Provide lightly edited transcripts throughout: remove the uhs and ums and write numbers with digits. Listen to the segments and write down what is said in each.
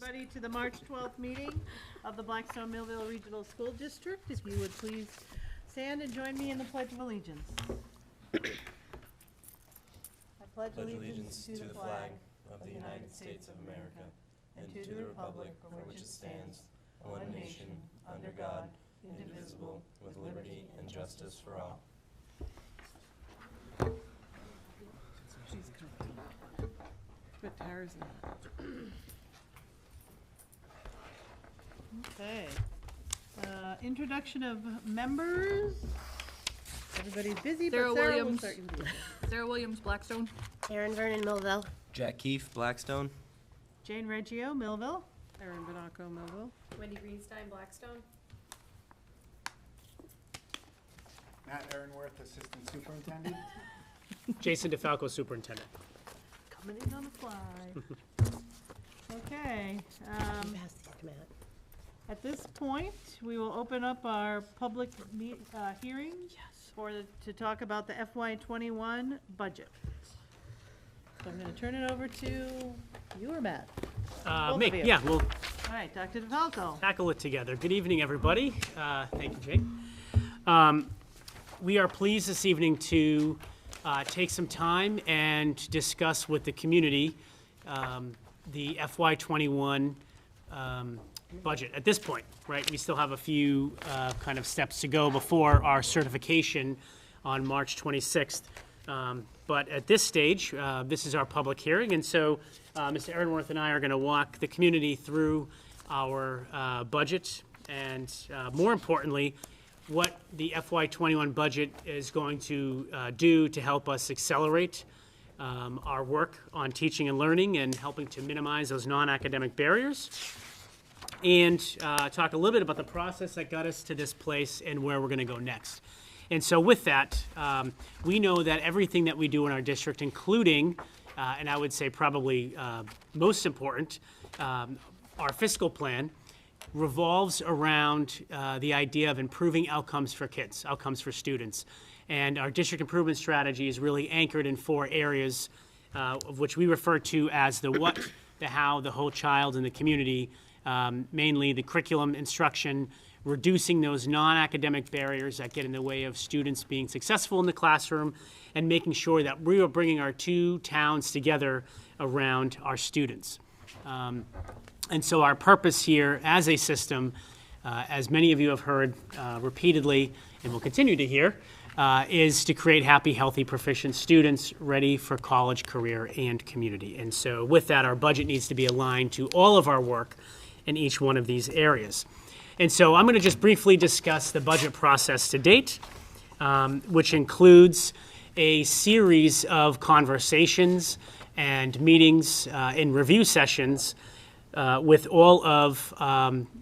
everybody to the March 12th meeting of the Blackstone Millville Regional School District. If you would please stand and join me in the Pledge of Allegiance. I pledge allegiance to the flag of the United States of America and to the republic for which it stands, one nation, under God, indivisible, with liberty and justice for all. But Tara's not. Okay. Introduction of members. Everybody's busy, Sarah but Sarah will Williams. start you. Sarah Williams, Blackstone. Aaron Vernon, Millville. Jack Keefe, Blackstone. Jane Reggio, Millville. Erin Banaco, Millville. Wendy Greenstein, Blackstone. Matt Aaronworth, Assistant Superintendent. Jason DeFalco, Superintendent. Coming in on the fly. Okay. Pass these to Matt. At this point, we will open up our public hearing to talk about the FY21 budget. So I'm going to turn it over to you or Matt? Both Me, of you. yeah, we'll All right, Dr. DeFalco. tackle it together. Good evening, everybody. Thank you, Jake. We are pleased this evening to take some time and discuss with the community the FY21 budget. At this point, right, we still have a few kind of steps to go before our certification on March 26th. But at this stage, this is our public hearing, and so Mr. Aaronworth and I are going to walk the community through our budget and, more importantly, what the FY21 budget is going to do to help us accelerate our work on teaching and learning and helping to minimize those non-academic barriers, and talk a little bit about the process that got us to this place and where we're going to go next. And so with that, we know that everything that we do in our district, including, and I would say probably most important, our fiscal plan, revolves around the idea of improving outcomes for kids, outcomes for students. And our district improvement strategy is really anchored in 4 areas, of which we refer to as the what, the how, the whole child, and the community, mainly the curriculum instruction, reducing those non-academic barriers that get in the way of students being successful in the classroom, and making sure that we are bringing our 2 towns together around our students. And so our purpose here as a system, as many of you have heard repeatedly and will continue to hear, is to create happy, healthy, proficient students ready for college, career, and community. And so with that, our budget needs to be aligned to all of our work in each one of these areas. And so I'm going to just briefly discuss the budget process to date, which includes a series of conversations and meetings and review sessions with all of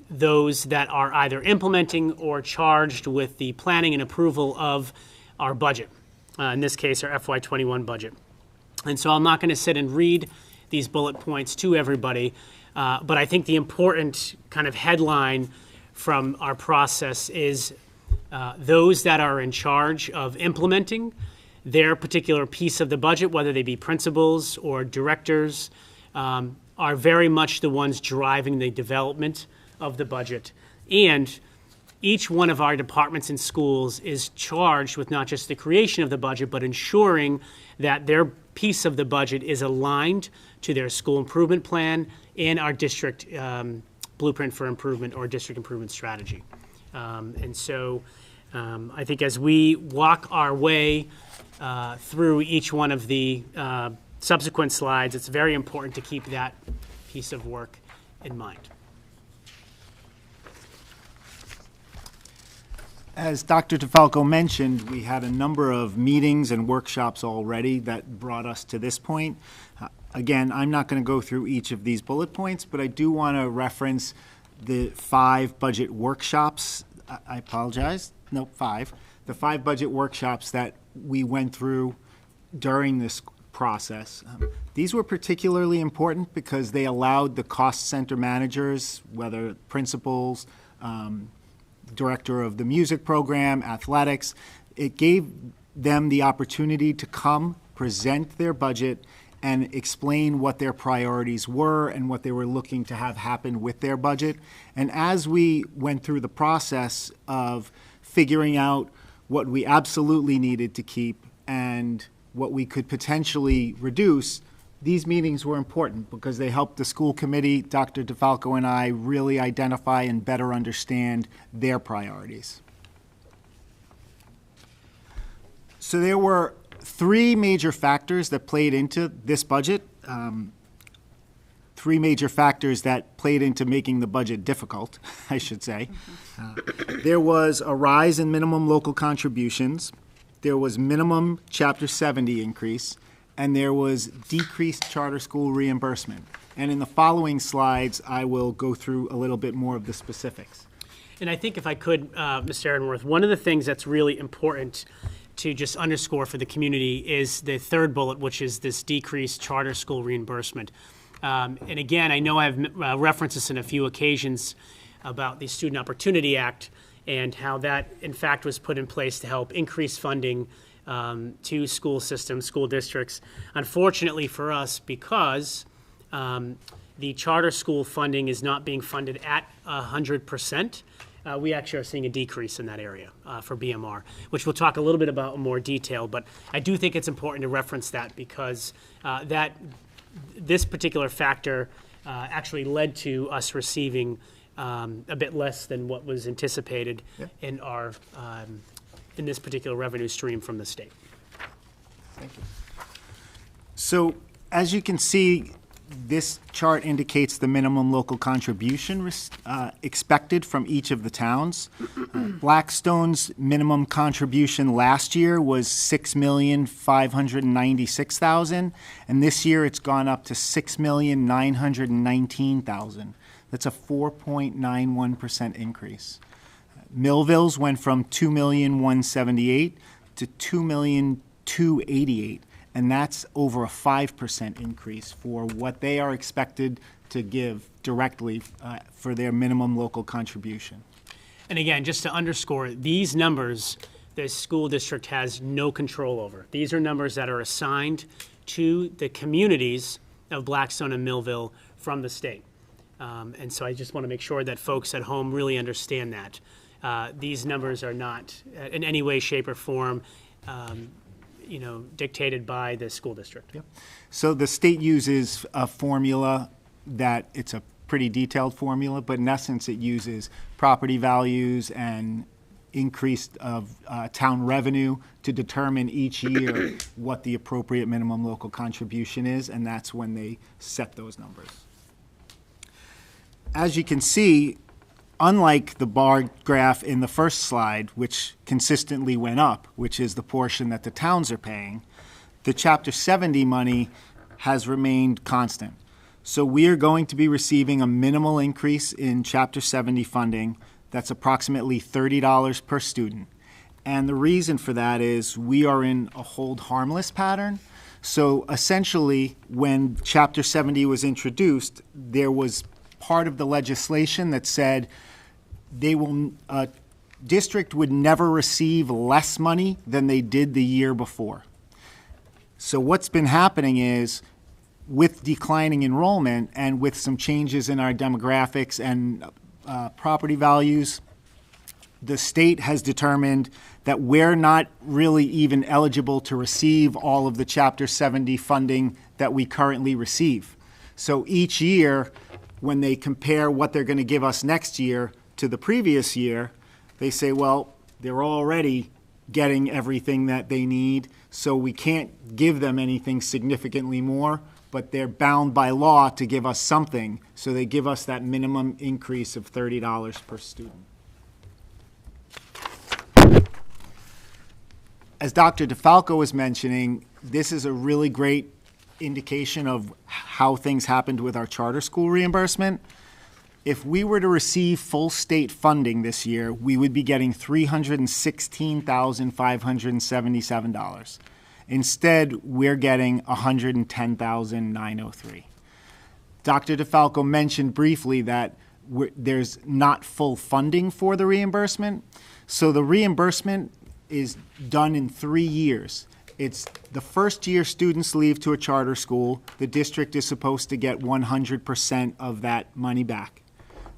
those that are either implementing or charged with the planning and approval of our budget, in this case, our FY21 budget. And so I'm not going to sit and read these bullet points to everybody, but I think the important kind of headline from our process is those that are in charge of implementing their particular piece of the budget, whether they be principals or directors, are very much the ones driving the development of the budget. And each one of our departments and schools is charged with not just the creation of the budget, but ensuring that their piece of the budget is aligned to their school improvement plan and our district blueprint for improvement or district improvement strategy. And so I think as we walk our way through each one of the subsequent slides, it's very important to keep that piece of work in mind. As Dr. DeFalco mentioned, we had a number of meetings and workshops already that brought us to this point. Again, I'm not going to go through each of these bullet points, but I do want to reference the 5 budget workshops. I apologize. No, 5. The 5 budget workshops that we went through during this process. These were particularly important because they allowed the cost center managers, whether principals, director of the music program, athletics, it gave them the opportunity to come, present their budget, and explain what their priorities were and what they were looking to have happen with their budget. And as we went through the process of figuring out what we absolutely needed to keep and what we could potentially reduce, these meetings were important because they helped the school committee, Dr. DeFalco and I, really identify and better understand their priorities. So there were three major factors that played into this budget, three major factors that played into making the budget difficult, I should say. There was a rise in minimum local contributions, there was minimum Chapter 70 increase, and there was decreased charter school reimbursement. And in the following slides, I will go through a little bit more of the specifics. And I think if I could, Mr. Aaronworth, one of the things that's really important to just underscore for the community is the third bullet, which is this decreased charter school reimbursement. And again, I know I've referenced this in a few occasions about the Student Opportunity Act and how that, in fact, was put in place to help increase funding to school systems, school districts. Unfortunately for us, because the charter school funding is not being funded at 100%, we actually are seeing a decrease in that area for BMR, which we'll talk a little bit about in more detail. But I do think it's important to reference that because this particular factor actually led to us receiving a bit less than what was anticipated in our in this particular revenue stream from the state. Thank you. So as you can see, this chart indicates the minimum local contribution expected from each of the towns. Blackstone's minimum contribution last year was $6,596,000, and this year it's gone up to $6,919,000. That's a 4.91% increase. Millville's went from $2,178,000 to $2,288,000. And that's over a 5% increase for what they are expected to give directly for their minimum local contribution. And again, just to underscore, these numbers the school district has no control over. These are numbers that are assigned to the communities of Blackstone and Millville from the state. And so I just want to make sure that folks at home really understand that. These numbers are not in any way, shape, or form dictated by the school district. Yep. So the state uses a formula that it's a pretty detailed formula, but in essence it uses property values and increase of town revenue to determine each year what the appropriate minimum local contribution is, and that's when they set those numbers. As you can see, unlike the bar graph in the first slide, which consistently went up, which is the portion that the towns are paying, the Chapter 70 money has remained constant. So we are going to be receiving a minimal increase in Chapter 70 funding. That's approximately $30 per student. And the reason for that is we are in a hold harmless pattern. So essentially, when Chapter 70 was introduced, there was part of the legislation that said a district would never receive less money than they did the year before. So what's been happening is, with declining enrollment and with some changes in our demographics and property values, the state has determined that we're not really even eligible to receive all of the Chapter 70 funding that we currently receive. So each year, when they compare what they're going to give us next year to the previous year, they say, well, they're already getting everything that they need, so we can't give them anything significantly more, but they're bound by law to give us something, so they give us that minimum increase of $30 per student. As Dr. DeFalco was mentioning, this is a really great indication of how things happened with our charter school reimbursement. If we were to receive full state funding this year, we would be getting $316,577. Instead, we're getting $110,903. Dr. DeFalco mentioned briefly that there's not full funding for the reimbursement. So the reimbursement is done in 3 years. It's the first year students leave to a charter school, the district is supposed to get 100% of that money back.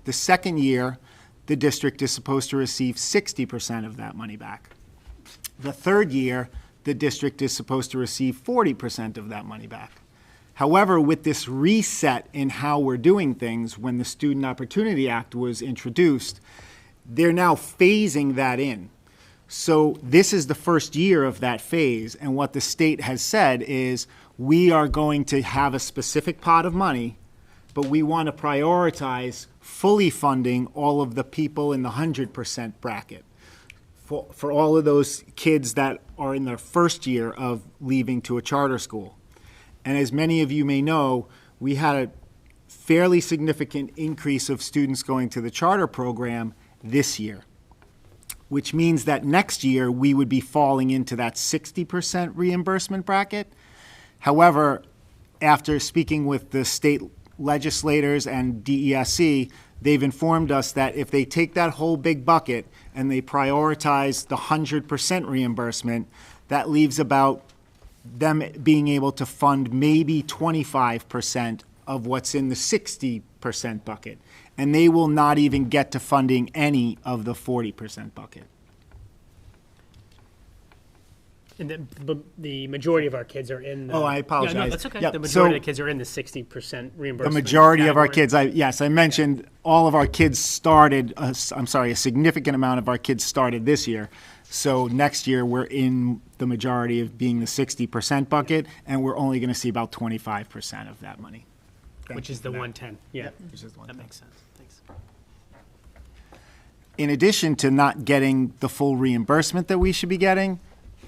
The second year, the district is supposed to receive 60% of that money back. The third year, the district is supposed to receive 40% of that money back. However, with this reset in how we're doing things, when the Student Opportunity Act was introduced, they're now phasing that in. So this is the first year of that phase, and what the state has said is we are going to have a specific pot of money, but we want to prioritize fully funding all of the people in the 100% bracket for all of those kids that are in their first year of leaving to a charter school. And as many of you may know, we had a fairly significant increase of students going to the charter program this year, which means that next year we would be falling into that 60% reimbursement bracket. However, after speaking with the state legislators and DESC, they've informed us that if they take that whole big bucket and they prioritize the 100% reimbursement, that leaves about them being able to fund maybe 25% of what's in the 60% bucket. And they will not even get to funding any of the 40% bucket. And the majority of our kids are in the. Oh, I apologize. Yeah, no, that's okay. Yep. The majority So- of the kids are in the 60% The reimbursement. majority of our category. kids, I mentioned all of our kids started, a significant amount of our kids started this year. So next year, we're in the majority of being the 60% bucket, and we're only going to see about 25% of that money. Thank Which you is for the that. 110, yeah. Which is the That 110. makes sense, thanks. In addition to not getting the full reimbursement that we should be getting,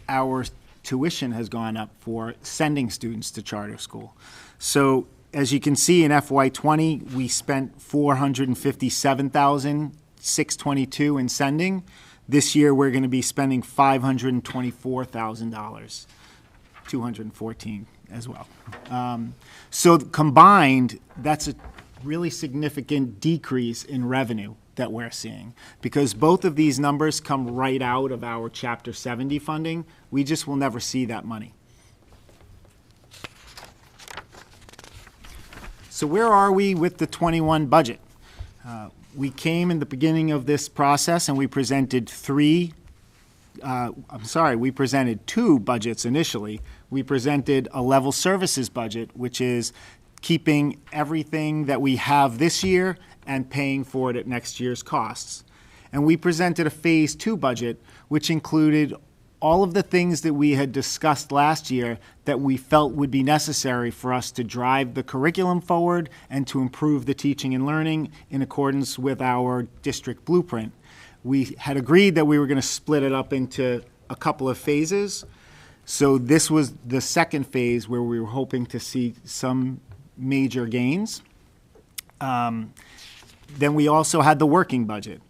our tuition has gone up for sending students to charter school. So as you can see in FY20, we spent $457,622 in sending. This year, we're going to be spending $524,000, $214 as well. So combined, that's a really significant decrease in revenue that we're seeing, because both of these numbers come right out of our Chapter 70 funding. We just will never see that money. So where are we with the 21 budget? We came in the beginning of this process and we presented we presented two budgets initially. We presented a level services budget, which is keeping everything that we have this year and paying for it at next year's costs. And we presented a Phase 2 budget, which included all of the things that we had discussed last year that we felt would be necessary for us to drive the curriculum forward and to improve the teaching and learning in accordance with our district blueprint. We had agreed that we were going to split it up into a couple of phases. So this was the second phase where we were hoping to see some major gains. Then we also had the working budget,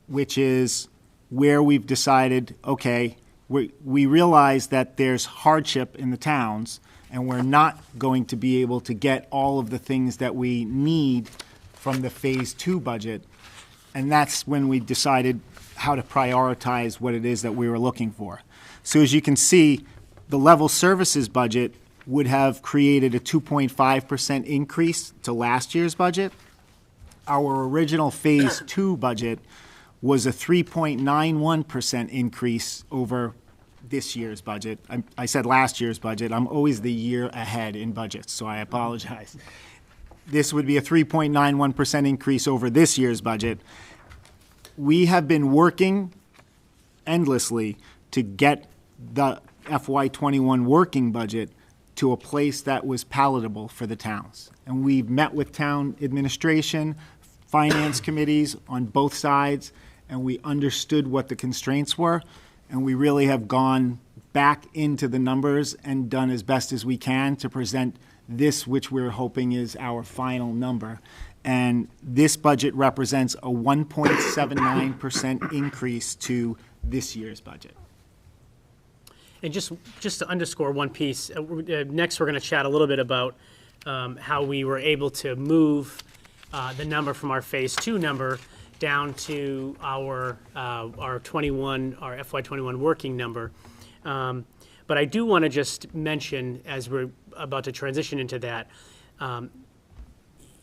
which is where we've decided, okay, we realize that there's hardship in the towns, and we're not going to be able to get all of the things that we need from the Phase 2 budget. And that's when we decided how to prioritize what it is that we were looking for. So as you can see, the level services budget would have created a 2.5% increase to last year's budget. Our original Phase 2 budget was a 3.91% increase over this year's budget. I said last year's budget. I'm always the year ahead in budgets, so I apologize. This would be a 3.91% increase over this year's budget. We have been working endlessly to get the FY21 working budget to a place that was palatable for the towns. And we've met with town administration, finance committees on both sides, and we understood what the constraints were, and we really have gone back into the numbers and done as best as we can to present this, which we're hoping is our final number. And this budget represents a 1.79% increase to this year's budget. And just to underscore one piece, next we're going to chat a little bit about how we were able to move the number from our Phase 2 number down to our FY21 working number. But I do want to just mention, as we're about to transition into that,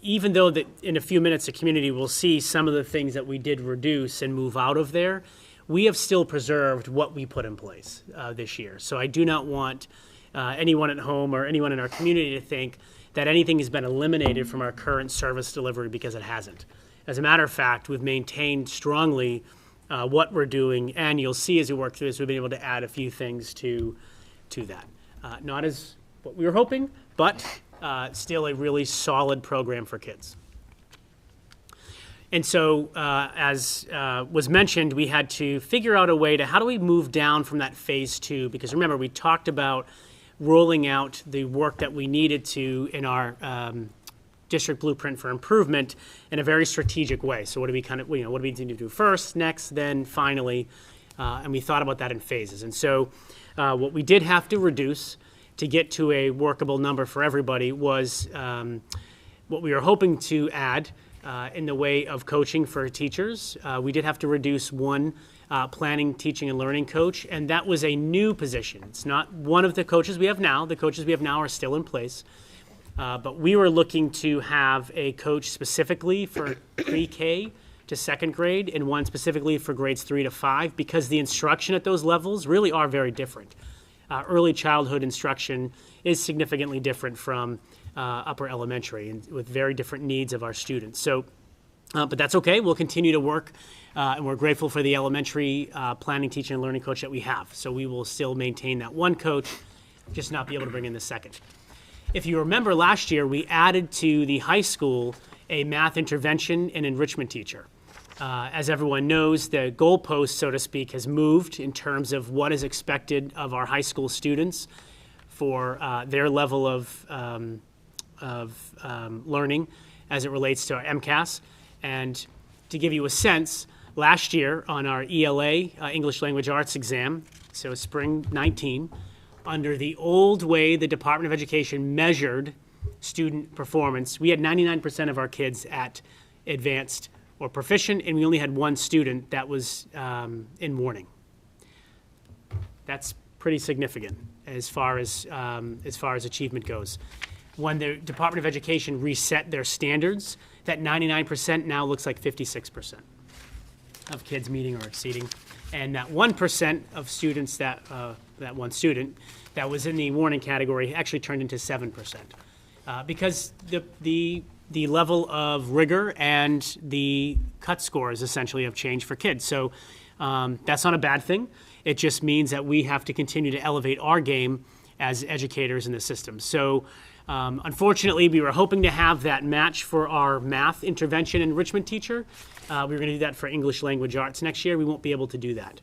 even though that in a few minutes the community will see some of the things that we did reduce and move out of there, we have still preserved what we put in place this year. So I do not want anyone at home or anyone in our community to think that anything has been eliminated from our current service delivery, because it hasn't. As a matter of fact, we've maintained strongly what we're doing, and you'll see as we work through this, we've been able to add a few things to that. Not as what we were hoping, but still a really solid program for kids. And so, as was mentioned, we had to figure out a way to, how do we move down from that phase 2? Because remember, we talked about rolling out the work that we needed to in our district blueprint for improvement in a very strategic way. So what do we what do we need to do first, next, then finally? And we thought about that in phases. And so what we did have to reduce to get to a workable number for everybody was what we were hoping to add in the way of coaching for teachers. We did have to reduce one planning, teaching, and learning coach, and that was a new position. It's not one of the coaches we have now. The coaches we have now are still in place. But we were looking to have a coach specifically for pre-K to second grade and one specifically for grades 3 to 5, because the instruction at those levels really are very different. Early childhood instruction is significantly different from upper elementary, and with very different needs of our students. So, but that's okay. We'll continue to work, and we're grateful for the elementary planning, teaching, and learning coach that we have. So we will still maintain that one coach, just not be able to bring in the second. If you remember last year, we added to the high school a math intervention and enrichment teacher. As everyone knows, the goalpost, so to speak, has moved in terms of what is expected of our high school students for their level of learning as it relates to our MCAS. And to give you a sense, last year on our ELA, English Language Arts exam, so spring 19, under the old way the Department of Education measured student performance, we had 99% of our kids at advanced or proficient, and we only had one student that was in warning. That's pretty significant as far as achievement goes. When the Department of Education reset their standards, that 99% now looks like 56% of kids meeting or exceeding, and that 1% of students that one student that was in the warning category actually turned into 7%, because the level of rigor and the cut scores essentially have changed for kids. So that's not a bad thing. It just means that we have to continue to elevate our game as educators in the system. So unfortunately, we were hoping to have that match for our math intervention enrichment teacher. We were going to do that for English Language Arts next year. We won't be able to do that.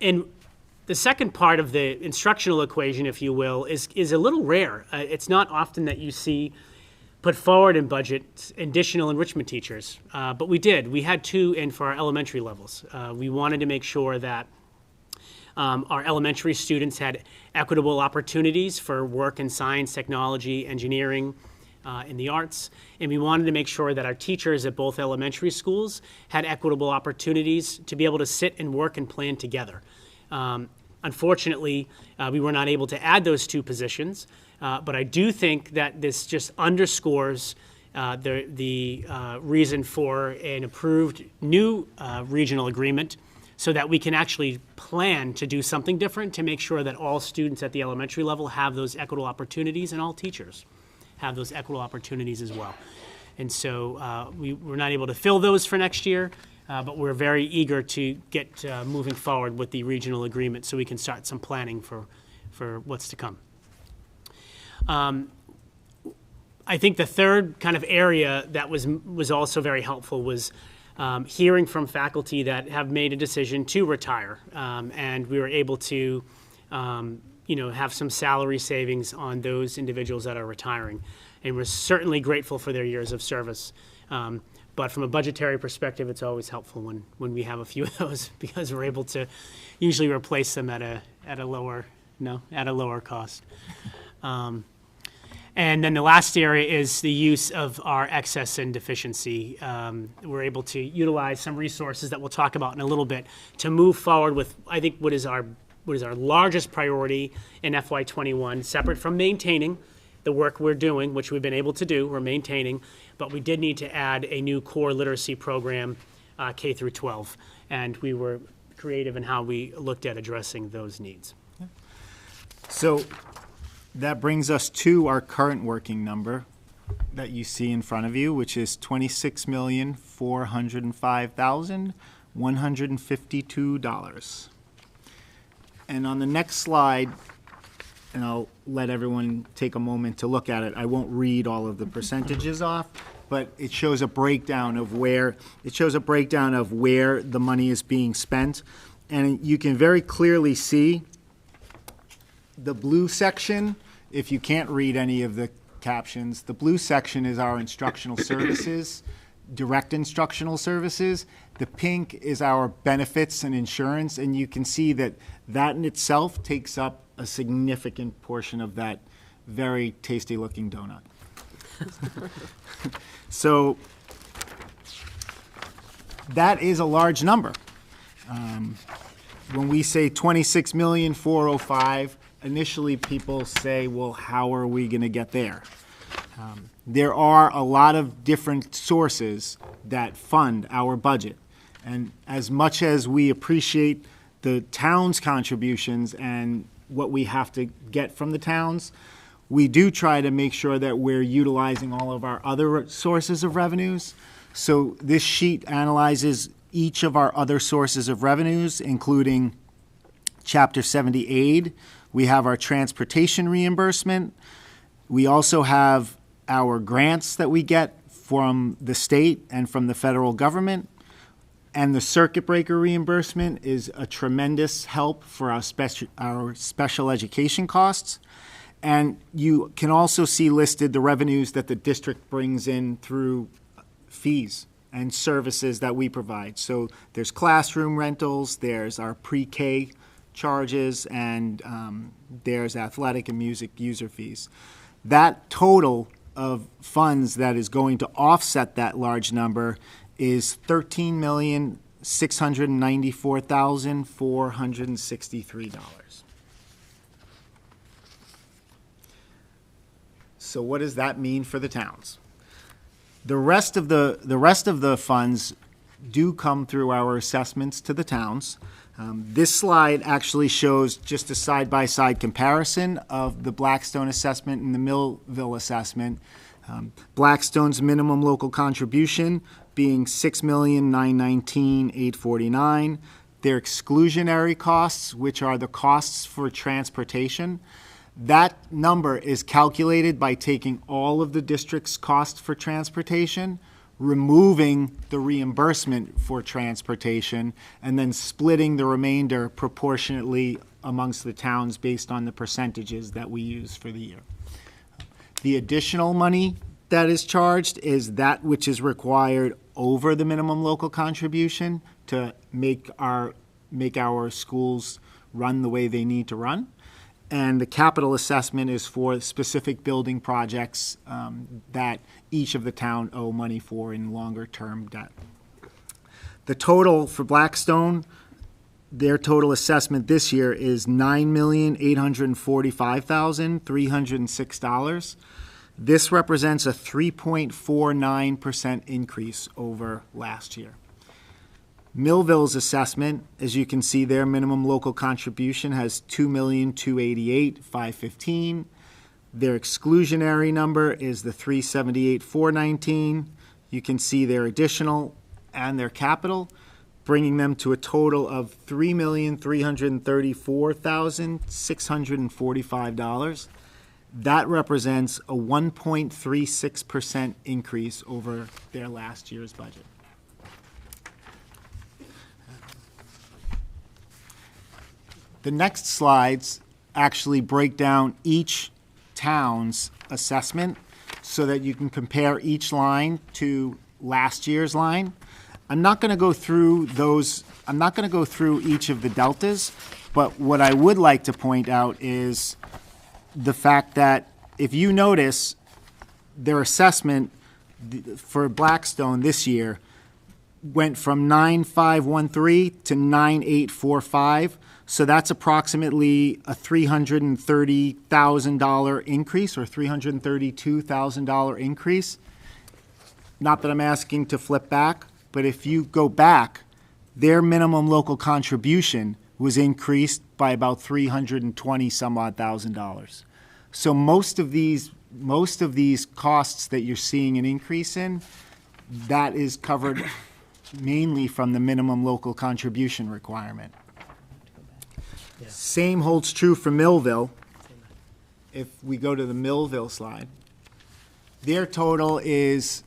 And the second part of the instructional equation, if you will, is a little rare. It's not often that you see put forward in budget additional enrichment teachers, but we did. We had 2 in for our elementary levels. We wanted to make sure that our elementary students had equitable opportunities for work in science, technology, engineering, in the arts, and we wanted to make sure that our teachers at both elementary schools had equitable opportunities to be able to sit and work and plan together. Unfortunately, we were not able to add those 2 positions, but I do think that this just underscores the reason for an approved new regional agreement, so that we can actually plan to do something different to make sure that all students at the elementary level have those equitable opportunities, and all teachers have those equitable opportunities as well. And so we were not able to fill those for next year, but we're very eager to get moving forward with the regional agreement so we can start some planning for what's to come. I think the third kind of area that was also very helpful was hearing from faculty that have made a decision to retire, and we were able to have some salary savings on those individuals that are retiring. And we're certainly grateful for their years of service. But from a budgetary perspective, it's always helpful when we have a few of those, because we're able to usually replace them at a lower cost. And then the last area is the use of our excess and deficiency. We're able to utilize some resources that we'll talk about in a little bit to move forward with, I think, what what is our largest priority in FY21, separate from maintaining the work we're doing, which we've been able to do, we're maintaining, but we did need to add a new core literacy program, K through 12, and we were creative in how we looked at addressing those needs. So that brings us to our current working number that you see in front of you, which is $26,405,152. And on the next slide, and I'll let everyone take a moment to look at it, I won't read all of the percentages off, but it shows a breakdown of where the money is being spent. And you can very clearly see the blue section. If you can't read any of the captions, the blue section is our instructional services, direct instructional services. The pink is our benefits and insurance, and you can see that that in itself takes up a significant portion of that very tasty looking donut. So that is a large number. When we say 26,405,000, initially people say, well, how are we going to get there? There are a lot of different sources that fund our budget. And as much as we appreciate the town's contributions and what we have to get from the towns, we do try to make sure that we're utilizing all of our other sources of revenues. So this sheet analyzes each of our other sources of revenues, including Chapter 70 aid. We have our transportation reimbursement. We also have our grants that we get from the state and from the federal government. And the circuit breaker reimbursement is a tremendous help for our special education costs. And you can also see listed the revenues that the district brings in through fees and services that we provide. So there's classroom rentals, there's our pre-K charges, and there's athletic and music user fees. That total of funds that is going to offset that large number is $13,694,463. So what does that mean for the towns? The rest of the funds do come through our assessments to the towns. This slide actually shows just a side-by-side comparison of the Blackstone Assessment and the Millville Assessment. Blackstone's minimum local contribution being $6,919,849. Their exclusionary costs, which are the costs for transportation, that number is calculated by taking all of the district's costs for transportation, removing the reimbursement for transportation, and then splitting the remainder proportionately amongst the towns based on the percentages that we use for the year. The additional money that is charged is that which is required over the minimum local contribution to make our schools run the way they need to run. And the capital assessment is for specific building projects that each of the town owe money for in longer-term debt. The total for Blackstone, their total assessment this year is $9,845,306. This represents a 3.49% increase over last year. Millville's assessment, as you can see, their minimum local contribution has $2,288,515. Their exclusionary number is the $378,419. You can see their additional and their capital, bringing them to a total of $3,334,645. That represents a 1.36% increase over their last year's budget. The next slides actually break down each town's assessment so that you can compare each line to last year's line. I'm not going to go through those. I'm not going to go through each of the deltas, but what I would like to point out is the fact that if you notice, their assessment for Blackstone this year went from 9,513 to 9,845. So that's approximately a $330,000 increase or $332,000 increase. Not that I'm asking to flip back, but if you go back, their minimum local contribution was increased by about $320 some odd thousand. So most of these costs that you're seeing an increase in, that is covered mainly from the minimum local contribution requirement. Same holds true for Millville. If we go to the Millville slide, their total is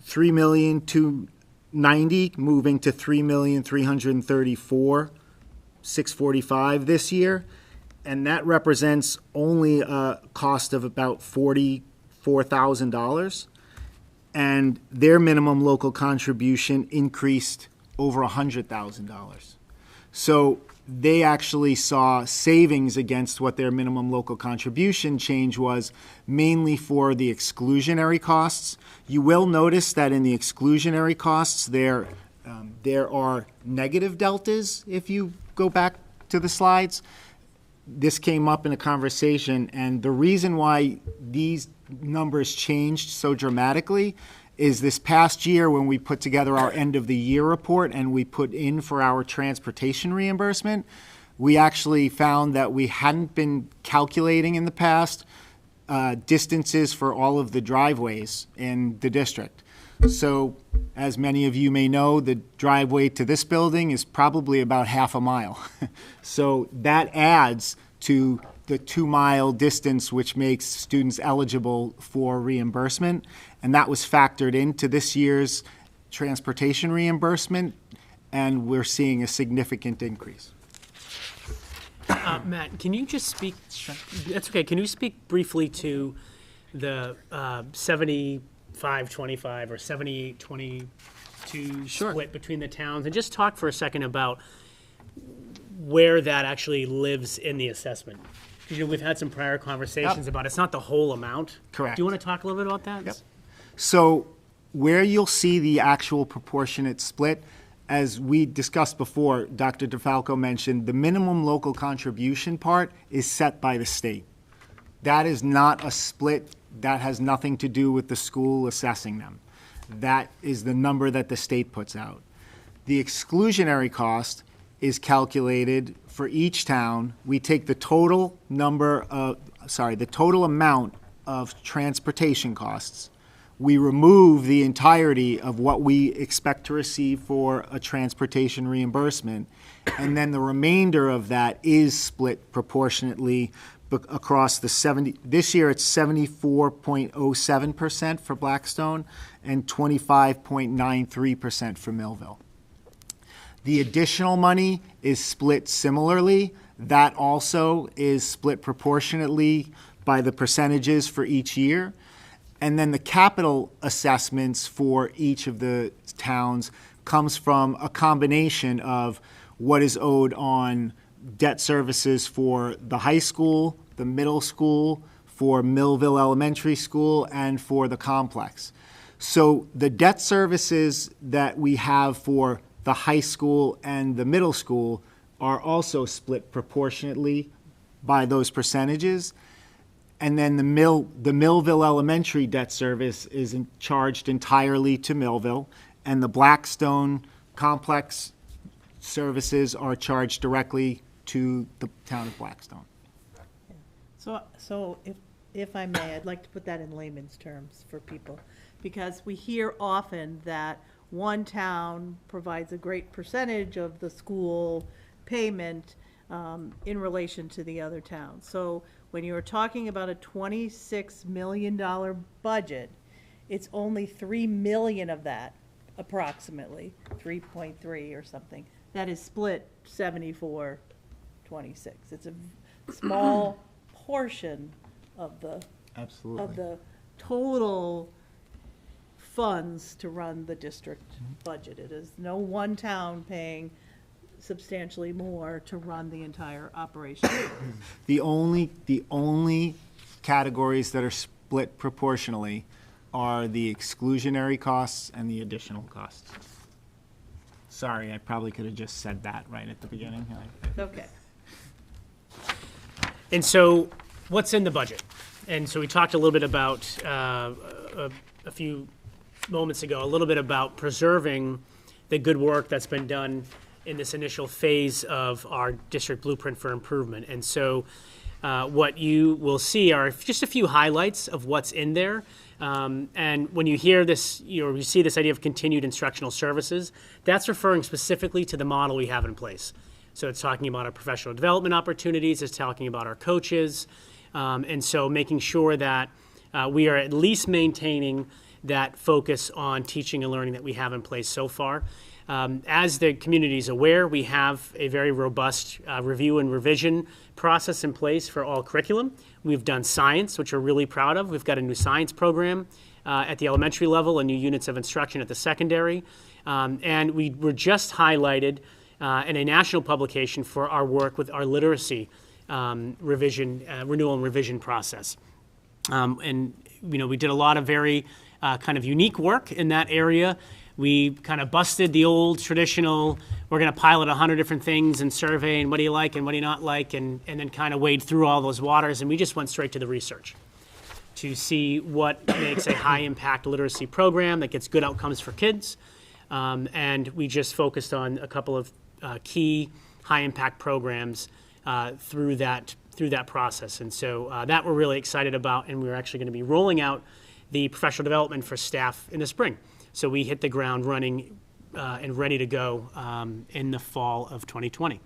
$3,290,000, moving to $3,334,645 this year, and that represents only a cost of about $44,000. And their minimum local contribution increased over $100,000. So they actually saw savings against what their minimum local contribution change was, mainly for the exclusionary costs. You will notice that in the exclusionary costs, there are negative deltas if you go back to the slides. This came up in a conversation, and the reason why these numbers changed so dramatically is this past year when we put together our end of the year report and we put in for our transportation reimbursement, we actually found that we hadn't been calculating in the past distances for all of the driveways in the district. So as many of you may know, the driveway to this building is probably about half a mile. So that adds to the 2-mile distance, which makes students eligible for reimbursement. And that was factored into this year's transportation reimbursement, and we're seeing a significant increase. Matt, can you just speak, that's okay, can you speak briefly to the 75-25 or 78-22 split between the towns? And just talk for a second about where that actually lives in the assessment. Because we've had some prior conversations about it's not the whole amount. Correct. Do you want to talk a little bit about that? Yep. So where you'll see the actual proportionate split, as we discussed before, Dr. DeFalco mentioned, the minimum local contribution part is set by the state. That is not a split. That has nothing to do with the school assessing them. That is the number that the state puts out. The exclusionary cost is calculated for each town. We take the total amount of transportation costs. We remove the entirety of what we expect to receive for a transportation reimbursement, and then the remainder of that is split proportionately across the 70. This year it's 74.07% for Blackstone and 25.93% for Millville. The additional money is split similarly. That also is split proportionately by the percentages for each year. And then the capital assessments for each of the towns comes from a combination of what is owed on debt services for the high school, the middle school, for Millville Elementary School, and for the complex. So the debt services that we have for the high school and the middle school are also split proportionately by those percentages. And then the Millville Elementary debt service is charged entirely to Millville, and the Blackstone complex services are charged directly to the town of Blackstone. So if I may, I'd like to put that in layman's terms for people, because we hear often that one town provides a great percentage of the school payment in relation to the other towns. So when you are talking about a $26 million budget, it's only $3 million of that, approximately, 3.3 or something, that is split 74-26. It's a small portion of the total funds to run the district budget. It is no one town paying substantially more to run the entire operation. The only categories that are split proportionally are the exclusionary costs and the additional costs. Sorry, I probably could have just said that right at the beginning. Okay. And so what's in the budget? And so we talked a little bit about, a few moments ago, a little bit about preserving the good work that's been done in this initial phase of our district blueprint for improvement. And so what you will see are just a few highlights of what's in there. And when you hear this, you see this idea of continued instructional services, that's referring specifically to the model we have in place. So it's talking about our professional development opportunities, it's talking about our coaches, and so making sure that we are at least maintaining that focus on teaching and learning that we have in place so far. As the community is aware, we have a very robust review and revision process in place for all curriculum. We've done science, which we're really proud of. We've got a new science program at the elementary level and new units of instruction at the secondary. And we were just highlighted in a national publication for our work with our literacy revision, renewal and revision process. And we did a lot of very kind of unique work in that area. We kind of busted the old traditional, we're going to pilot 100 different things and survey, and what do you like and what do you not like, and then kind of wade through all those waters, and we just went straight to the research to see what makes a high-impact literacy program that gets good outcomes for kids. And we just focused on a couple of key high-impact programs through that process. And so that we're really excited about, and we're actually going to be rolling out the professional development for staff in the spring. So we hit the ground running and ready to go in the fall of 2020.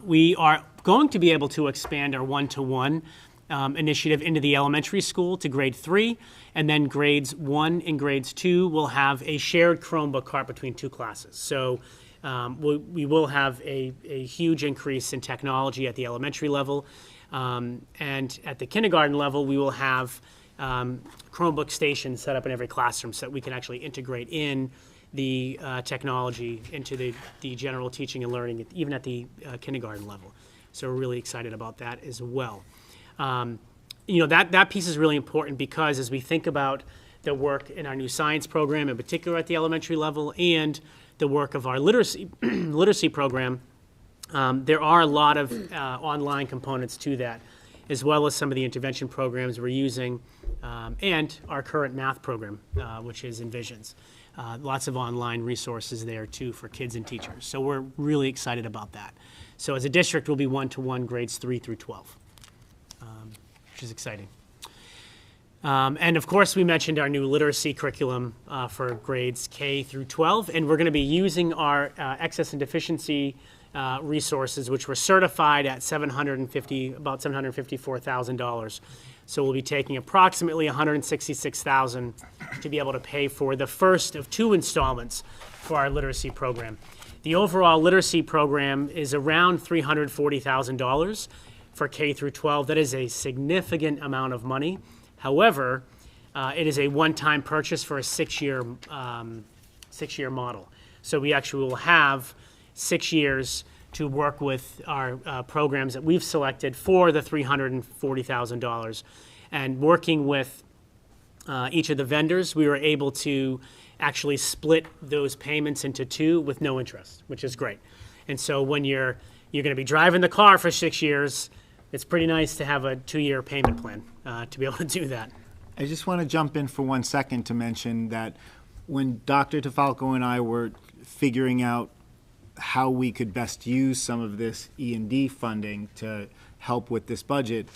We are going to be able to expand our one-to-one initiative into the elementary school to grade 3, and then grades 1 and grades 2 will have a shared Chromebook cart between 2 classes. So we will have a huge increase in technology at the elementary level, and at the kindergarten level we will have Chromebook stations set up in every classroom so that we can actually integrate in the technology into the general teaching and learning, even at the kindergarten level. So we're really excited about that as well. That piece is really important because as we think about the work in our new science program, in particular at the elementary level, and the work of our literacy program, there are a lot of online components to that, as well as some of the intervention programs we're using, and our current math program, which is Envisions. Lots of online resources there too for kids and teachers. So we're really excited about that. So as a district, we'll be one-to-one grades 3 through 12, which is exciting. And of course, we mentioned our new literacy curriculum for grades K through 12, and we're going to be using our excess and deficiency resources, which were certified at about $754,000. So we'll be taking approximately $166,000 to be able to pay for the first of 2 installments for our literacy program. The overall literacy program is around $340,000 for K through 12. That is a significant amount of money. However, it is a one-time purchase for a 6-year model. So we actually will have 6 years to work with our programs that we've selected for the $340,000. And working with each of the vendors, we were able to actually split those payments into 2 with no interest, which is great. And so when you're going to be driving the car for 6 years, it's pretty nice to have a 2-year payment plan to be able to do that. I just want to jump in for 1 second to mention that when Dr. DeFalco and I were figuring out how we could best use some of this E&D funding to help with this budget,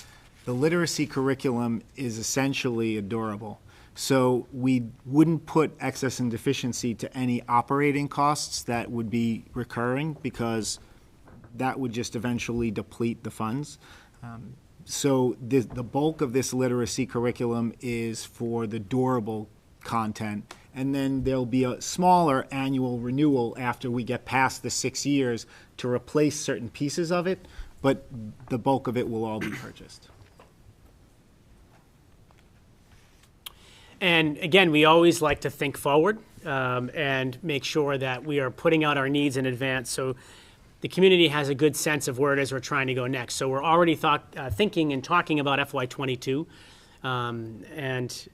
the literacy curriculum is essentially adorable. So we wouldn't put excess and deficiency to any operating costs that would be recurring, because that would just eventually deplete the funds. So the bulk of this literacy curriculum is for the durable content, and then there'll be a smaller annual renewal after we get past the 6 years to replace certain pieces of it, but the bulk of it will all be purchased. And again, we always like to think forward and make sure that we are putting out our needs in advance so the community has a good sense of where it is we're trying to go next. So we're already thinking and talking about FY22, and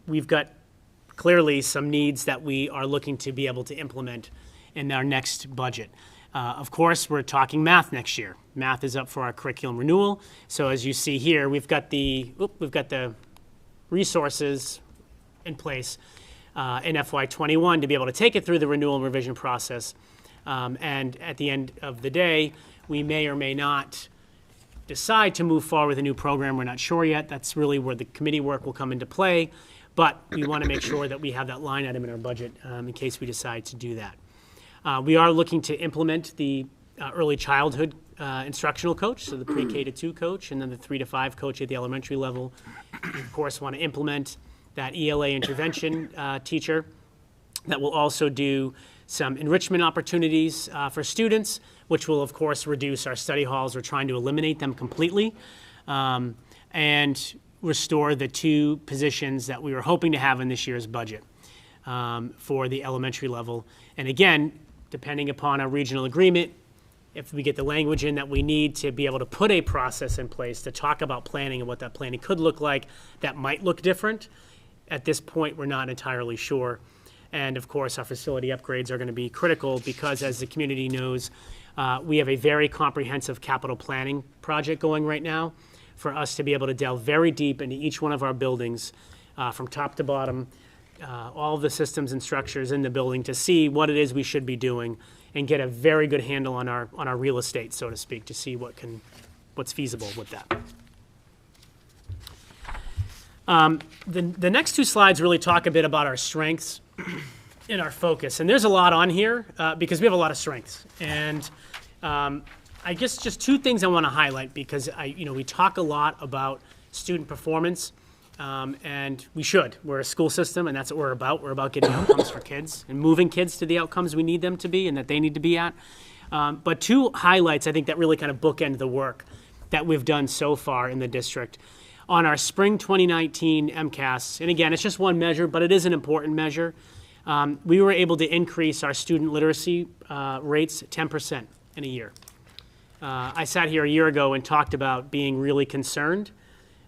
we've got clearly some needs that we are looking to be able to implement in our next budget. Of course, we're talking math next year. Math is up for our curriculum renewal. So as you see here, we've got the resources in place in FY21 to be able to take it through the renewal and revision process. And at the end of the day, we may or may not decide to move forward with a new program. We're not sure yet. That's really where the committee work will come into play. But we want to make sure that we have that line item in our budget in case we decide to do that. We are looking to implement the early childhood instructional coach, so the pre-K to 2 coach, and then the 3 to 5 coach at the elementary level. We, of course, want to implement that ELA intervention teacher that will also do some enrichment opportunities for students, which will, of course, reduce our study halls. We're trying to eliminate them completely and restore the 2 positions that we were hoping to have in this year's budget for the elementary level. And again, depending upon our regional agreement, if we get the language in that we need to be able to put a process in place to talk about planning and what that planning could look like, that might look different. At this point, we're not entirely sure. And of course, our facility upgrades are going to be critical because, as the community knows, we have a very comprehensive capital planning project going right now for us to be able to delve very deep into each one of our buildings from top to bottom, all of the systems and structures in the building to see what it is we should be doing and get a very good handle on our real estate, so to speak, to see what's feasible with that. The next 2 slides really talk a bit about our strengths and our focus. And there's a lot on here because we have a lot of strengths. And I guess just 2 things I want to highlight because we talk a lot about student performance, and we should. We're a school system, and that's what we're about. We're about getting outcomes for kids and moving kids to the outcomes we need them to be and that they need to be at. But 2 highlights, I think, that really kind of bookend the work that we've done so far in the district. On our spring 2019 MCAS, and again, it's just one measure, but it is an important measure, we were able to increase our student literacy rates 10% in a year. I sat here a year ago and talked about being really concerned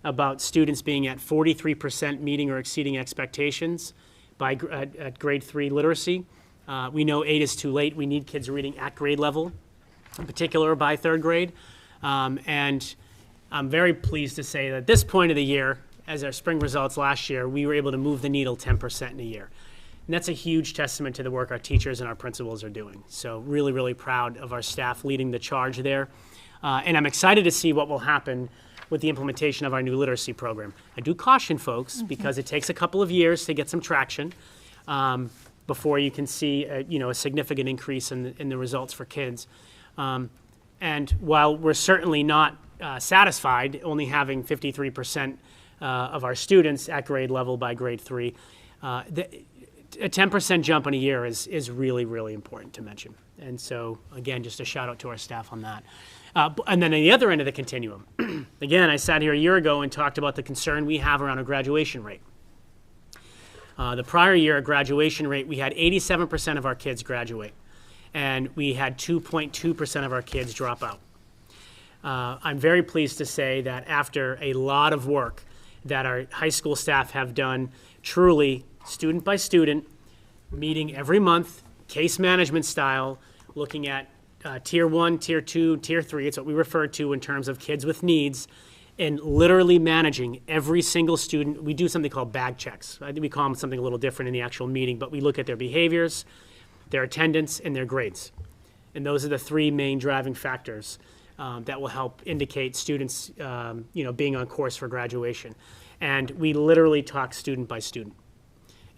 about students being at 43% meeting or exceeding expectations at grade 3 literacy. We know 8 is too late. We need kids reading at grade level, in particular by 3rd grade. And I'm very pleased to say that at this point of the year, as our spring results last year, we were able to move the needle 10% in a year. And that's a huge testament to the work our teachers and our principals are doing. So really, really proud of our staff leading the charge there. And I'm excited to see what will happen with the implementation of our new literacy program. I do caution folks because it takes a couple of years to get some traction before you can see a significant increase in the results for kids. And while we're certainly not satisfied only having 53% of our students at grade level by grade 3, a 10% jump in a year is really, really important to mention. And so, again, just a shout out to our staff on that. And then at the other end of the continuum, again, I sat here a year ago and talked about the concern we have around a graduation rate. The prior year, a graduation rate, we had 87% of our kids graduate, and we had 2.2% of our kids drop out. I'm very pleased to say that after a lot of work that our high school staff have done, truly student by student, meeting every month, case management style, looking at tier 1, tier 2, tier 3, it's what we refer to in terms of kids with needs, and literally managing every single student. We do something called bag checks. I think we call them something a little different in the actual meeting, but we look at their behaviors, their attendance, and their grades. And those are the 3 main driving factors that will help indicate students being on course for graduation. And we literally talk student by student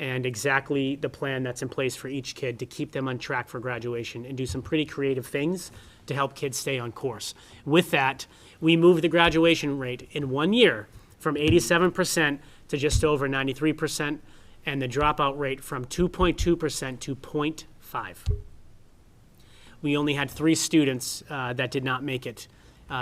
and exactly the plan that's in place for each kid to keep them on track for graduation and do some pretty creative things to help kids stay on course. With that, we moved the graduation rate in 1 year from 87% to just over 93%, and the dropout rate from 2.2% to 0.5. We only had 3 students that did not make it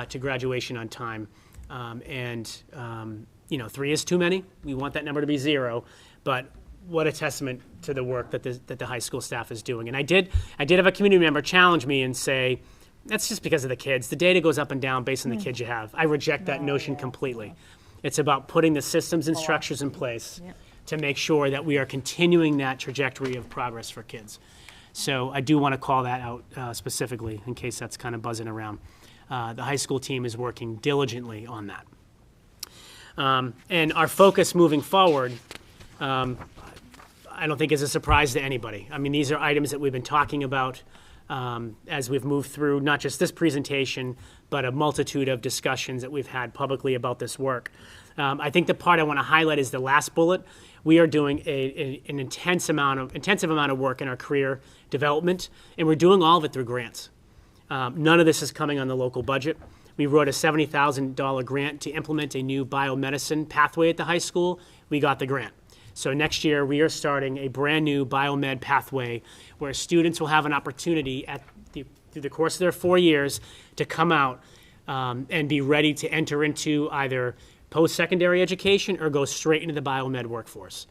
to graduation on time. 3 is too many. We want that number to be 0, but what a testament to the work that the high school staff is doing. And I did have a community member challenge me and say, that's just because of the kids. The data goes up and down based on the kids you have. I reject that notion completely. It's about putting the systems and structures in place to make sure that we are continuing that trajectory of progress for kids. So I do want to call that out specifically in case that's kind of buzzing around. The high school team is working diligently on that. And our focus moving forward, I don't think is a surprise to anybody. I mean, these are items that we've been talking about as we've moved through not just this presentation, but a multitude of discussions that we've had publicly about this work. I think the part I want to highlight is the last bullet. We are doing an intensive amount of work in our career development, and we're doing all of it through grants. None of this is coming on the local budget. We wrote a $70,000 grant to implement a new biomedicine pathway at the high school. We got the grant. So next year, we are starting a brand-new biomed pathway where students will have an opportunity through the course of their 4 years to come out and be ready to enter into either post-secondary education or go straight into the biomed workforce,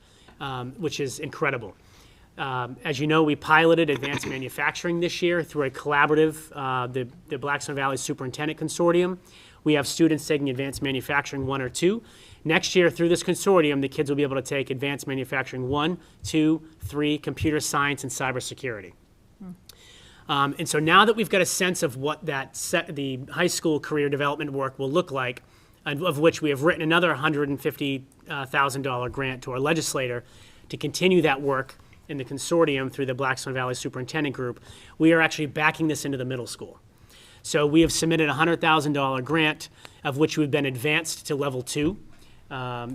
which is incredible. As you know, we piloted advanced manufacturing this year through a collaborative, the Blackstone Valley Superintendent Consortium. We have students taking advanced manufacturing 1 or 2. Next year, through this consortium, the kids will be able to take advanced manufacturing 1, 2, 3, computer science, and cybersecurity. And so now that we've got a sense of what the high school career development work will look like, of which we have written another $150,000 grant to our legislator to continue that work in the consortium through the Blackstone Valley Superintendent Group, we are actually backing this into the middle school. So we have submitted a $100,000 grant, of which we've been advanced to level 2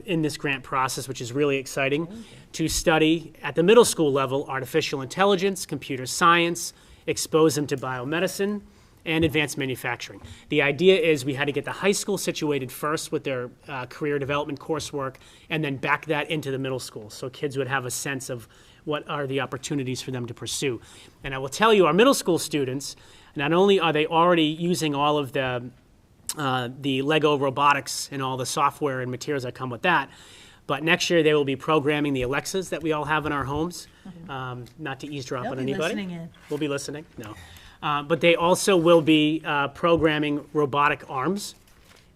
in this grant process, which is really exciting, to study at the middle school level artificial intelligence, computer science, expose them to biomedicine, and advanced manufacturing. The idea is we had to get the high school situated first with their career development coursework, and then back that into the middle school, so kids would have a sense of what are the opportunities for them to pursue. And I will tell you, our middle school students, not only are they already using all of the Lego robotics and all the software and materials that come with that, but next year they will be programming the Alexas that we all have in our homes, not to eavesdrop on anybody. Listening in. We'll be listening, no. But they also will be programming robotic arms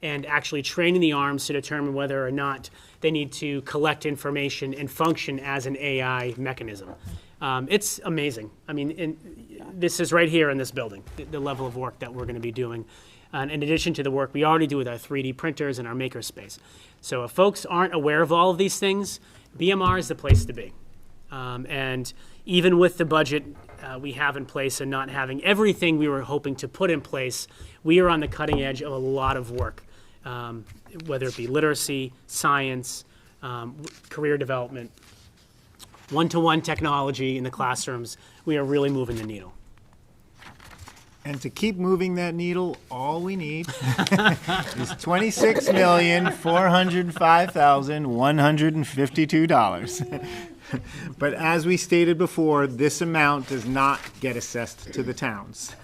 and actually training the arms to determine whether or not they need to collect information and function as an AI mechanism. It's amazing. I mean, this is right here in this building, the level of work that we're going to be doing. In addition to the work we already do with our 3D printers and our makerspace. So if folks aren't aware of all of these things, BMR is the place to be. And even with the budget we have in place and not having everything we were hoping to put in place, we are on the cutting edge of a lot of work, whether it be literacy, science, career development, one-to-one technology in the classrooms. We are really moving the needle. And to keep moving that needle, all we need is $26,405,152. But as we stated before, this amount does not get assessed to the towns.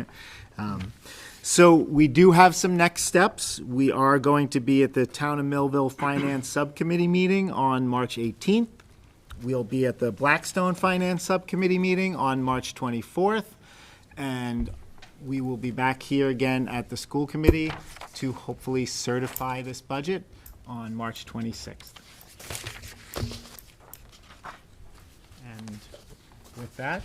So we do have some next steps. We are going to be at the Town of Millville Finance Subcommittee meeting on March 18th. We'll be at the Blackstone Finance Subcommittee meeting on March 24th. And we will be back here again at the school committee to hopefully certify this budget on March 26th. And with that,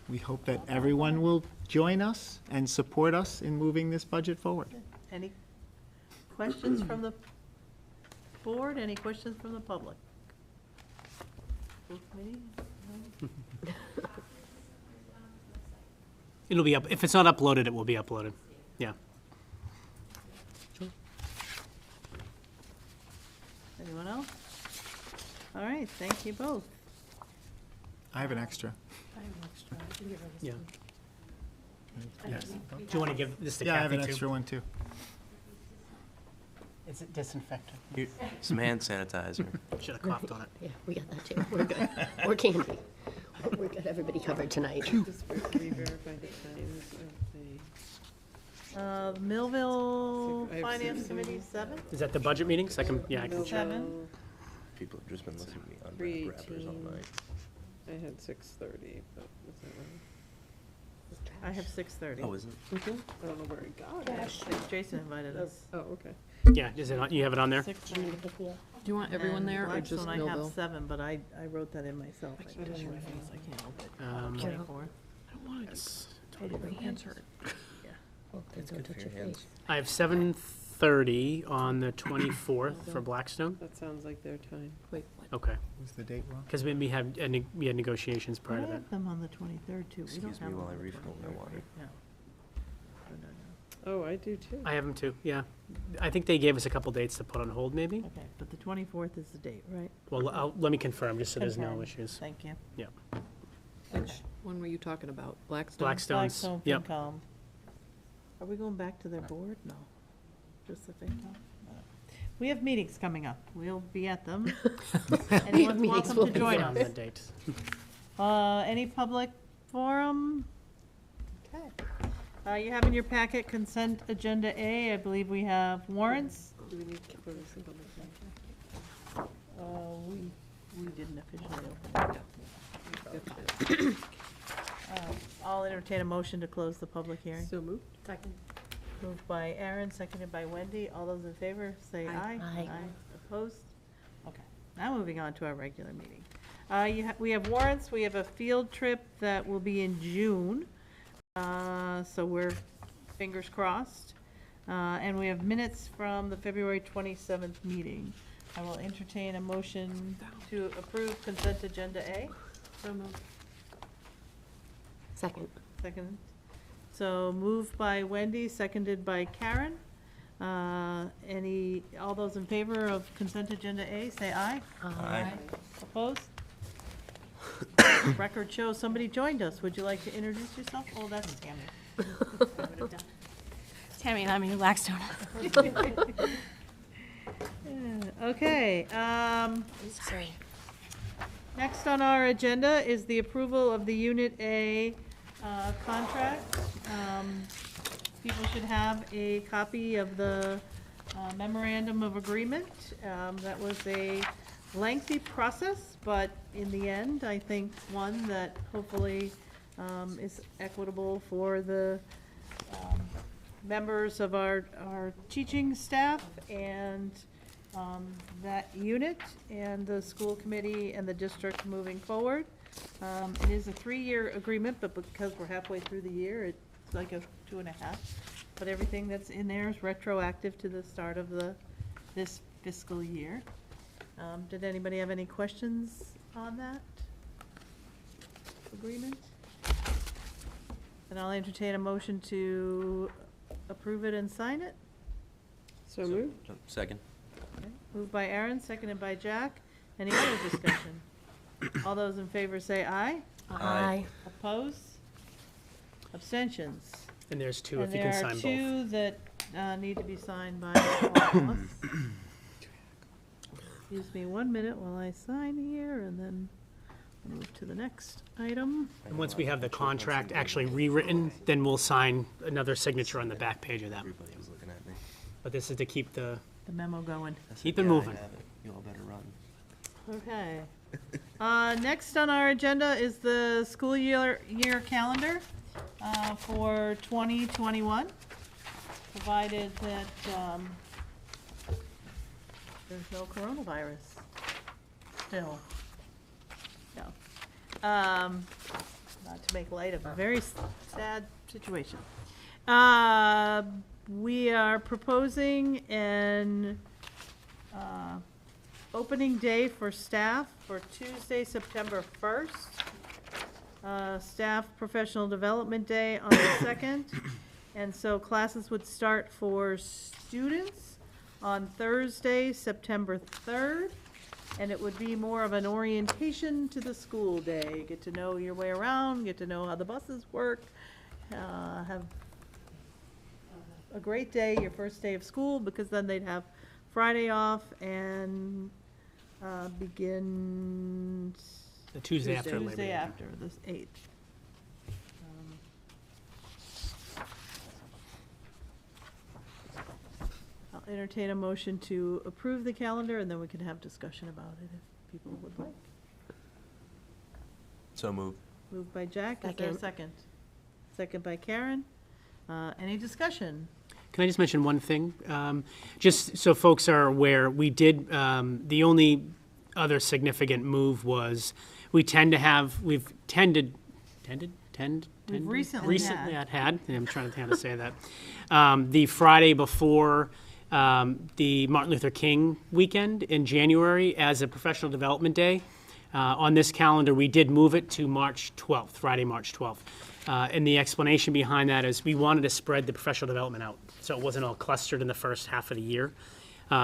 we hope that everyone will join us and support us in moving this budget forward. Any questions from the board? Any questions from the public? School committee? No? It'll be up, if it's not uploaded, it will be uploaded, yeah. Anyone else? All right, thank you both. I have an extra. Yeah. Yes. Do you want to give this to Yeah, I have Kathy an too? extra one too. Is it disinfectant? Some hand sanitizer. Should have coughed on it. Yeah, we got that too. We're good. Or candy. We got everybody covered tonight. Just re-verify the times of the. Millville I have Finance 6. Committee, 7? Is that the budget meeting? So I can, yeah, I can check. 7? People have just been listening to me on 3:18. rappers all night. I had 6:30, but was that right? I have 6:30. Oh, is it? I don't know where it got. I think Jason invited us. Oh, okay. Yeah, is it, you have it on there? 6:30. Do you want everyone there or just Blackstone, I have Millville? 7, but I wrote that in myself. I can't help it. Um, 24. Totally answered. Well, It's don't good for touch your your hands. face. I have 7:30 on the 24th for Blackstone. That sounds like their time. Wait, what? Okay, Was the date wrong? because we had negotiations I prior to that. have them on the 23rd too. We don't Excuse have me them while on I the refill my 23rd water. right now. Oh, I do too. I have them too, yeah. I think they gave us a couple dates to put on hold, maybe? Okay, but the 24th is the date, right? Well, let me confirm, just so there's no Confirm. issues. Thank you. Yeah. Which one were you talking about? Blackstone? Blackstone's, Blackstone yep. FinCom. Are we going back to their board? No. Just the FinCom? No. We have meetings coming up. We'll be at them. Anyone's meetings welcome will to be join there. On us. the date. Any public forum? Okay. You have in your packet consent agenda A. I believe we have warrants. Do we need to vote a single motion? We didn't officially open it. I'll entertain a motion to close the public hearing. So moved? Second. Moved by Aaron, seconded by Wendy. All those in favor, say aye. Aye. Opposed? Okay. Now moving on to our regular meeting. We have warrants. We have a field trip that will be in June. So we're fingers crossed. And we have minutes from the February 27th meeting. I will entertain a motion to approve consent agenda A. So moved. Second. Second. So moved by Wendy, seconded by Karen. All those in favor of consent agenda A, say aye. Aye. Opposed? Record shows somebody joined us. Would you like to introduce yourself? Oh, that's Tammy. Tammy and I'm in Blackstone. Okay, Sorry. next on our agenda is the approval of the Unit A contract. People should have a copy of the memorandum of agreement. That was a lengthy process, but in the end, I think one that hopefully is equitable for the members of our teaching staff and that unit and the school committee and the district moving forward. It is a 3-year agreement, but because we're halfway through the year, it's like a 2.5. But everything that's in there is retroactive to the start of this fiscal year. Did anybody have any questions on that agreement? And I'll entertain a motion to approve it and sign it. So moved? Second. Okay. Moved by Aaron, seconded by Jack. Any other discussion? All those in favor say aye. Aye. Opposed? Abstentions? And there's two, if you can sign both. And there are 2 that need to be signed by all of us. Excuse me 1 minute while I sign here and then move to the next item. And once we have the contract actually rewritten, then we'll sign another signature on the back page of that. Everybody was looking at me. But this is to keep the, The memo going. I said, Keep it "Yeah, I moving." have it. You all better run. Okay. Next on our agenda is the school year calendar for 2021, provided that there's no coronavirus still. No. Not to make light of a very sad situation. We are proposing an opening day for staff for Tuesday, September 1st. Staff Professional Development Day on the 2nd. And so classes would start for students on Thursday, September 3rd. And it would be more of an orientation to the school day. Get to know your way around, get to know how the buses work, have a great day, your first day of school, because then they'd have Friday off and begin the Tuesday after Labor Tuesday Day. after, the 8th. I'll entertain a motion to approve the calendar, and then we can have discussion about it if people would like. So moved. Moved by Jack, is there a second? Second by Karen. Any discussion? Can I just mention one thing? Just so folks are aware, we did, the only other significant move was, we've tended We've recently had, I'm trying to think how to say that. The Friday before the Martin Luther King weekend in January as a professional development day. On this calendar, we did move it to March 12th, Friday, March 12th. And the explanation behind that is we wanted to spread the professional development out, so it wasn't all clustered in the first half of the year.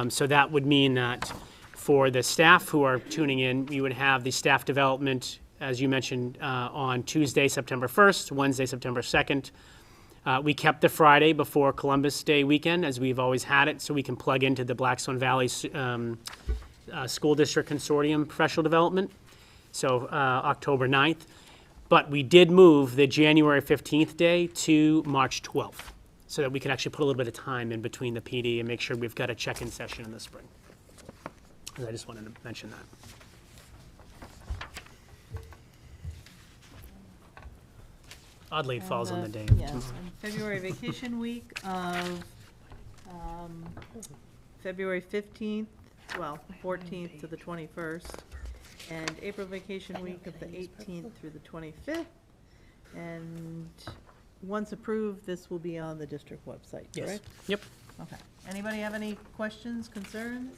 So that would mean that for the staff who are tuning in, we would have the staff development, as you mentioned, on Tuesday, September 1st, Wednesday, September 2nd. We kept the Friday before Columbus Day weekend, as we've always had it, so we can plug into the Blackstone Valley School District Consortium professional development, so October 9th. But we did move the January 15th day to March 12th, so that we can actually put a little bit of time in between the PD and make sure we've got a check-in session in the spring. And I just wanted to mention that. Oddly, it falls on the day. Yes, on February vacation week of February 15th, well, 14th to the 21st, and April vacation week of the 18th through the 25th. And once approved, this will be on the district website, Yes. correct? Yep. Okay. Anybody have any questions, concerns,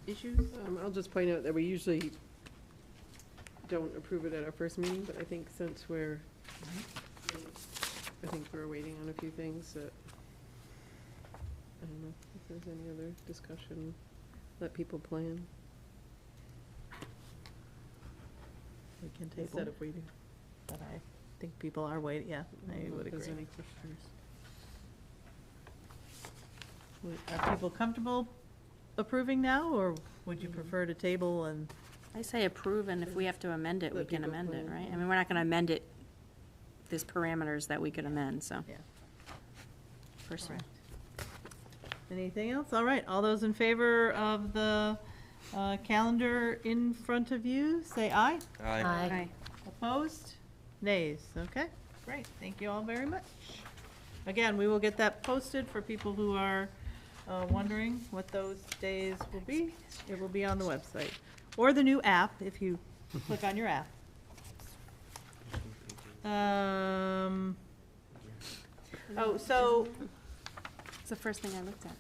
issues? I'll just point out that we usually don't approve it at our first meeting, but I think since we're waiting on a few things that, I don't know if there's any other discussion, let people plan. We can table, Instead of waiting. but I think people are waiting, yeah, I would If there's agree. any questions. Are people comfortable approving now, or would you prefer to table and? I say approve, and if we have to amend it, we Let can people amend it, plan. right? I mean, we're not gonna amend it, there's parameters that we could amend, so. Yeah. Personally. Anything else? All right, all those in favor of the calendar in front of you, say aye. Aye. Opposed? Nays. Okay, great. Thank you all very much. Again, we will get that posted for people who are wondering what those days will be. It will be on the website. Or the new app, if you click on your app. Oh, so, It's the first thing I looked at.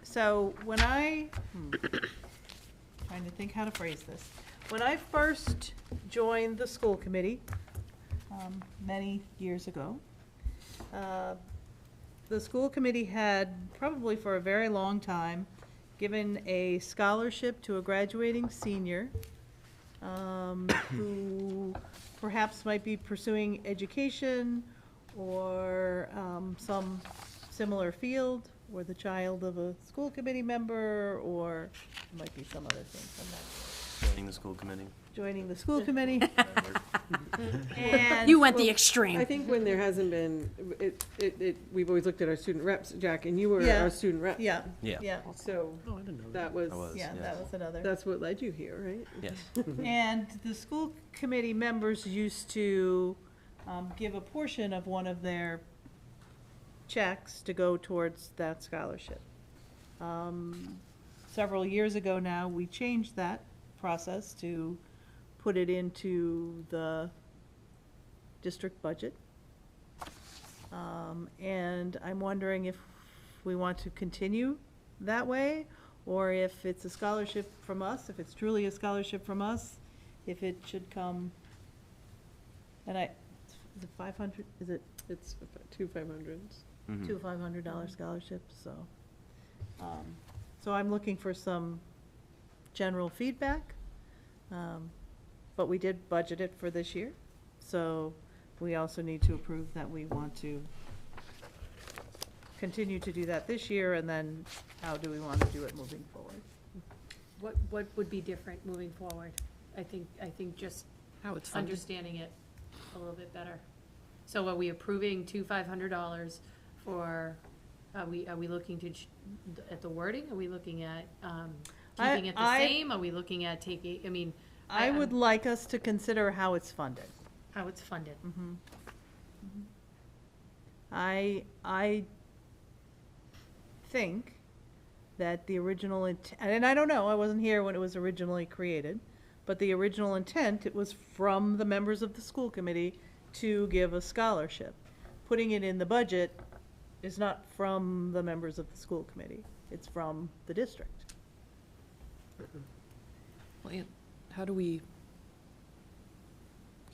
so when trying to think how to phrase this. When I first joined the school committee, many years ago, the school committee had, probably for a very long time, given a scholarship to a graduating senior who perhaps might be pursuing education or some similar field, or the child of a school committee member, or it might be some other thing, I'm not sure. Joining the school committee. Joining the school committee. And You went the extreme. I think when there hasn't been, we've always looked at our student reps, Jack, and you were Yeah. our student rep. Yeah, Yeah. yeah, So Oh, I didn't know that. that was, I was, yeah, yes. that was another. that's what led you here, right? Yes. And the school committee members used to give a portion of one of their checks to go towards that scholarship. Several years ago now, we changed that process to put it into the district budget. And I'm wondering if we want to continue that way, or if it's a scholarship from us, if it's truly a scholarship from us, if it should come, and is it 500, is it It's about 2 500s. Mhm. two $500 scholarships, so. So I'm looking for some general feedback. But we did budget it for this year, so we also need to approve that we want to continue to do that this year, and then how do we want to do it moving forward? What would be different moving forward? I think just How it's funded. understanding it a little bit better. So are we approving $500 for, are we looking to, at the wording? Are we looking at keeping it the same? Are we looking at taking, I mean, I would like us to consider how it's funded. how it's funded? I think that the original and I don't know, I wasn't here when it was originally created, but the original intent, it was from the members of the school committee to give a scholarship. Putting it in the budget is not from the members of the school committee, it's from the district. Well, Ann, how do we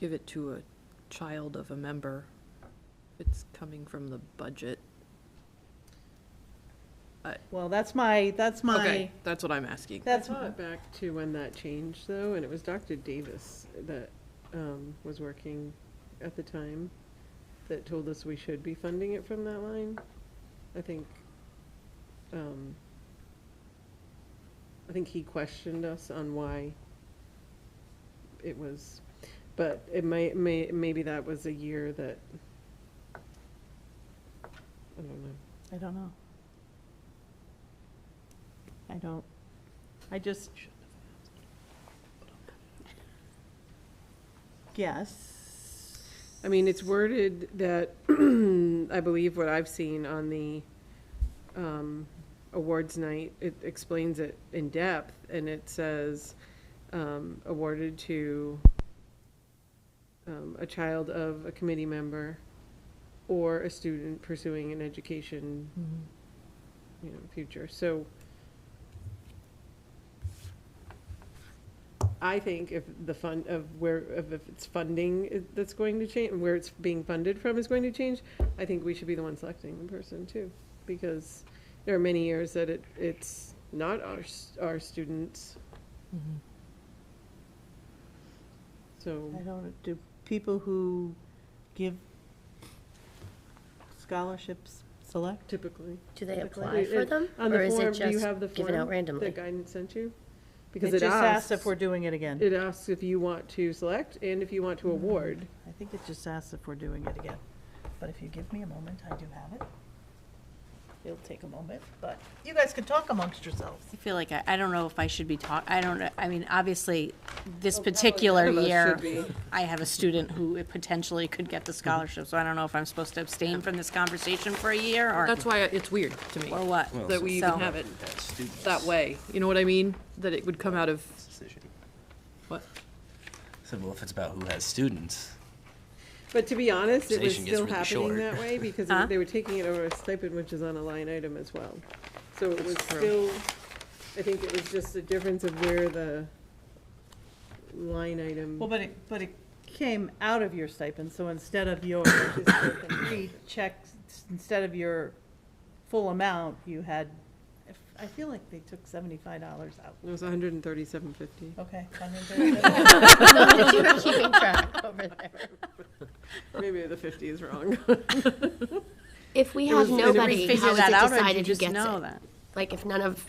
give it to a child of a member if it's coming from the budget? Well, that's my, Okay, that's what I'm asking. I that's, thought back to when that changed though, and it was Dr. Davis that was working at the time that told us we should be funding it from that line. I think he questioned us on why it was, but it maybe that was a year that, I don't know. I don't know. I just. Yes. I mean, it's worded that, I believe what I've seen on the awards night, it explains it in depth, and it says, awarded to a child of a committee member or a student pursuing an education, future. So I think if the fund if it's funding that's going to change, where it's being funded from is going to change, I think we should be the one selecting the person too, because there are many years that it's not our students. So I don't, do people who give scholarships select? typically. Do they Typically. apply for them? On the Or is form, it do you just have the given out form randomly? that guidance sent you? Because It it just asks if asks, we're doing it again. it asks if you want to select and if you want to award. I think it just asks if we're doing it again. But if you give me a moment, I do have it. It'll take a moment, but you guys can talk amongst yourselves. I feel like I don't know if I should be I don't know, I mean, obviously, this Well, particular none of us year, should be. I have a student who potentially could get the scholarship, so I don't know if I'm supposed to abstain from this conversation for a year, or, That's why it's weird to me or what. Well, that we So- even have it That's students. that way. You know what I mean? That it would come out of, Decision. what? So, well, if it's about who has students, But to be honest, it was Conversation gets still really happening short. that way because Huh? they were taking it over a stipend, which is on a line item as well. So it was true. still, I think it was just a difference of where the line item. Well, but it came out of your stipend, so instead of your, three checks, instead of your full amount, you had, I feel like they took $75 out. It was $137.50. Okay. You were keeping track over there. Maybe the 50 is wrong. If we was- have it was nobody, Figure how is that it out, or do you decided who just gets know it? that? Like if none of,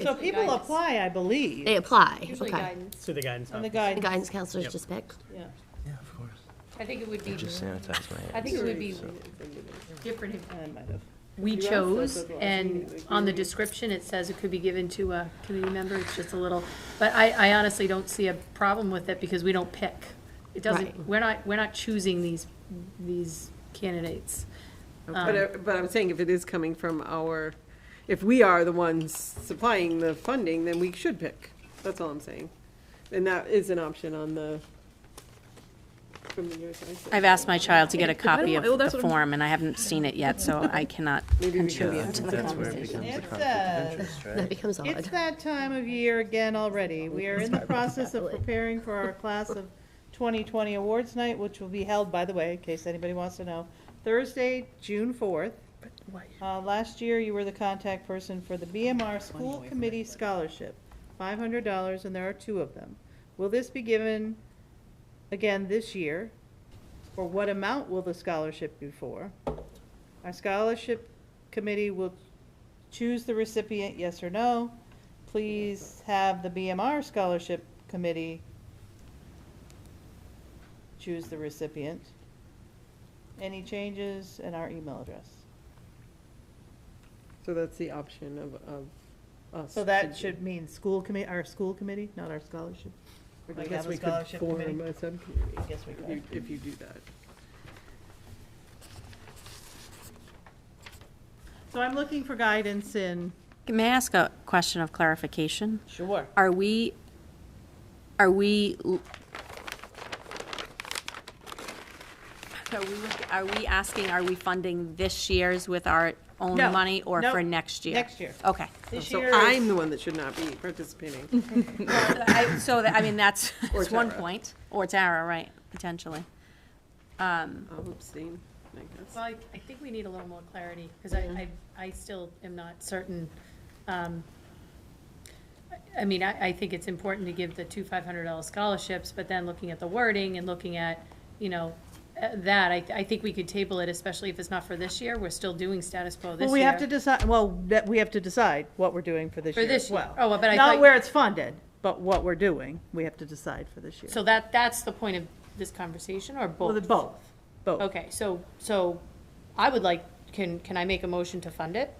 So people apply, I believe. they apply, Usually okay. guidance. To the guidance And the office. The guidance, guidance counselors just pick. yeah. yeah, of course. I think it would be, Just sanitize my hands. I think it would be different if I might have. we You asked us chose, at the last and meeting, like, on the we- description, it says it could be given to a committee member, it's just a little, but I honestly don't see a problem with it, because we don't pick. It doesn't, Right. we're not choosing these candidates. But I'm saying if it is coming from if we are the ones supplying the funding, then we should pick. That's all I'm saying. And that is an option on from the years I said. I've asked my child to get a copy of well, that's the what I'm- form, and I haven't seen it yet, so I cannot Maybe we can contribute to the That's where it conversation. becomes a It conflict of says- interest, That right? becomes It's odd. that time of year again already. We are in the process of Happily. preparing for our class of 2020 awards night, which will be held, by the way, in case anybody wants to know, Thursday, June 4th. Last year, you were the contact person for the BMR School Committee Scholarship, $500, and there are 2 of them. Will this be given again this year? Or what amount will the scholarship be for? Our scholarship committee will choose the recipient, yes or no. Please have the BMR Scholarship Committee choose the recipient. Any changes, and our email address. So that's the option of us. So that should mean our school committee, not our scholarship. I like guess have a we could scholarship form committee. a subcommittee. I guess we could. If you do that. So I'm looking for guidance in. May I ask a question of clarification? Sure. Are we Are we asking, are we funding this year's with our own No, money or nope, for next year? next year. Okay. This So year I'm is, the one that should not be participating. I mean, that's Or one Tara. point. Or Tara, right, potentially. I'll abstain, I guess. Well, I think we need a little more clarity, because I still am not certain. I mean, I think it's important to give the two $500 scholarships, but then looking at the wording and looking at, that, I think we could table it, especially if it's not for this year. We're still doing status quo this year. well, we have to decide, we have to decide what we're doing for this For year this as year. well. Oh, but I Not thought- where it's funded, but what we're doing, we have to decide for this year. So that's the point of this conversation, or Well, both? both. Okay, so I would like, can I make a motion to fund it?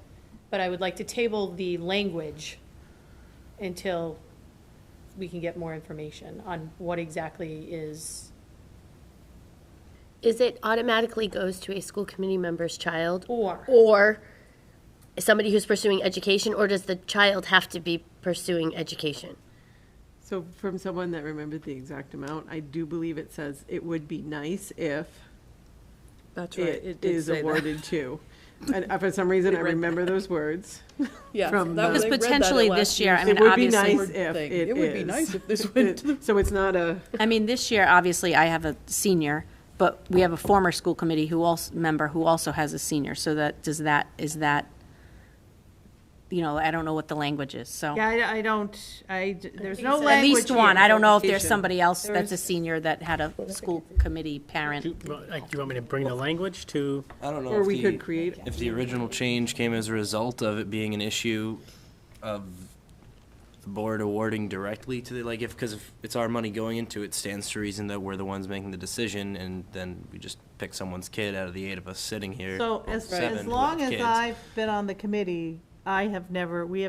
But I would like to table the language until we can get more information on what exactly is, Is it automatically goes to a school committee member's child? or, Or somebody who's pursuing education, or does the child have to be pursuing education? So from someone that remembered the exact amount, I do believe it says it would be nice if That's right, it it did is say that. awarded to. And for some reason, I remember those words. Yeah. from that was- the- I read that Potentially at this last year, I year's mean, It would be obviously. nice if thing. it It would be is. nice if this went So it's not a, I mean, this year, obviously, I have a senior, but we have a former school committee member who also has a senior, so is that, I don't know what the language is, so. Yeah, I don't, there's think no it's language At least one, here. I don't know if there's Education. somebody else that's a There's- senior that had a school committee parent. Do you want me to bring the language to, I don't know or if we the, could create, if the original change came as a result of it being an issue of the board awarding directly to the, like, because if it's our money going into it, stands to reason that we're the ones making the decision, and then we just pick someone's kid out of the 8 of us sitting here. So seven as with long as kids. I've been on the committee, we have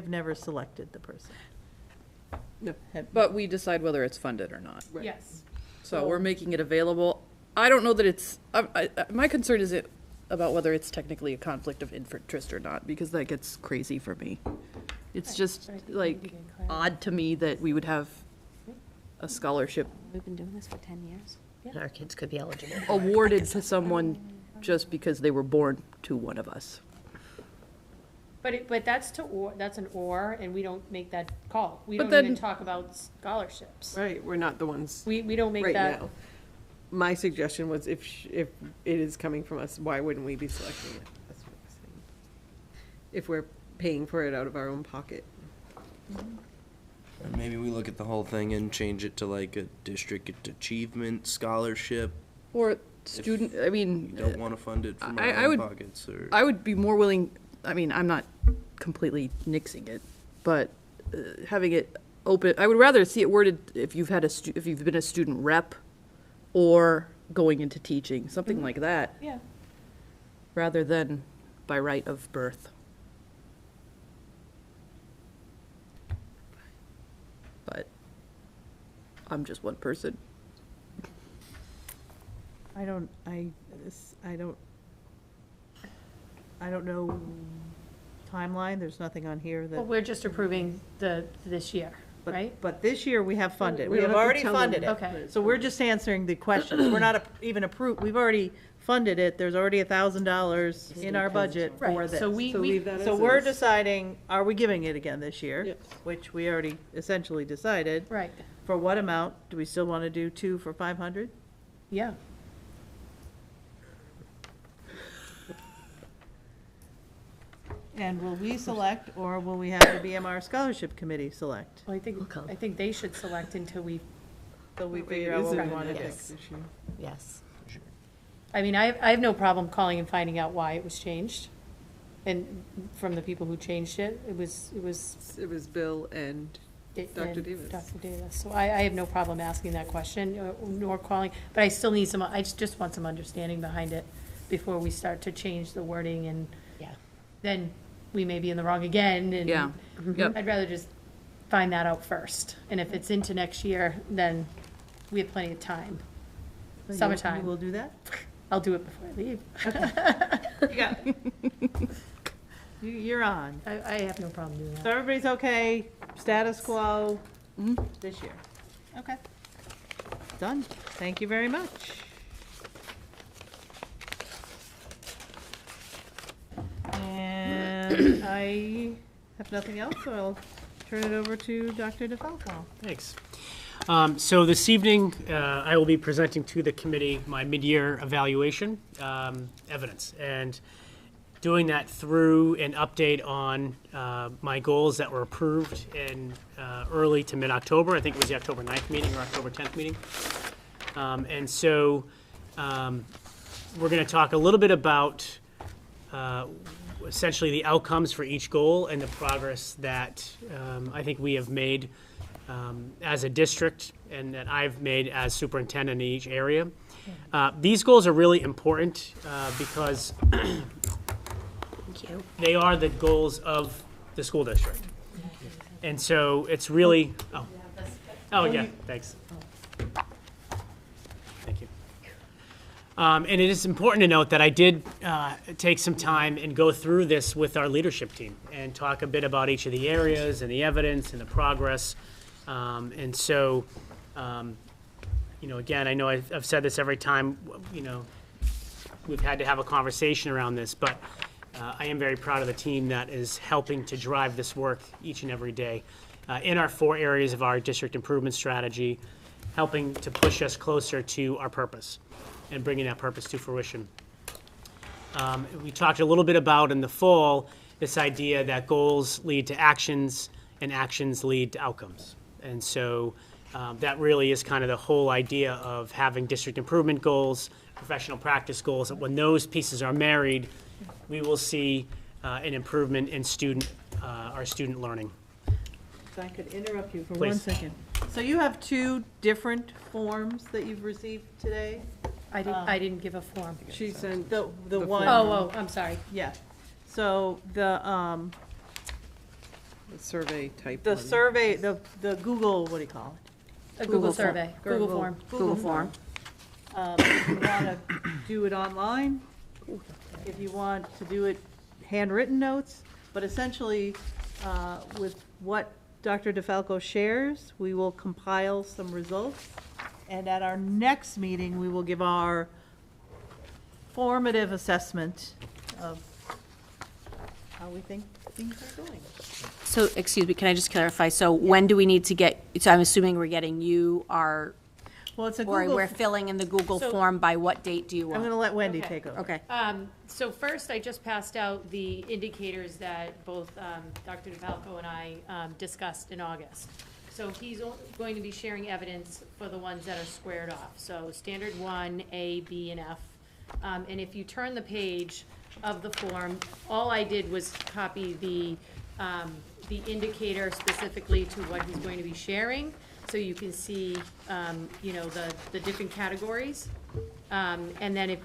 never selected the person. no, But we decide whether it's funded or not. yes. So we're making it available. I don't know that it's, my concern is about whether it's technically a conflict of interest or not, because that gets crazy for me. It's just But I think we need like to get clarity. odd to me that we would have a scholarship We've been doing this for 10 years. And our kids could be eligible. awarded to someone just because they were born to one of us. But that's that's an or, and we don't make that call. We But don't even then- talk about scholarships. right, we're not the ones We don't make right that. now. My suggestion was if it is coming from us, why wouldn't we be selecting it? That's what I'm saying. If we're paying for it out of our own pocket. Or maybe we look at the whole thing and change it to like a district achievement scholarship. Or student, I You mean, don't want to fund it from our I own would- pockets, or. I would be more willing, I mean, I'm not completely nixing it, but having it open, I would rather see it worded if you've had if you've been a student rep or going into teaching, something like that, Yeah. rather than by right of birth. But I'm just one person. I don't know timeline, there's nothing on here Well, that, we're just approving this year, right? but this year we have funded, We we don't have have to already tell them. funded it. Okay. So we're just answering the questions, we're not even approved, we've already funded it, there's already $1,000 in our budget for Right, this. so we, So leave that So as we're is. deciding, are we giving it again this year? Yes. Which we already essentially decided. right, For what amount? Do we still want to do 2 for 500? yeah. And will we select, or will we have the BMR Scholarship Committee select? Well, I think they should select until we, So we That way figure it out what we isn't want to a do. Yes. issue. Yes. I mean, I have no problem calling and finding out why it was changed. And from the people who changed it, it was It was Bill and Dr. and Davis. Dr. Davis. So I have no problem asking that question, nor calling, but I still need some, I just want some understanding behind it before we start to change the wording, and Yeah. then we may be in the wrong again, and Yeah. Yep. I'd rather just find that out first. And if it's into next year, then we have plenty of time. You Summertime. will do that? I'll do it before I leave. You got it. You're on. I have no problem doing So that. everybody's okay, status quo this year. Okay. Done. Thank you very much. And I have nothing else, so I'll turn it over to Dr. DeFalco. Thanks. So this evening, I will be presenting to the committee my mid-year evaluation evidence, and doing that through an update on my goals that were approved in early to mid-October. I think it was the October 9th meeting or October 10th meeting. And so we're going to talk a little bit about essentially the outcomes for each goal and the progress that I think we have made as a district and that I've made as superintendent in each area. These goals are really important because they are the goals of the school district. And so it's really, yeah, thanks. Thank you. And it is important to note that I did take some time and go through this with our leadership team and talk a bit about each of the areas and the evidence and the progress. And so, you know, again, I know I've said this every time, you know, we've had to have a conversation around this, but I am very proud of the team that is helping to drive this work each and every day in our 4 areas of our district improvement strategy, helping to push us closer to our purpose and bringing that purpose to fruition. We talked a little bit about in the fall this idea that goals lead to actions and actions lead to outcomes. And so that really is kind of the whole idea of having district improvement goals, professional practice goals, that when those pieces are married, we will see an improvement in our student learning. If I could interrupt you for Please. 1 second. So you have 2 different forms that you've received today? I didn't give a form. She sent The one. Oh, I'm sorry. Yeah. So the survey type the one. survey, the Google, what do you call it? A Google survey, Google Google. form. Google form. If you want to do it online, if you want to do it handwritten notes, but essentially, with what Dr. DeFalco shares, we will compile some results, and at our next meeting, we will give our formative assessment of how we think things are going. So, excuse me, can I just clarify? So when do we need to get, so I'm assuming we're getting you our, Well, it's a or Google, we're filling in the Google So- form by what date do you I'm want? going to let Wendy Okay. take over. Okay. So first, I just passed out the indicators that both Dr. DeFalco and I discussed in August. So he's going to be sharing evidence for the ones that are squared off. So standard 1, A, B, and F. And if you turn the page of the form, all I did was copy the indicator specifically to what he's going to be sharing. So you can see, you know, the different categories. And then if,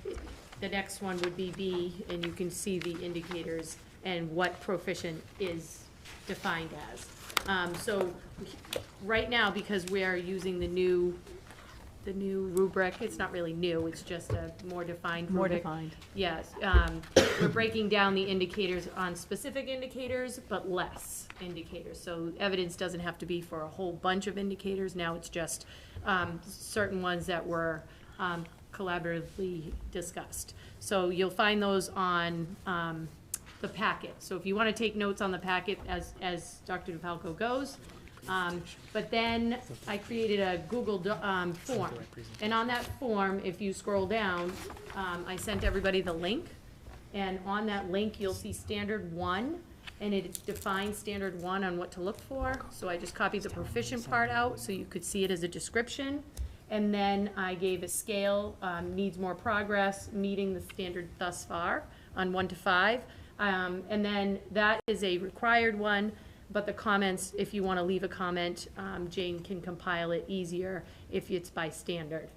the next one would be B, and you can see the indicators and what proficient is defined as. So right now, because we are using the new rubric, it's not really new, it's just a more defined rubric. More defined. Yes, we're breaking down the indicators on specific indicators, but less indicators. So evidence doesn't have to be for a whole bunch of indicators. Now it's just certain ones that were collaboratively discussed. So you'll find those on the packet. So if you want to take notes on the packet as Dr. DeFalco goes. But then I created a Google form. And on that form, if you scroll down, I sent everybody the link. And on that link, you'll see standard 1, and it defines standard 1 on what to look for. So I just copied the proficient part out so you could see it as a description. And then I gave a scale, needs more progress, meeting the standard thus far on 1 to 5. And then that is a required one, but the comments, if you want to leave a comment, Jane can compile it easier if it's by standard.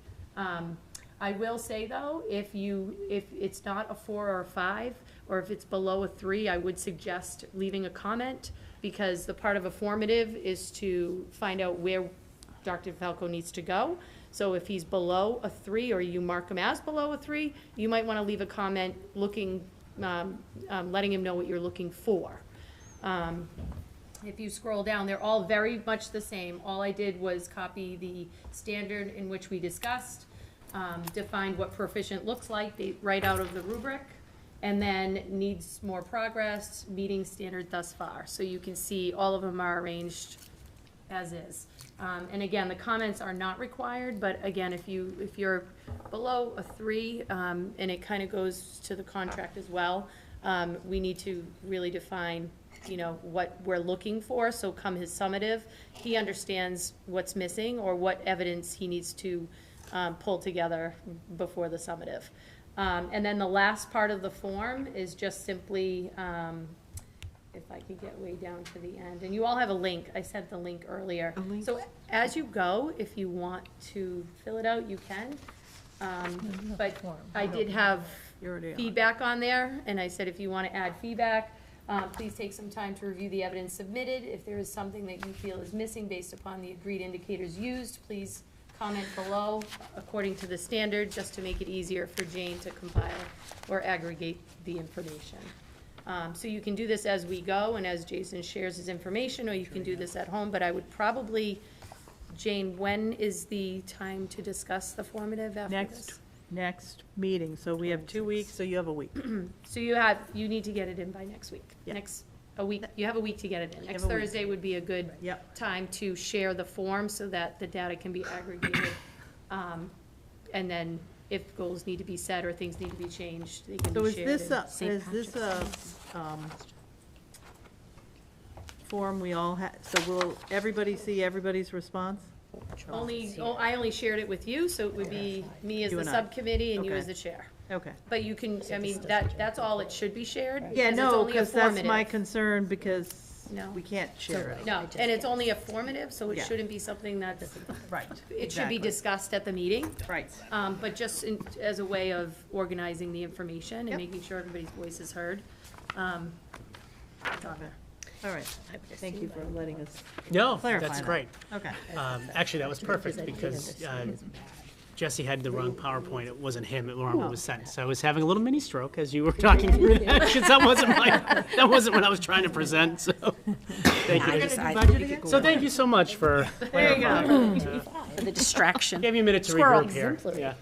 I will say though, if it's not a 4 or a 5, or if it's below a 3, I would suggest leaving a comment, because the part of a formative is to find out where Dr. Falco needs to go. So if he's below a 3, or you mark him as below a 3, you might want to leave a comment looking, letting him know what you're looking for. If you scroll down, they're all very much the same. All I did was copy the standard in which we discussed, defined what proficient looks like right out of the rubric, and then needs more progress, meeting standard thus far. So you can see all of them are arranged as is. And again, the comments are not required, but again, if you're below a 3, and it kind of goes to the contract as well, we need to really define, you know, what we're looking for. So come his summative, he understands what's missing or what evidence he needs to pull together before the summative. And then the last part of the form is just simply, if I could get way down to the end, and you all have a link, I sent the link earlier. So as you go, if you want to fill it out, you can. But I did have feedback on there, and I said if you want to add feedback, please take some time to review the evidence submitted. If there is something that you feel is missing based upon the agreed indicators used, please comment below according to the standard, just to make it easier for Jane to compile or aggregate the information. So you can do this as we go and as Jason shares his information, or you can do this at home, but I would probably, Jane, when is the time to discuss the formative after this? Next meeting, so we have 2 weeks, so you have a week. So you need to get it in by next week. Yeah. A week, you have a week to get it in. Next have a week. Thursday would be a good Yep. time to share the form so that the data can be aggregated. And then if goals need to be set or things need to be changed, they can So be is shared. this a form we all have, so will everybody see everybody's response? I only shared it with you, so it would be me as You the and I. subcommittee and you Okay. as the chair. Okay. But you can, I mean, that's all it should be shared. Yeah, because it's no, only a because that's my formative. concern, because No. we can't share it. No, and it's only a formative, so it Yeah. shouldn't be something that's, Right. it should be discussed at the meeting. Right. But just as a way of organizing the information and Yep. making sure everybody's voice is heard. All right, thank you for letting us No, clarify that's that. great. Okay. Actually, that was perfect because Jesse had the wrong PowerPoint. It wasn't him. It wrong was sent. So I was having a little mini stroke as you were talking through that because that wasn't what I was trying to present. So thank you. So thank you so much for For the distraction. Gave you a minute to Squirrel. regroup here.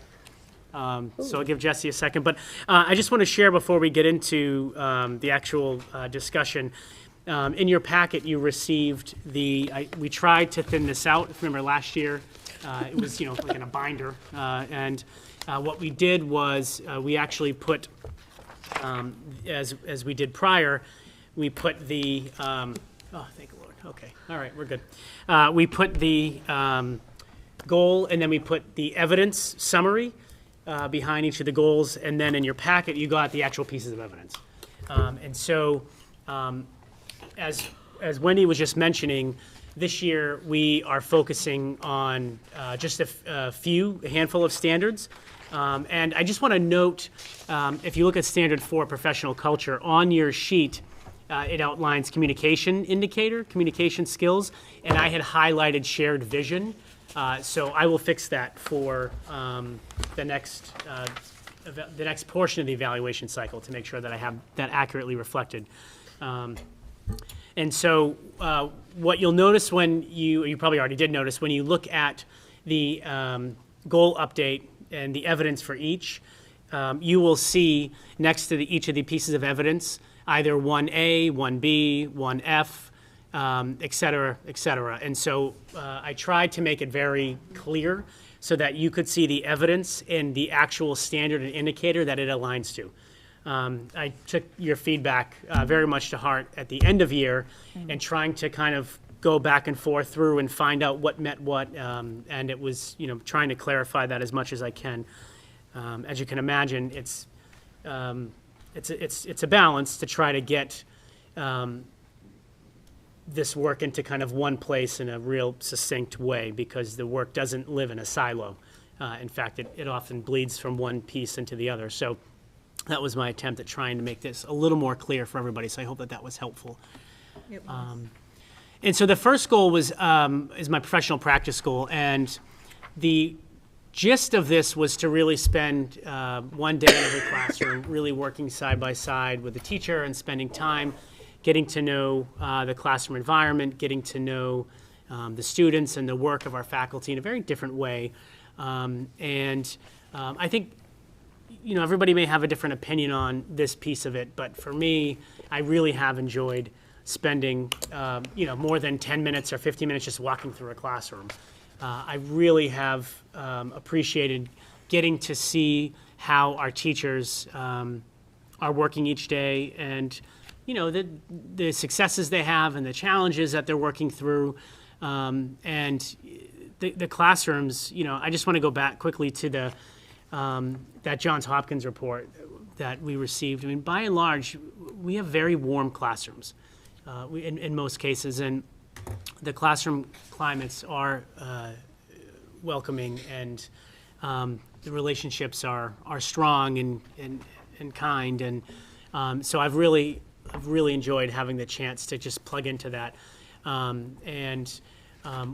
Yeah. So I'll give Jesse a second, but I just want to share before we get into the actual discussion. In your packet, you received we tried to thin this out. If you remember last year, it was like in a binder, and what we did was we actually put, as we did prior, we put the oh, thank the Lord. Okay, all right, we're good. We put the goal, and then we put the evidence summary behind each of the goals, and then in your packet, you got the actual pieces of evidence. And so, as Wendy was just mentioning, this year we are focusing on just a handful of standards. And I just want to note, if you look at Standard 4 Professional Culture, on your sheet, it outlines communication indicator, communication skills, and I had highlighted shared vision. So I will fix that for the next portion of the evaluation cycle to make sure that I have that accurately reflected. And so what you'll notice when you probably already did notice, when you look at the goal update and the evidence for each, you will see next to each of the pieces of evidence, either 1A, 1B, 1F, et cetera, et cetera. And so I tried to make it very clear so that you could see the evidence in the actual standard and indicator that it aligns to. I took your feedback very much to heart at the end of year and trying to kind of go back and forth through and find out what met what, and it was, trying to clarify that as much as I can. As you can imagine, it's a balance to try to get this work into kind of one place in a real succinct way, because the work doesn't live in a silo. In fact, it often bleeds from one piece into the other. So that was my attempt at trying to make this a little more clear for everybody. So I hope that was helpful. And so the first goal is my professional practice goal, and the gist of this was to really spend one day in every classroom really working side by side with the teacher and spending time getting to know the classroom environment, getting to know the students and the work of our faculty in a very different way. I think, everybody may have a different opinion on this piece of it, but for me, I really have enjoyed spending, more than 10 minutes or 15 minutes just walking through a classroom. I really have appreciated getting to see how our teachers are working each day, and the successes they have and the challenges that they're working through, and the classrooms. I just want to go back quickly to that Johns Hopkins report that we received. I mean, by and large, we have very warm classrooms in most cases, and the classroom climates are welcoming, and the relationships are strong and kind, and so I've really enjoyed having the chance to just plug into that.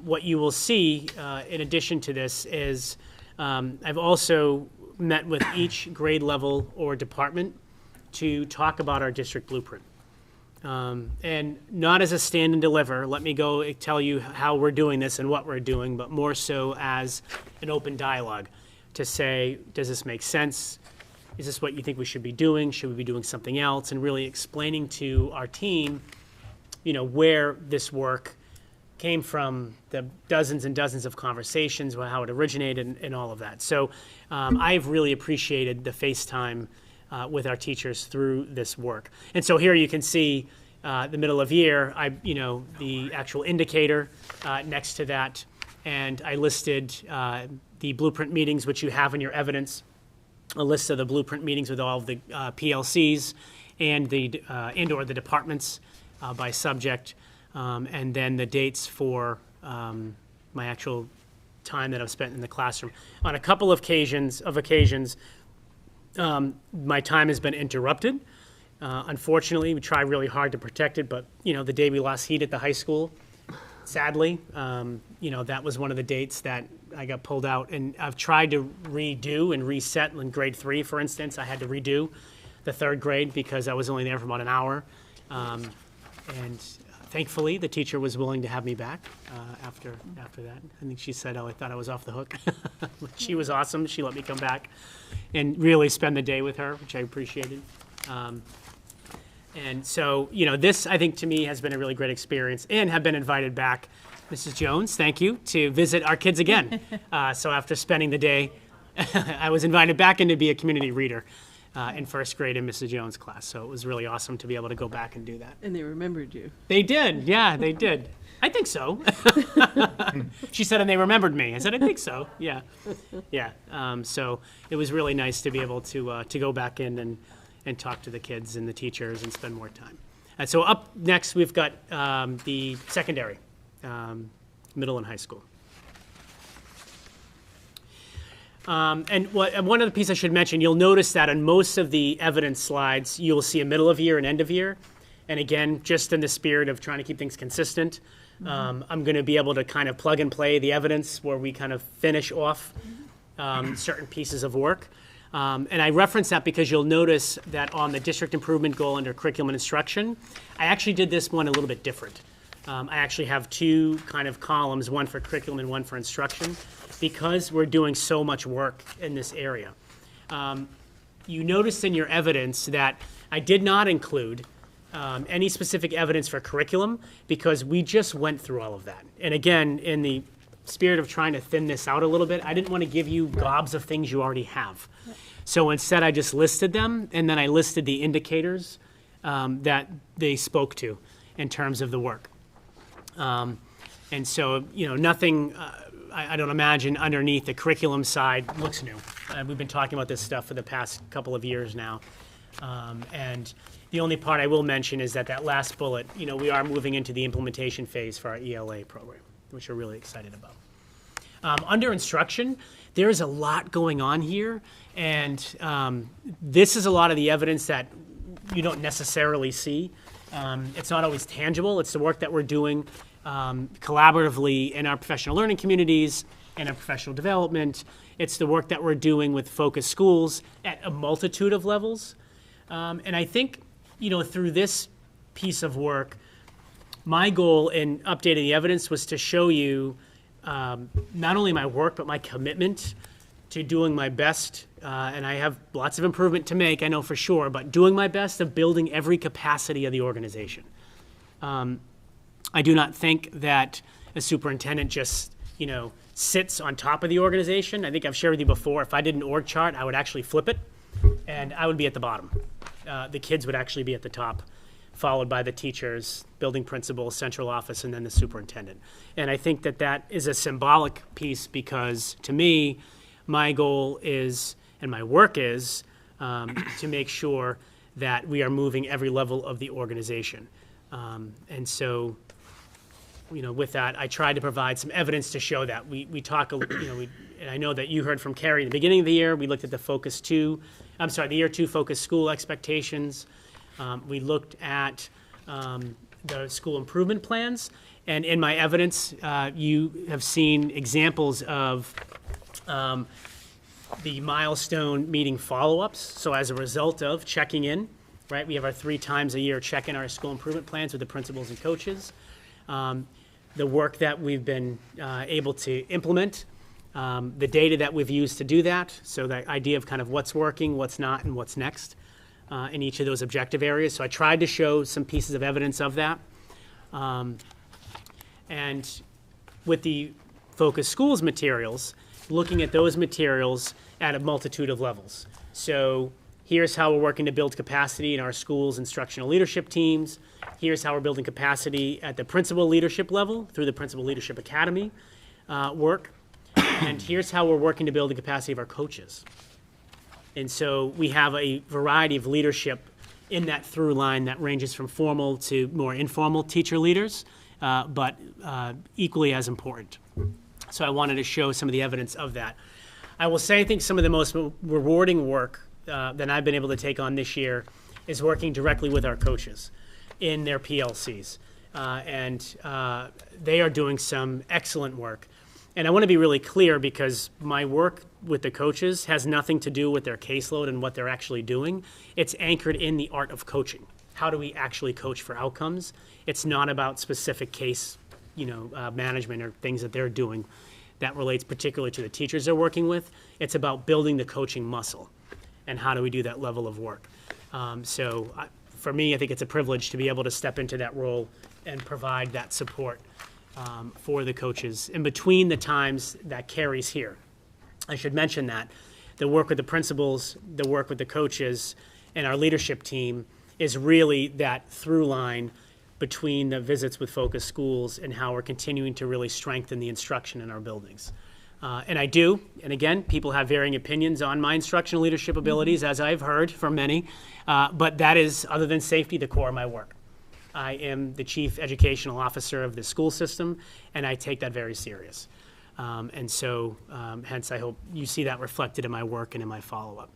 What you will see in addition to this is I've also met with each grade level or department to talk about our district blueprint. And not as a stand and deliver, let me go tell you how we're doing this and what we're doing, but more so as an open dialogue to say, does this make sense? Is this what you think we should be doing? Should we be doing something else? And really explaining to our team, where this work came from, the dozens and dozens of conversations, how it originated, and all of that. So I've really appreciated the FaceTime with our teachers through this work. And so here you can see the middle of year, the actual indicator next to that, and I listed the blueprint meetings, which you have in your evidence, a list of the blueprint meetings with all of the PLCs and or the departments by subject, and then the dates for my actual time that I've spent in the classroom. On a couple of occasions, my time has been interrupted. Unfortunately, we try really hard to protect it, but the day we lost heat at the high school, sadly, that was one of the dates that I got pulled out. And I've tried to redo and reset in grade 3, for instance. I had to redo the 3rd grade because I was only there for about an hour. And thankfully, the teacher was willing to have me back after that. I think she said, I thought I was off the hook. She was awesome. She let me come back and really spend the day with her, which I appreciated. And so, this, I think, to me, has been a really great experience, and have been invited back, Mrs. Jones, thank you, to visit our kids again. So after spending the day, I was invited back in to be a community reader in 1st grade in Mrs. Jones' class. So it was really awesome to be able to go back and do that. And they remembered you. They did, yeah, they did. I think so. She said, and they remembered me. I said, I think so, yeah. So it was really nice to be able to go back in and talk to the kids and the teachers and spend more time. And so up next, we've got the secondary, middle and high school. And one other piece I should mention, you'll notice that on most of the evidence slides, you'll see a middle of year and end of year. And again, just in the spirit of trying to keep things consistent, I'm going to be able to kind of plug and play the evidence where we kind of finish off certain pieces of work. And I reference that because you'll notice that on the district improvement goal under curriculum and instruction, I actually did this one a little bit different. I actually have 2 kind of columns, one for curriculum and one for instruction, because we're doing so much work in this area. You notice in your evidence that I did not include any specific evidence for curriculum because we just went through all of that. And again, in the spirit of trying to thin this out a little bit, I didn't want to give you gobs of things you already have. So instead, I just listed them, and then I listed the indicators that they spoke to in terms of the work. And so, nothing, I don't imagine underneath the curriculum side looks new. We've been talking about this stuff for the past couple of years now. And the only part I will mention is that last bullet, we are moving into the implementation phase for our ELA program, which we're really excited about. Under instruction, there is a lot going on here, and this is a lot of the evidence that you don't necessarily see. It's not always tangible. It's the work that we're doing collaboratively in our professional learning communities and our professional development. It's the work that we're doing with focus schools at a multitude of levels. And I think, through this piece of work, my goal in updating the evidence was to show you not only my work, but my commitment to doing my best, and I have lots of improvement to make, I know for sure, but doing my best of building every capacity of the organization. I do not think that a superintendent just, sits on top of the organization. I think I've shared with you before, if I did an org chart, I would actually flip it, and I would be at the bottom. The kids would actually be at the top, followed by the teachers, building principal, central office, and then the superintendent. And I think that that is a symbolic piece because, to me, my goal is, and my work is, to make sure that we are moving every level of the organization. And so, with that, I tried to provide some evidence to show that. We talk, and I know that you heard from Carrie in the beginning of the year, we looked at the Year 2 Focus School expectations. We looked at the school improvement plans, and in my evidence, you have seen examples of the milestone meeting follow-ups. So as a result of checking in, right, we have our 3 times a year check-in our school improvement plans with the principals and coaches. The work that we've been able to implement, the data that we've used to do that, so that idea of kind of what's working, what's not, and what's next in each of those objective areas. So I tried to show some pieces of evidence of that. And with the Focus Schools materials, looking at those materials at a multitude of levels. So here's how we're working to build capacity in our schools' instructional leadership teams. Here's how we're building capacity at the principal leadership level through the Principal Leadership Academy work. And here's how we're working to build the capacity of our coaches. And so we have a variety of leadership in that through line that ranges from formal to more informal teacher leaders, but equally as important. So I wanted to show some of the evidence of that. I will say I think some of the most rewarding work that I've been able to take on this year is working directly with our coaches in their PLCs. And they are doing some excellent work. And I want to be really clear because my work with the coaches has nothing to do with their caseload and what they're actually doing. It's anchored in the art of coaching. How do we actually coach for outcomes? It's not about specific case, management or things that they're doing that relates particularly to the teachers they're working with. It's about building the coaching muscle and how do we do that level of work. For me, I think it's a privilege to be able to step into that role and provide that support for the coaches in between the times that Carrie's here. I should mention that the work with the principals, the work with the coaches, and our leadership team is really that through line between the visits with Focus Schools and how we're continuing to really strengthen the instruction in our buildings. And I do, and again, people have varying opinions on my instructional leadership abilities, as I've heard from many, but that is, other than safety, the core of my work. I am the chief educational officer of the school system, and I take that very serious. Hence, I hope you see that reflected in my work and in my follow-up.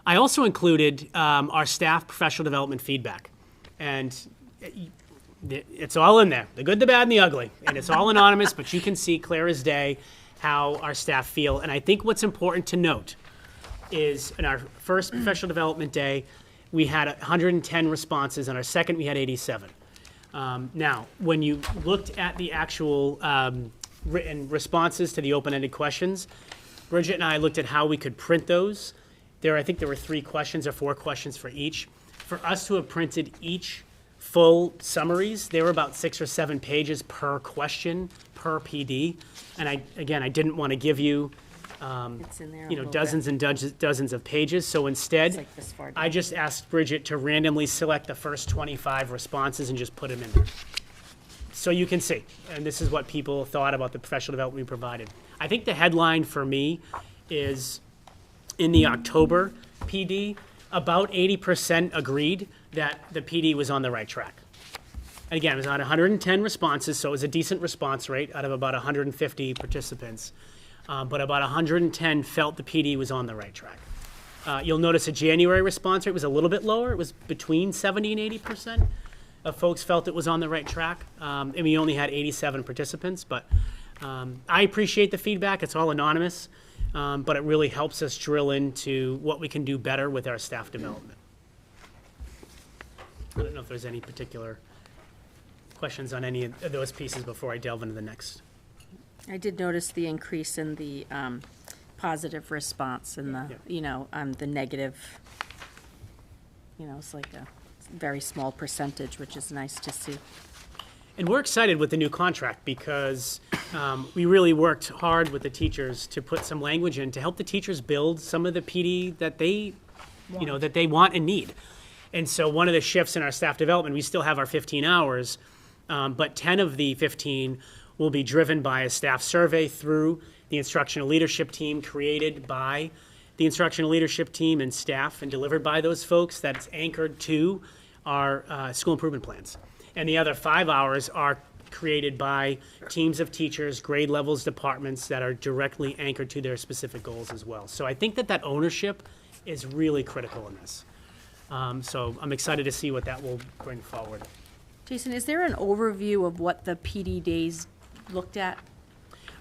I also included our staff professional development feedback, and it's all in there, the good, the bad, and the ugly, and it's all anonymous, but you can see clear as day how our staff feel. And I think what's important to note is in our first professional development day, we had 110 responses. On our second, we had 87. Now, when you looked at the actual written responses to the open-ended questions, Bridget and I looked at how we could print those. I think there were 3 questions or 4 questions for each. For us to have printed each full summaries, they were about 6 or 7 pages per question, per PD. And I didn't want to give you It's in there a little dozens bit. and dozens of pages. So instead, It's like this far down. I just asked Bridget to randomly select the first 25 responses and just put them in there. So you can see, and this is what people thought about the professional development we provided. I think the headline for me is in the October PD, about 80% agreed that the PD was on the right track. And again, it was on 110 responses, so it was a decent response rate out of about 150 participants. But about 110 felt the PD was on the right track. You'll notice a January response rate was a little bit lower. It was between 70 and 80% of folks felt it was on the right track. And we only had 87 participants, but I appreciate the feedback. It's all anonymous, but it really helps us drill into what we can do better with our staff development. I don't know if there's any particular questions on any of those pieces before I delve into the next. I did notice the increase in the positive response and the, the negative. It's like a very small percentage, which is nice to see. And we're excited with the new contract because we really worked hard with the teachers to put some language in to help the teachers build some of the PD that they, that they want and need. And so one of the shifts in our staff development, we still have our 15 hours, but 10 of the 15 will be driven by a staff survey through the instructional leadership team created by the instructional leadership team and staff and delivered by those folks that's anchored to our school improvement plans. And the other 5 hours are created by teams of teachers, grade levels, departments that are directly anchored to their specific goals as well. So I think that ownership is really critical in this. So I'm excited to see what that will bring forward. Jason, is there an overview of what the PD days looked at?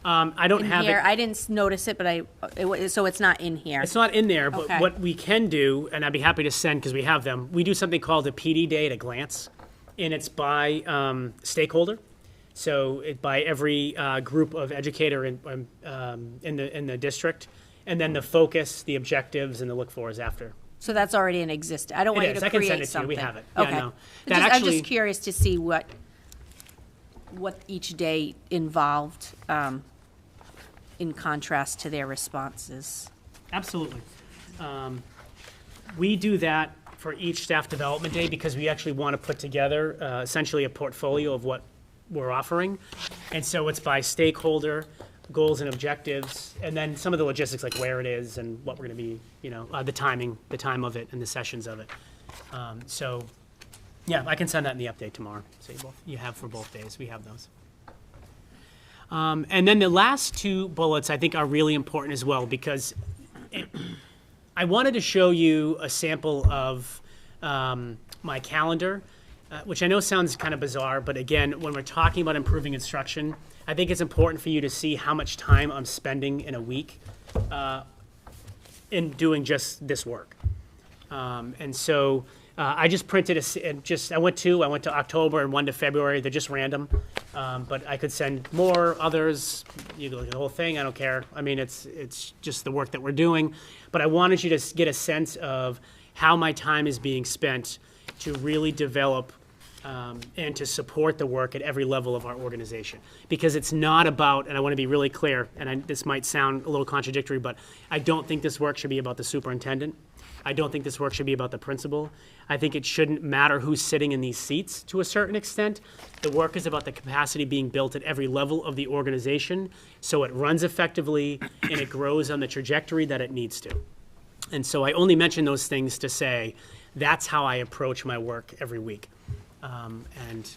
I don't have here? it. I didn't notice it, but so it's not in here. It's not in there, but Okay. what we can do, and I'd be happy to send because we have them, we do something called a PD Day at a glance, and it's by stakeholder. So by every group of educator in the district, and then the focus, the objectives, and the look for is after. So that's already in exist. I don't want you is. to I can create send it to you. something. We have it. Okay. Yeah, no. I'm just curious to see what each day involved in contrast to their responses. Absolutely. We do that for each staff development day because we actually want to put together essentially a portfolio of what we're offering. And so it's by stakeholder, goals and objectives, and then some of the logistics like where it is and what we're going to be, the time of it and the sessions of it. So yeah, I can send that in the update tomorrow. So you have for both days. We have those. And then the last two bullets I think are really important as well because I wanted to show you a sample of my calendar, which I know sounds kind of bizarre, but again, when we're talking about improving instruction, I think it's important for you to see how much time I'm spending in a week in doing just this work. And so I just printed I went to October and one to February. They're just random, but I could send more others. You can look at the whole thing. I don't care. I mean, it's just the work that we're doing. But I wanted you to get a sense of how my time is being spent to really develop and to support the work at every level of our organization. Because it's not about, and I want to be really clear, and this might sound a little contradictory, but I don't think this work should be about the superintendent. I don't think this work should be about the principal. I think it shouldn't matter who's sitting in these seats to a certain extent. The work is about the capacity being built at every level of the organization so it runs effectively and it grows on the trajectory that it needs to. And so I only mention those things to say that's how I approach my work every week. And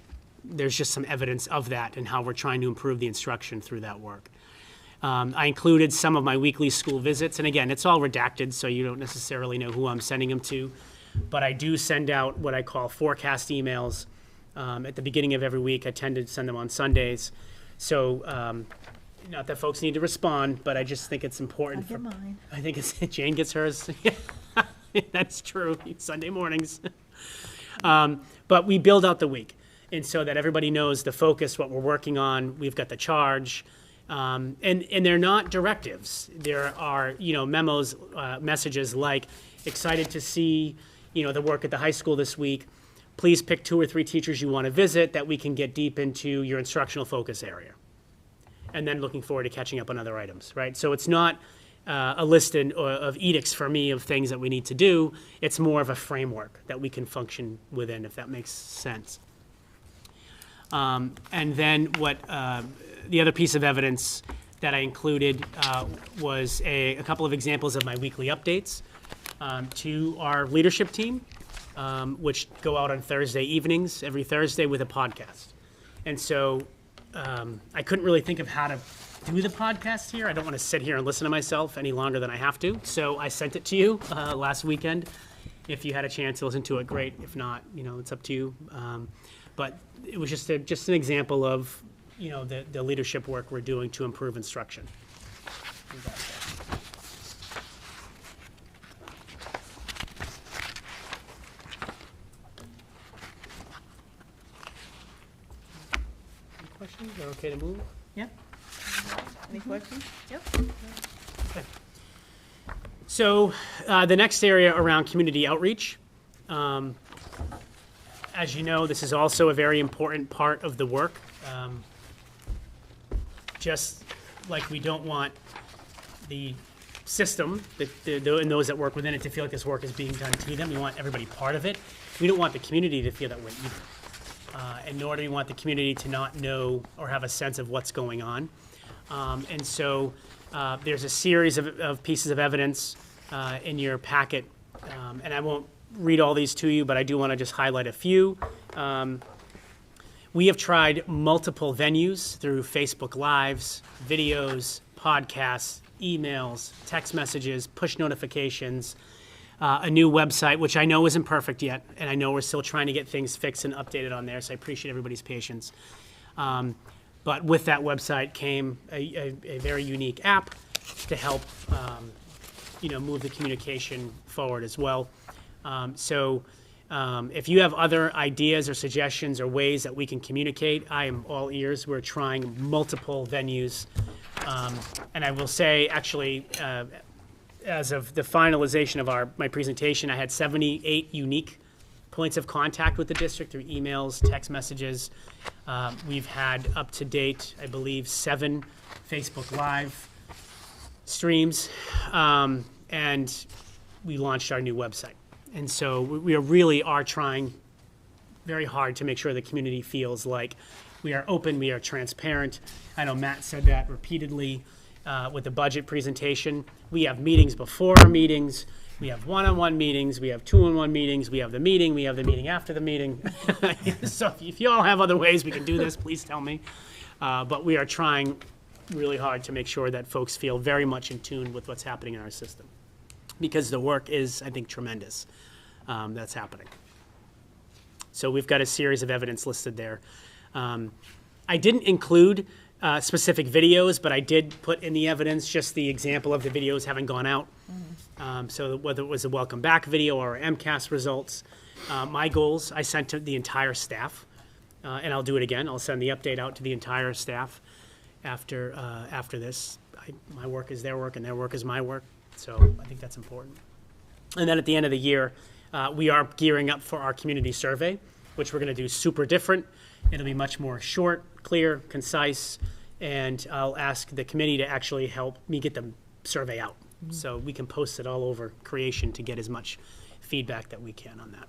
there's just some evidence of that and how we're trying to improve the instruction through that work. I included some of my weekly school visits, and again, it's all redacted, so you don't necessarily know who I'm sending them to, but I do send out what I call forecast emails at the beginning of every week. I tend to send them on Sundays, so not that folks need to respond, but I just think it's important. I get mine. I think Jane gets hers. That's true, Sunday mornings. But we build out the week, and so that everybody knows the focus, what we're working on. We've got the charge. And they're not directives. There are, memos, messages like, excited to see, the work at the high school this week. Please pick 2 or 3 teachers you want to visit that we can get deep into your instructional focus area. And then looking forward to catching up on other items, right? So it's not a list of edicts for me of things that we need to do. It's more of a framework that we can function within, if that makes sense. And then the other piece of evidence that I included was a couple of examples of my weekly updates to our leadership team, which go out on Thursday evenings, every Thursday with a podcast. And so I couldn't really think of how to do the podcast here. I don't want to sit here and listen to myself any longer than I have to. So I sent it to you last weekend. If you had a chance to listen to it, great. If not, it's up to you. But it was just an example of the leadership work we're doing to improve instruction. We're okay to move? Yeah? Any questions? Yep. So the next area around community outreach. As you know, this is also a very important part of the work. Just like we don't want the system, and those that work within it, to feel like this work is being done to them. We want everybody part of it. We don't want the community to feel that way either. And nor do we want the community to not know or have a sense of what's going on. And so there's a series of pieces of evidence in your packet. And I won't read all these to you, but I do want to just highlight a few. We have tried multiple venues through Facebook Lives, videos, podcasts, emails, text messages, push notifications, a new website, which I know isn't perfect yet, and I know we're still trying to get things fixed and updated on there, so I appreciate everybody's patience. But with that website came a very unique app to help move the communication forward as well. If you have other ideas or suggestions or ways that we can communicate, I am all ears. We're trying multiple venues. And I will say, actually, as of the finalization of my presentation, I had 78 unique points of contact with the district through emails, text messages. We've had up to date, I believe, 7 Facebook Live streams, and we launched our new website. And so we really are trying very hard to make sure the community feels like we are open, we are transparent. I know Matt said that repeatedly with the budget presentation. We have meetings before our meetings. We have one-on-one meetings. We have two-on-one meetings. We have the meeting. We have the meeting after the meeting. So if you all have other ways we can do this, please tell me. But we are trying really hard to make sure that folks feel very much in tune with what's happening in our system, because the work is, I think, tremendous that's happening. So we've got a series of evidence listed there. I didn't include specific videos, but I did put in the evidence just the example of the videos having gone out. So whether it was a welcome back video or MCAS results, my goals I sent to the entire staff, and I'll do it again. I'll send the update out to the entire staff after this. My work is their work, and their work is my work. So I think that's important. And then at the end of the year, we are gearing up for our community survey, which we're going to do super different. It'll be much more short, clear, concise, and I'll ask the committee to actually help me get the survey out. So we can post it all over Creation to get as much feedback that we can on that.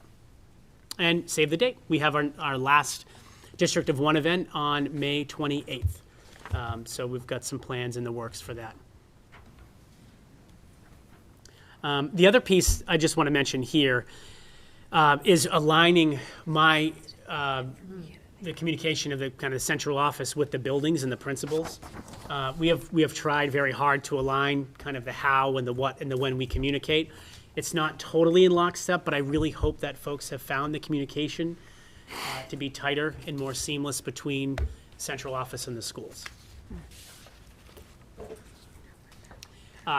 And save the date. We have our last District of One event on May 28th. So we've got some plans in the works for that. The other piece I just want to mention here is aligning the communication of the kind of central office with the buildings and the principals. We have tried very hard to align kind of the how and the what and the when we communicate. It's not totally in lockstep, but I really hope that folks have found the communication to be tighter and more seamless between central office and the schools.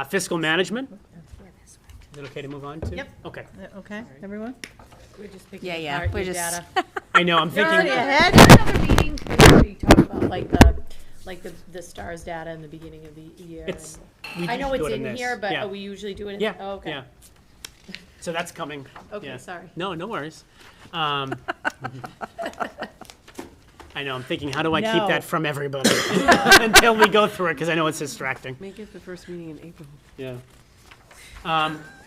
Fiscal management. Is it okay to move on to? Yep. Okay. Okay, everyone? We're just picking Yeah, apart we're your just- data. I know, I'm thinking. Already ahead? Another meeting, where we talk about like the STARS data in the beginning of the year. It's, and- we I know do it's it in this. here, but Yeah. we usually do it in. Yeah, Oh, okay. yeah. So that's coming. Okay, Yeah. sorry. No worries. I know, I'm thinking, how do I keep No. that from everybody until we go through it, because I know it's distracting. Make it the first meeting in April. Yeah.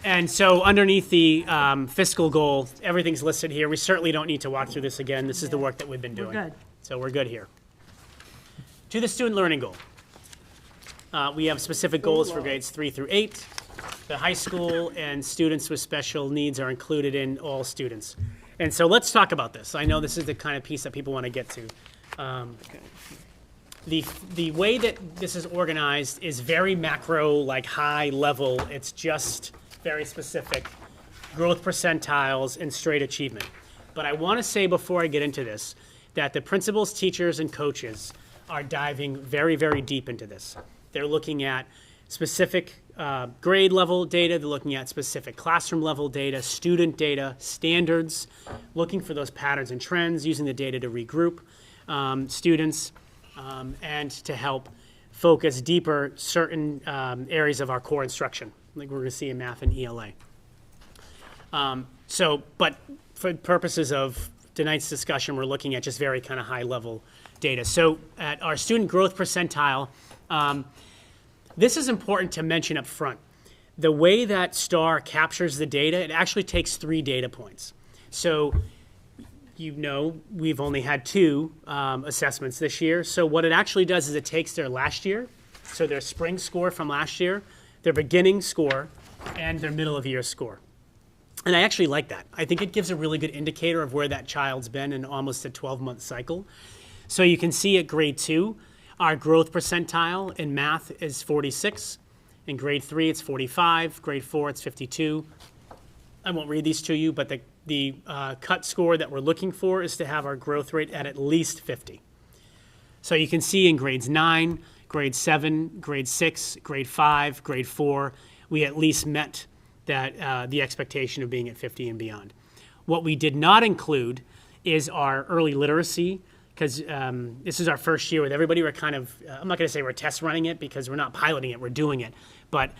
And so underneath the fiscal goal, everything's listed here. We certainly don't need to walk through this again. This is the work that we've been doing. good. So we're good here. To the student learning goal. We have specific goals for grades 3 through 8. The high school and students with special needs are included in all students. And so let's talk about this. I know this is the kind of piece that people want to get to. The way that this is organized is very macro, like high level. It's just very specific growth percentiles and straight achievement. But I want to say before I get into this that the principals, teachers, and coaches are diving very, very deep into this. They're looking at specific grade level data. They're looking at specific classroom level data, student data, standards, looking for those patterns and trends, using the data to regroup students. and to help focus deeper certain areas of our core instruction, like we're going to see in math and ELA. But for purposes of tonight's discussion, we're looking at just very kind of high-level data. So at our student growth percentile, this is important to mention up front. The way that STAR captures the data, it actually takes 3 data points. So you know we've only had 2 assessments this year. So what it actually does is it takes their last year, so their spring score from last year, their beginning score, and their middle of year score. And I actually like that. I think it gives a really good indicator of where that child's been in almost a 12-month cycle. So you can see at grade 2, our growth percentile in math is 46. In grade 3, it's 45. Grade 4, it's 52. I won't read these to you, but the cut score that we're looking for is to have our growth rate at least 50. So you can see in grades 9, grade 7, grade 6, grade 5, grade 4, we at least met that the expectation of being at 50 and beyond. What we did not include is our early literacy, because this is our first year with everybody. We're kind of, I'm not going to say we're test running it because we're not piloting it, we're doing it. But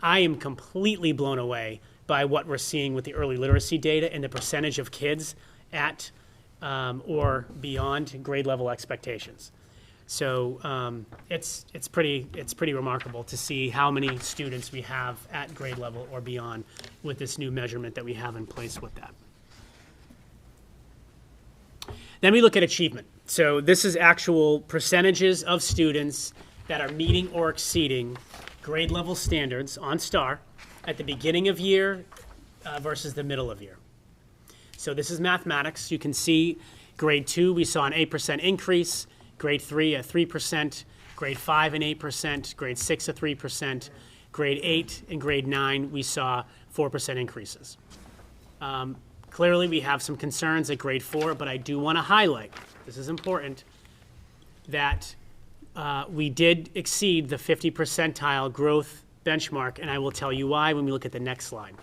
I am completely blown away by what we're seeing with the early literacy data and the percentage of kids at or beyond grade level expectations. So it's pretty remarkable to see how many students we have at grade level or beyond with this new measurement that we have in place with that. Then we look at achievement. So this is actual percentages of students that are meeting or exceeding grade level standards on STAR at the beginning of year versus the middle of year. So this is mathematics. You can see grade 2, we saw an 8% increase, grade 3 a 3%, grade 5 an 8%, grade 6 a 3%, grade 8 and grade 9 we saw 4% increases. Clearly we have some concerns at grade 4, but I do want to highlight, this is important, that we did exceed the 50 percentile growth benchmark, and I will tell you why when we look at the next slide.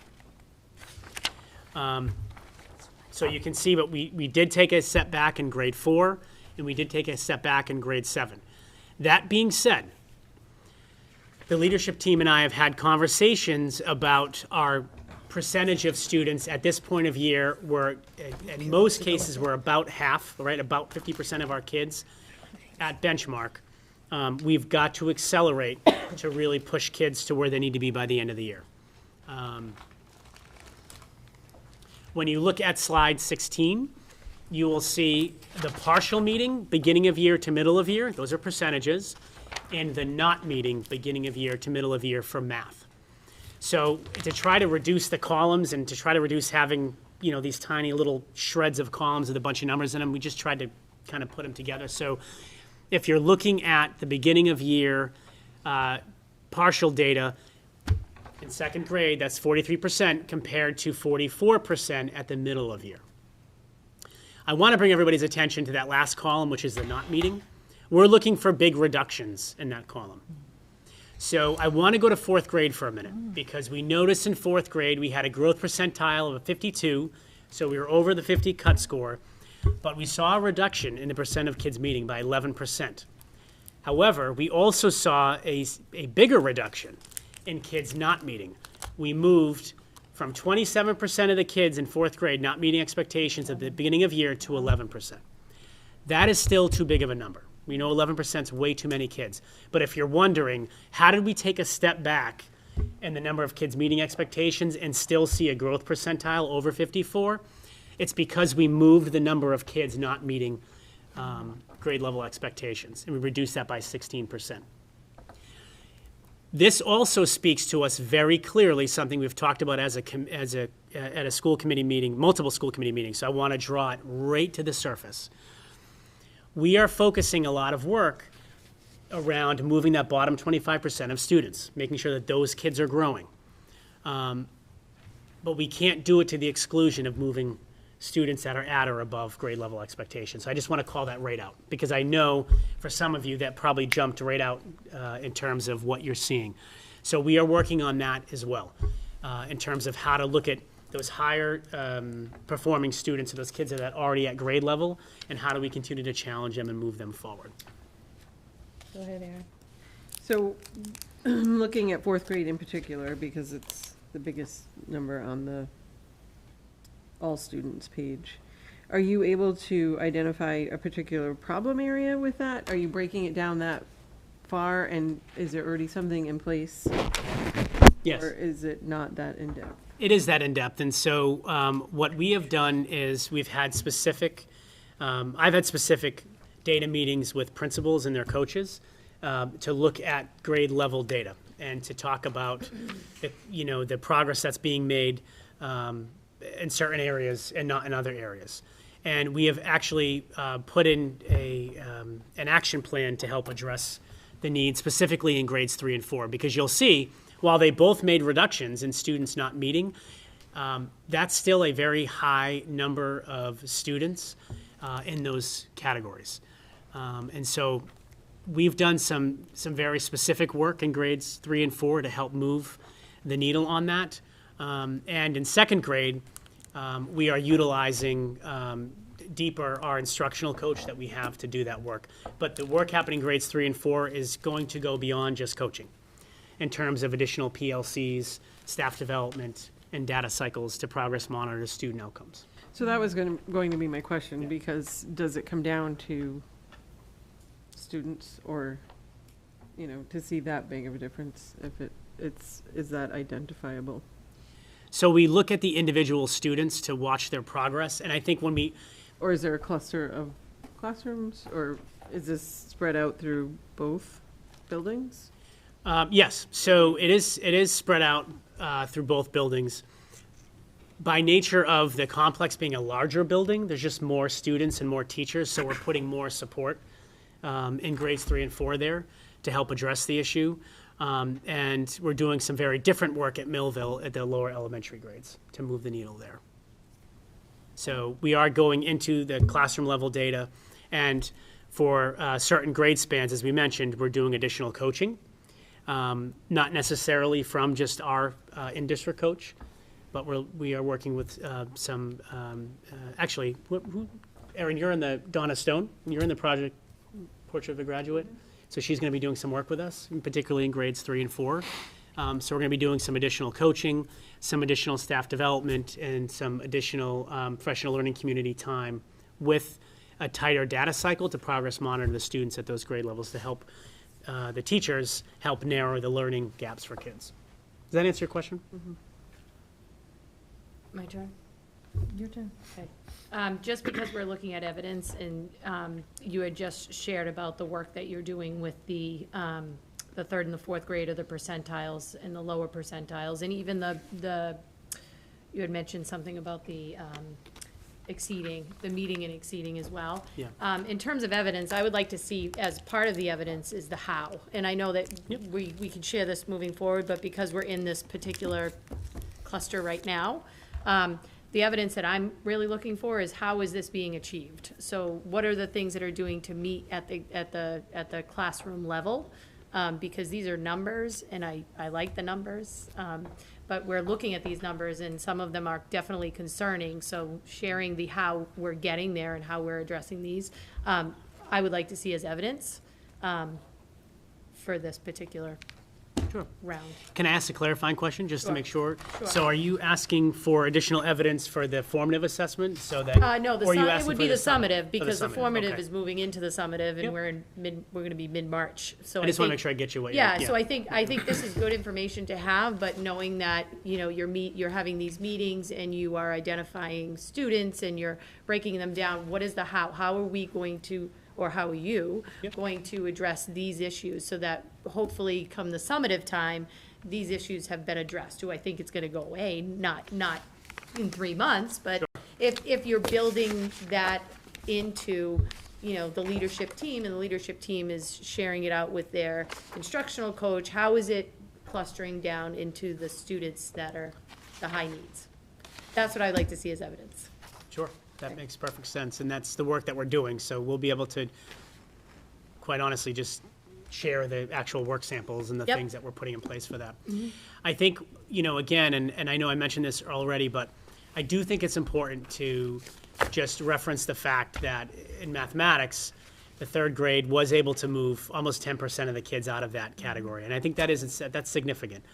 So you can see, but we did take a step back in grade 4, and we did take a step back in grade 7. That being said, the leadership team and I have had conversations about our percentage of students at this point of year where in most cases we're about half, right, about 50% of our kids at benchmark. We've got to accelerate to really push kids to where they need to be by the end of the year. When you look at slide 16, you will see the partial meeting, beginning of year to middle of year, those are percentages, and the not meeting, beginning of year to middle of year for math. So to try to reduce the columns and to try to reduce having, you know, these tiny little shreds of columns with a bunch of numbers in them, we just tried to kind of put them together. So if you're looking at the beginning of year partial data, in second grade, that's 43% compared to 44% at the middle of year. I want to bring everybody's attention to that last column, which is the not meeting. We're looking for big reductions in that column. So I want to go to 4th grade for a minute, because we noticed in 4th grade we had a growth percentile of a 52, so we were over the 50 cut score, but we saw a reduction in the percent of kids meeting by 11%. However, we also saw a bigger reduction in kids not meeting. We moved from 27% of the kids in 4th grade not meeting expectations at the beginning of year to 11%. That is still too big of a number. We know 11% is way too many kids. But if you're wondering, how did we take a step back in the number of kids meeting expectations and still see a growth percentile over 54? It's because we moved the number of kids not meeting grade level expectations, and we reduced that by 16%. This also speaks to us very clearly, something we've talked about at a school committee meeting, multiple school committee meetings, so I want to draw it right to the surface. We are focusing a lot of work around moving that bottom 25% of students, making sure that those kids are growing. But we can't do it to the exclusion of moving students that are at or above grade level expectations. So I just want to call that right out, because I know for some of you that probably jumped right out in terms of what you're seeing. So we are working on that as well, in terms of how to look at those higher performing students, those kids that are already at grade level, and how do we continue to challenge them and move them forward. Go ahead, Aaron. So, looking at fourth grade in particular, because it's the biggest number on the all students page, are you able to identify a particular problem area with that? Are you breaking it down that far, and is there already something in place? Yes. Or is it not that in-depth? It is that in-depth, and so what we have done is we've had specific, I've had specific data meetings with principals and their coaches to look at grade level data and to talk about the progress that's being made in certain areas and not in other areas. And we have actually put in an action plan to help address the needs specifically in grades 3 and 4, because you'll see, while they both made reductions in students not meeting, that's still a very high number of students in those categories. And so we've done some very specific work in grades 3 and 4 to help move the needle on that. And in second grade, we are utilizing deeper our instructional coach that we have to do that work. But the work happening in grades 3 and 4 is going to go beyond just coaching in terms of additional PLCs, staff development, and data cycles to progress monitor student outcomes. So that was going to be my question, because does it come down to students, or, to see that big of a difference, if is that identifiable? So we look at the individual students to watch their progress, and I think when we... Or is there a cluster of classrooms, or is this spread out through both buildings? Yes, so it is spread out through both buildings. By nature of the complex being a larger building, there's just more students and more teachers, so we're putting more support in grades 3 and 4 there to help address the issue. And we're doing some very different work at Millville at the lower elementary grades to move the needle there. So we are going into the classroom level data, and for certain grade spans, as we mentioned, we're doing additional coaching. Not necessarily from just our in-district coach, but we are working with some, actually, Erin, you're in the Donna Stone, you're in the project Portrait of a Graduate, so she's going to be doing some work with us, particularly in grades 3 and 4. So we're going to be doing some additional coaching, some additional staff development, and some additional professional learning community time with a tighter data cycle to progress monitor the students at those grade levels to help the teachers help narrow the learning gaps for kids. Does that answer your question? Mm-hmm. My turn? Your turn. Okay. Just because we're looking at evidence, and you had just shared about the work that you're doing with the third and the fourth grade, or the percentiles and the lower percentiles, and even you had mentioned something about the meeting and exceeding as well. Yeah. In terms of evidence, I would like to see, as part of the evidence, is the how. And I know that we can share this moving forward, but because we're in this particular cluster right now, the evidence that I'm really looking for is how is this being achieved? So what are the things that are doing to meet at the classroom level? Because these are numbers, and I like the numbers, but we're looking at these numbers, and some of them are definitely concerning. So sharing the how we're getting there and how we're addressing these, I would like to see as evidence for this particular round. Can I ask a clarifying question, just to make sure? Sure. So are you asking for additional evidence for the formative assessment, so that? No, or are you it asking would for be the summative, for because the summative? formative Okay. is moving into the summative, and Yep. we're gonna be mid-March, so I just want to think- make sure I get you what Yeah, you're... so I think this is good information to have, but knowing that, you're having these meetings, and you are identifying students, and you're breaking them down, what is the how? How are we going to, or how are you Yep. going to address these issues, so that hopefully come the summative time, these issues have been addressed? Do I think it's gonna go away? Not in 3 months, but if you're building that into, the leadership team, and the leadership team is sharing it out with their instructional coach, how is it clustering down into the students that are the high needs? That's what I'd like to see as evidence. Sure, that makes perfect sense, and that's the work that we're doing, so we'll be able to, quite honestly, just share the actual work samples and the Yep. things that we're putting in place for that. I think, again, and I know I mentioned this already, but I do think it's important to just reference the fact that in mathematics, the third grade was able to move almost 10% of the kids out of that category. And I think that's significant.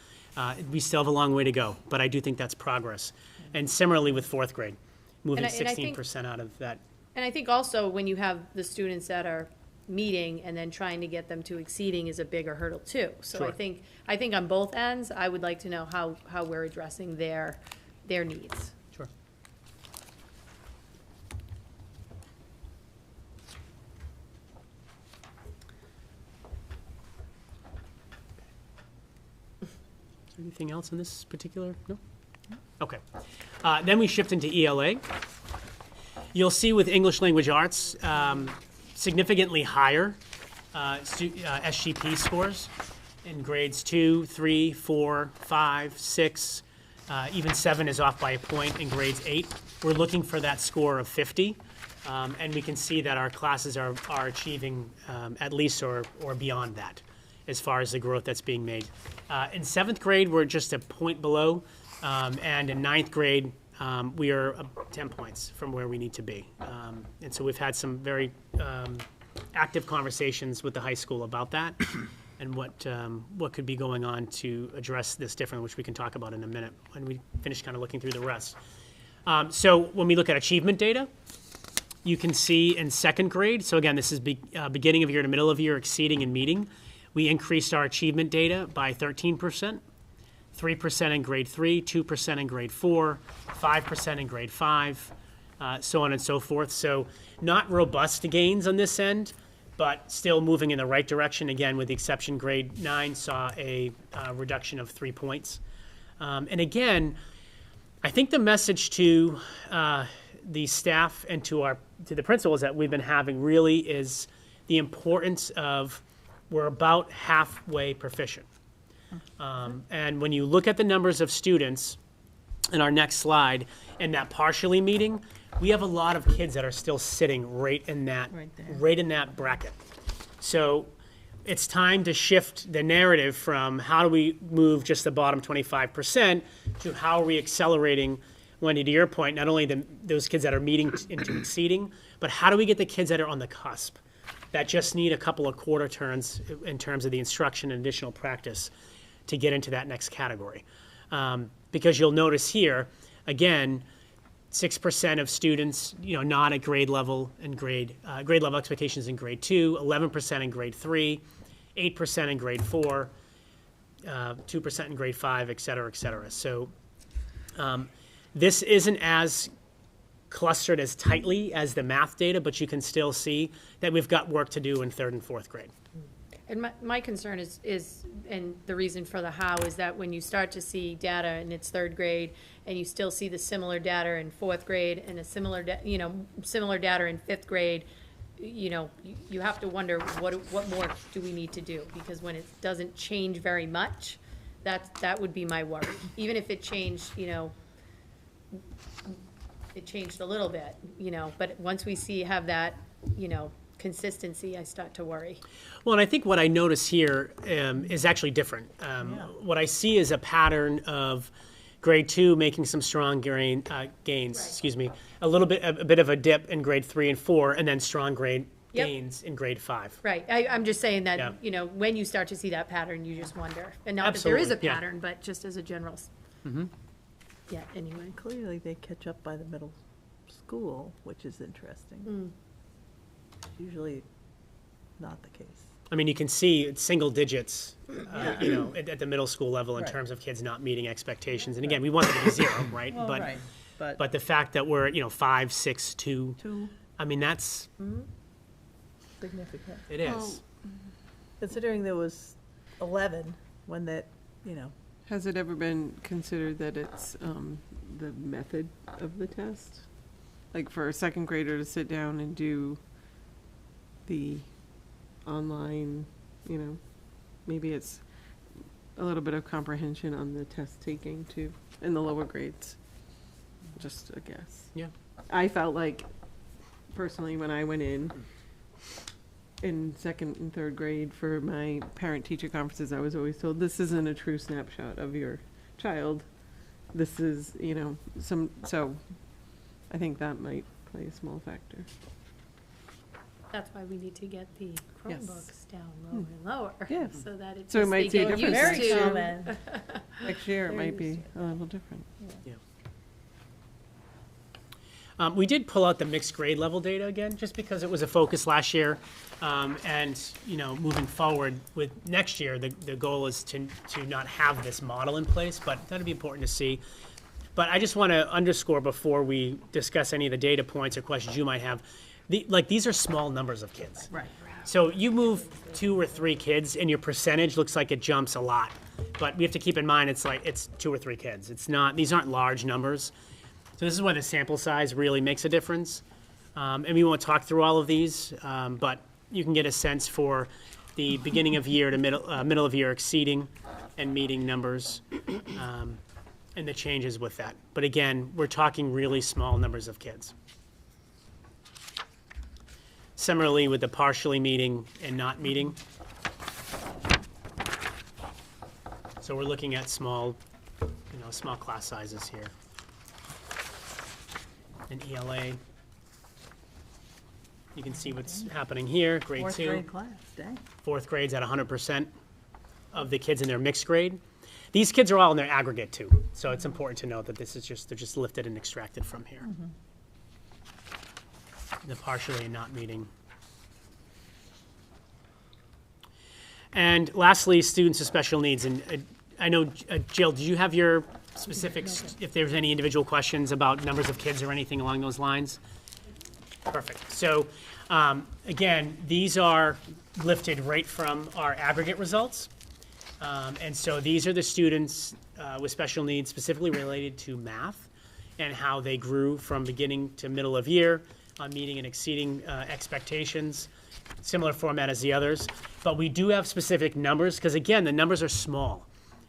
We still have a long way to go, but I do think that's progress. And similarly with fourth grade, moving And I think- 16% out of that. And I think also when you have the students that are meeting and then trying to get them to exceeding is a bigger hurdle too. So Sure. I think on both ends, I would like to know how we're addressing their needs. Sure. Anything else in this particular? No? Okay. Then we shift into ELA. You'll see with English Language Arts, significantly higher SGP scores in grades 2, 3, 4, 5, 6, even 7 is off by a point in grades 8. We're looking for that score of 50, and we can see that our classes are achieving at least or beyond that as far as the growth that's being made. In 7th grade, we're just a point below, and in 9th grade, we are 10 points from where we need to be. And so we've had some very active conversations with the high school about that and what could be going on to address this differently, which we can talk about in a minute when we finish kind of looking through the rest. So when we look at achievement data, you can see in 2nd grade, so again, this is beginning of year to middle of year, exceeding and meeting. We increased our achievement data by 13%. 3% in grade 3, 2% in grade 4, 5% in grade 5, so on and so forth. So not robust gains on this end, but still moving in the right direction. Again, with the exception grade 9 saw a reduction of 3 points. And again, I think the message to the staff and to the principals that we've been having really is the importance of we're about halfway proficient. And when you look at the numbers of students in our next slide, in that partially meeting, we have a lot of kids that are still sitting right in that bracket. So it's time to shift the narrative from how do we move just the bottom 25% to how are we accelerating, Wendy, to your point, not only those kids that are meeting into exceeding, but how do we get the kids that are on the cusp, that just need a couple of quarter turns in terms of the instruction and additional practice to get into that next category. Because you'll notice here, again, 6% of students, not at grade level in grade level expectations in grade 2, 11% in grade 3, 8% in grade 4, 2% in grade 5, et cetera, et cetera. So this isn't as clustered as tightly as the math data, but you can still see that we've got work to do in 3rd and 4th grade. And my concern is, and the reason for the how is that when you start to see data in its 3rd grade, and you still see the similar data in 4th grade, and a similar data in 5th grade, you have to wonder what more do we need to do? Because when it doesn't change very much, that would be my worry. Even if it changed, it changed a little bit, but once we have that, consistency, I start to worry. Well, and I think what I notice here is actually different. What I see is a pattern of grade 2 making some strong gains, right. A bit of a dip in grade 3 and 4, and then strong gains in grade 5. Right. I'm just saying that, when you start to see that pattern, you just wonder. And not that there is a pattern, but just as a general. Mm-hmm. Yeah, anyway. Clearly, they catch up by the middle school, which is interesting. Usually not the case. I mean, you can see it's single digits, at the middle school level in Right. terms of kids not meeting expectations. And again, we want it to be 0, right? Well, right, but the fact that we're, 5, 6, 2, I mean, that's, significant. it is. Considering there was 11 when that, Has it ever been considered that it's the method of the test? Like for a 2nd grader to sit down and do the online, maybe it's a little bit of comprehension on the test taking too, in the lower grades. Just a guess. Yeah. I felt like, personally, when I went in 2nd and 3rd grade for my parent-teacher conferences, I was always told, this isn't a true snapshot of your child. This is, so I think that might play a small factor. That's why we need to get the Yes. Chromebooks down lower and lower, Yeah. so that it So we just, might they see a get used difference to. next year. Common. Next year, it might be a little different. We did pull out the mixed grade level data again, just because it was a focus last year. And, you know, moving forward with next year, the goal is to not have this model in place, but that'd be important to see. But I just want to underscore before we discuss any of the data points or questions you might have, these are small numbers of kids. Right. So you move 2 or 3 kids and your percentage looks like it jumps a lot. But we have to keep in mind, it's 2 or 3 kids. It's not, these aren't large numbers. So this is why the sample size really makes a difference. And we won't talk through all of these, but you can get a sense for the beginning of year to middle of year exceeding and meeting numbers, and the changes with that. But again, we're talking really small numbers of kids. Similarly with the partially meeting and not meeting. So we're looking at small class sizes here. And ELA. You can see what's happening here, grade 2. 4th grade class, dang. 4th grade's at 100% of the kids in their mixed grade. These kids are all in their aggregate too, so it's important to note that they're just lifted and extracted from here. The partially and not meeting. And lastly, students with special needs. And I know, Jill, did you have your specifics, if there's any individual questions about numbers of kids or anything along those lines? Perfect. So, again, these are lifted right from our aggregate results. And so these are the students with special needs specifically related to math and how they grew from beginning to middle of year on meeting and exceeding expectations. Similar format as the others. But we do have specific numbers because, again, the numbers are small.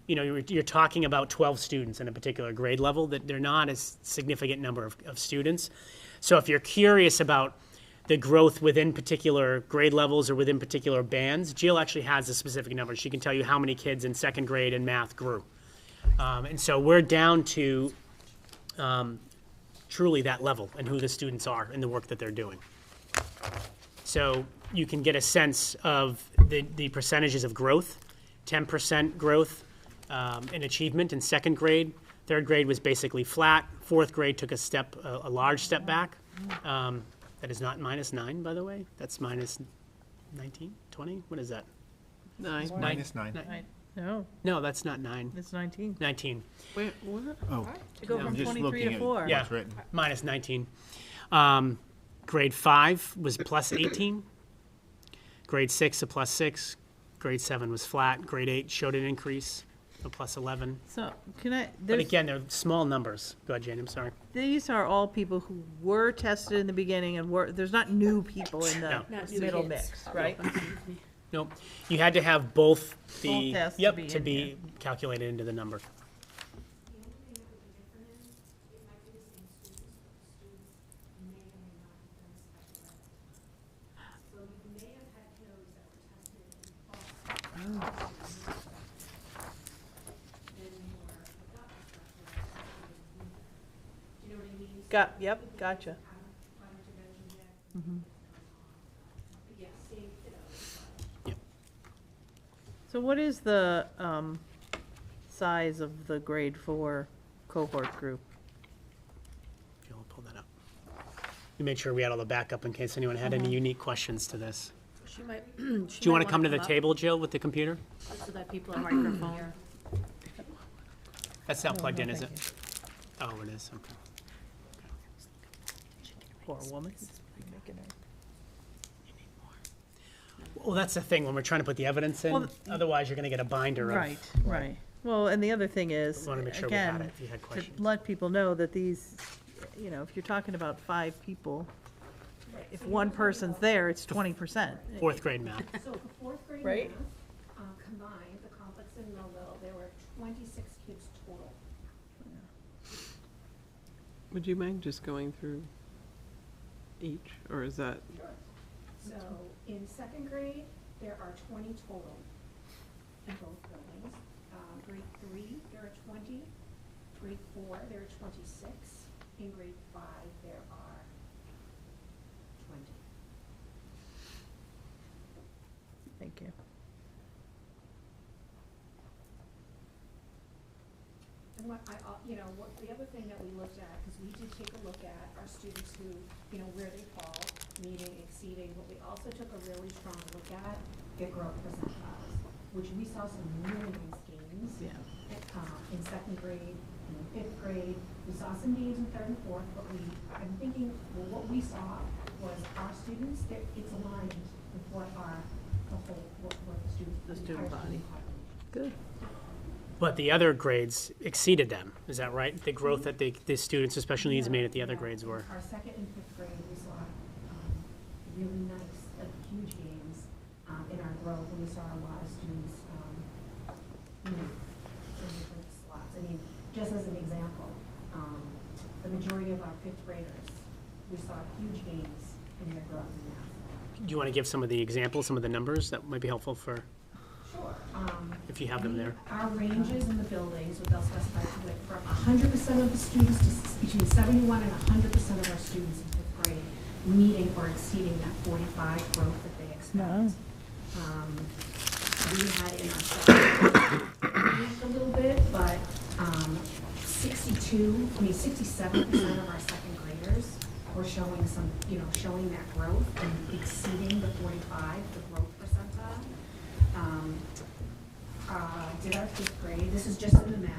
You know, you're talking about 12 students in a particular grade level, that they're not a significant number of students. So if you're curious about the growth within particular grade levels or within particular bands, Jill actually has the specific numbers. She can tell you how many kids in 2nd grade in math grew. And so we're down to truly that level and who the students are and the work that they're doing. So you can get a sense of the percentages of growth, 10% growth in achievement in 2nd grade. 3rd grade was basically flat. 4th grade took a large step back. That is not -9, by the way. That's minus 19, 20? What is that? 9. -9. No, No, that's not 9. it's 19. 19. Wait, what? Oh, To go No. from I'm just 23 looking to at 4. Yeah. what's written. Minus 19. Grade 5 was plus 18. Grade 6 a plus 6. Grade 7 was flat. Grade 8 showed an increase, a plus 11. So, can I, But there's, again, they're small numbers. Go ahead, Jane, I'm sorry. these are all people who were tested in the beginning and there's not new people in the No. Not new middle kids. mix, right? Nope. You had to have both the, Both tests to yep, be to in be calculated into the number. Gotcha. So what is the size of the grade 4 cohort group? If you'll pull that up. We made sure we had all the backup in case anyone had any unique questions to this. She might. Do you want to come to the table, Jill, with the computer? So that people have microphone. That's not plugged in, is it? Oh, it is, okay. Poor woman. Well, that's the thing, when we're trying to put the evidence in, Well, otherwise you're going to get a binder of. Right. Well, and the other thing is, Want to make sure we had it, again, if you had to questions. let people know that these, you know, if you're talking about 5 people, if one person's there, it's 20%. 4th grade math. So for 4th grade Right. math, combined, the complex and Millville, there were 26 kids total. Would you mind just going through each, or is that? So in 2nd grade, there are 20 total in both buildings. Grade 3, there are 20. Grade 4, there are 26. In grade 5, there are 20. Thank you. And what the other thing that we looked at, because we did take a look at our students who, where they fall, meeting, exceeding, but we also took a really strong look at their growth percentiles, which we saw some really nice gains. Yeah. In second grade, in fifth grade, we saw some gains in third and fourth, but I'm thinking, well, what we saw was our students, it's aligned with what the students. The student body. Good. But the other grades exceeded them, is that right? The growth that the students with special needs made at the other grades were. Our second and fifth grade, we saw really nice, like huge gains in our growth, and we saw a lot of students in different slots. I mean, just as an example, the majority of our fifth graders, we saw huge gains in their growth in math. Do you want to give some of the examples, some of the numbers? That might be helpful for, Sure. if you have them there. Our ranges in the buildings, they'll specify from 100% of the students to between 71 and 100% of our students in fifth grade meeting or exceeding that 45 growth that they expect. We had in our second a little bit, but 67% of our second graders were showing showing that growth and exceeding the 45, the growth percentile. Did our fifth grade, this is just in the math.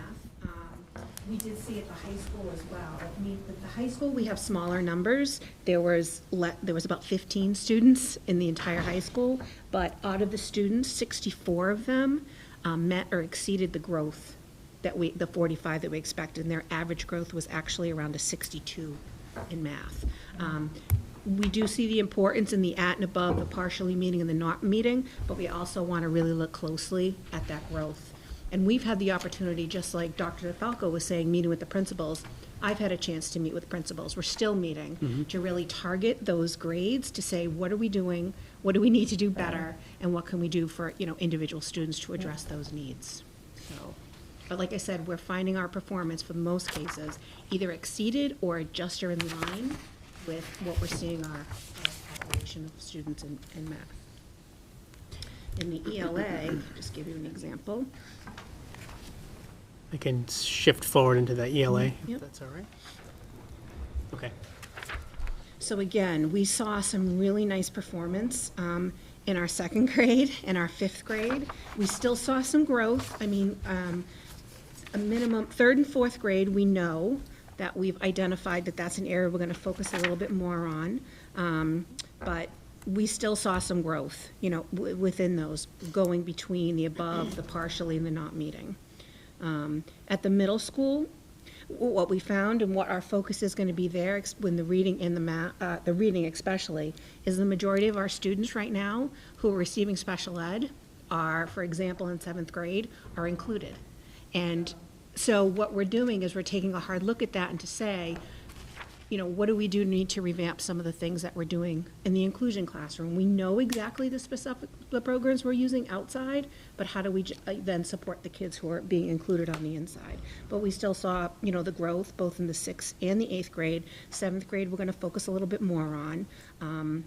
We did see at the high school as well. I mean, at the high school, we have smaller numbers. There was about 15 students in the entire high school, but out of the students, 64 of them met or exceeded the growth the 45 that we expected, and their average growth was actually around a 62 in math. We do see the importance in the at and above, the partially meeting and the not meeting, but we also want to really look closely at that growth. And we've had the opportunity, just like Dr. DeFalco was saying, meeting with the principals. I've had a chance to meet with principals. We're still meeting to really target those grades to say, what are we doing? What do we need to do better? And what can we do for, individual students to address those needs? So, but like I said, we're finding our performance for most cases either exceeded or just are in line with what we're seeing our population of students in math. In the ELA, just give you an example. I can shift forward into the ELA, Yep. if that's all right. Okay. So again, we saw some really nice performance in our second grade and our fifth grade. We still saw some growth. I mean, a minimum, third and fourth grade, we know that we've identified that that's an area we're going to focus a little bit more on. But we still saw some growth, within those, going between the above, the partially, and the not meeting. At the middle school, what we found and what our focus is going to be there when the reading and the reading especially, is the majority of our students right now who are receiving special ed are, for example, in seventh grade, are included. And so what we're doing is we're taking a hard look at that and to say, what do we do need to revamp some of the things that we're doing in the inclusion classroom? We know exactly the programs we're using outside, but how do we then support the kids who are being included on the inside? But we still saw, the growth both in the 6th and the 8th grade. 7th grade, we're going to focus a little bit more on. And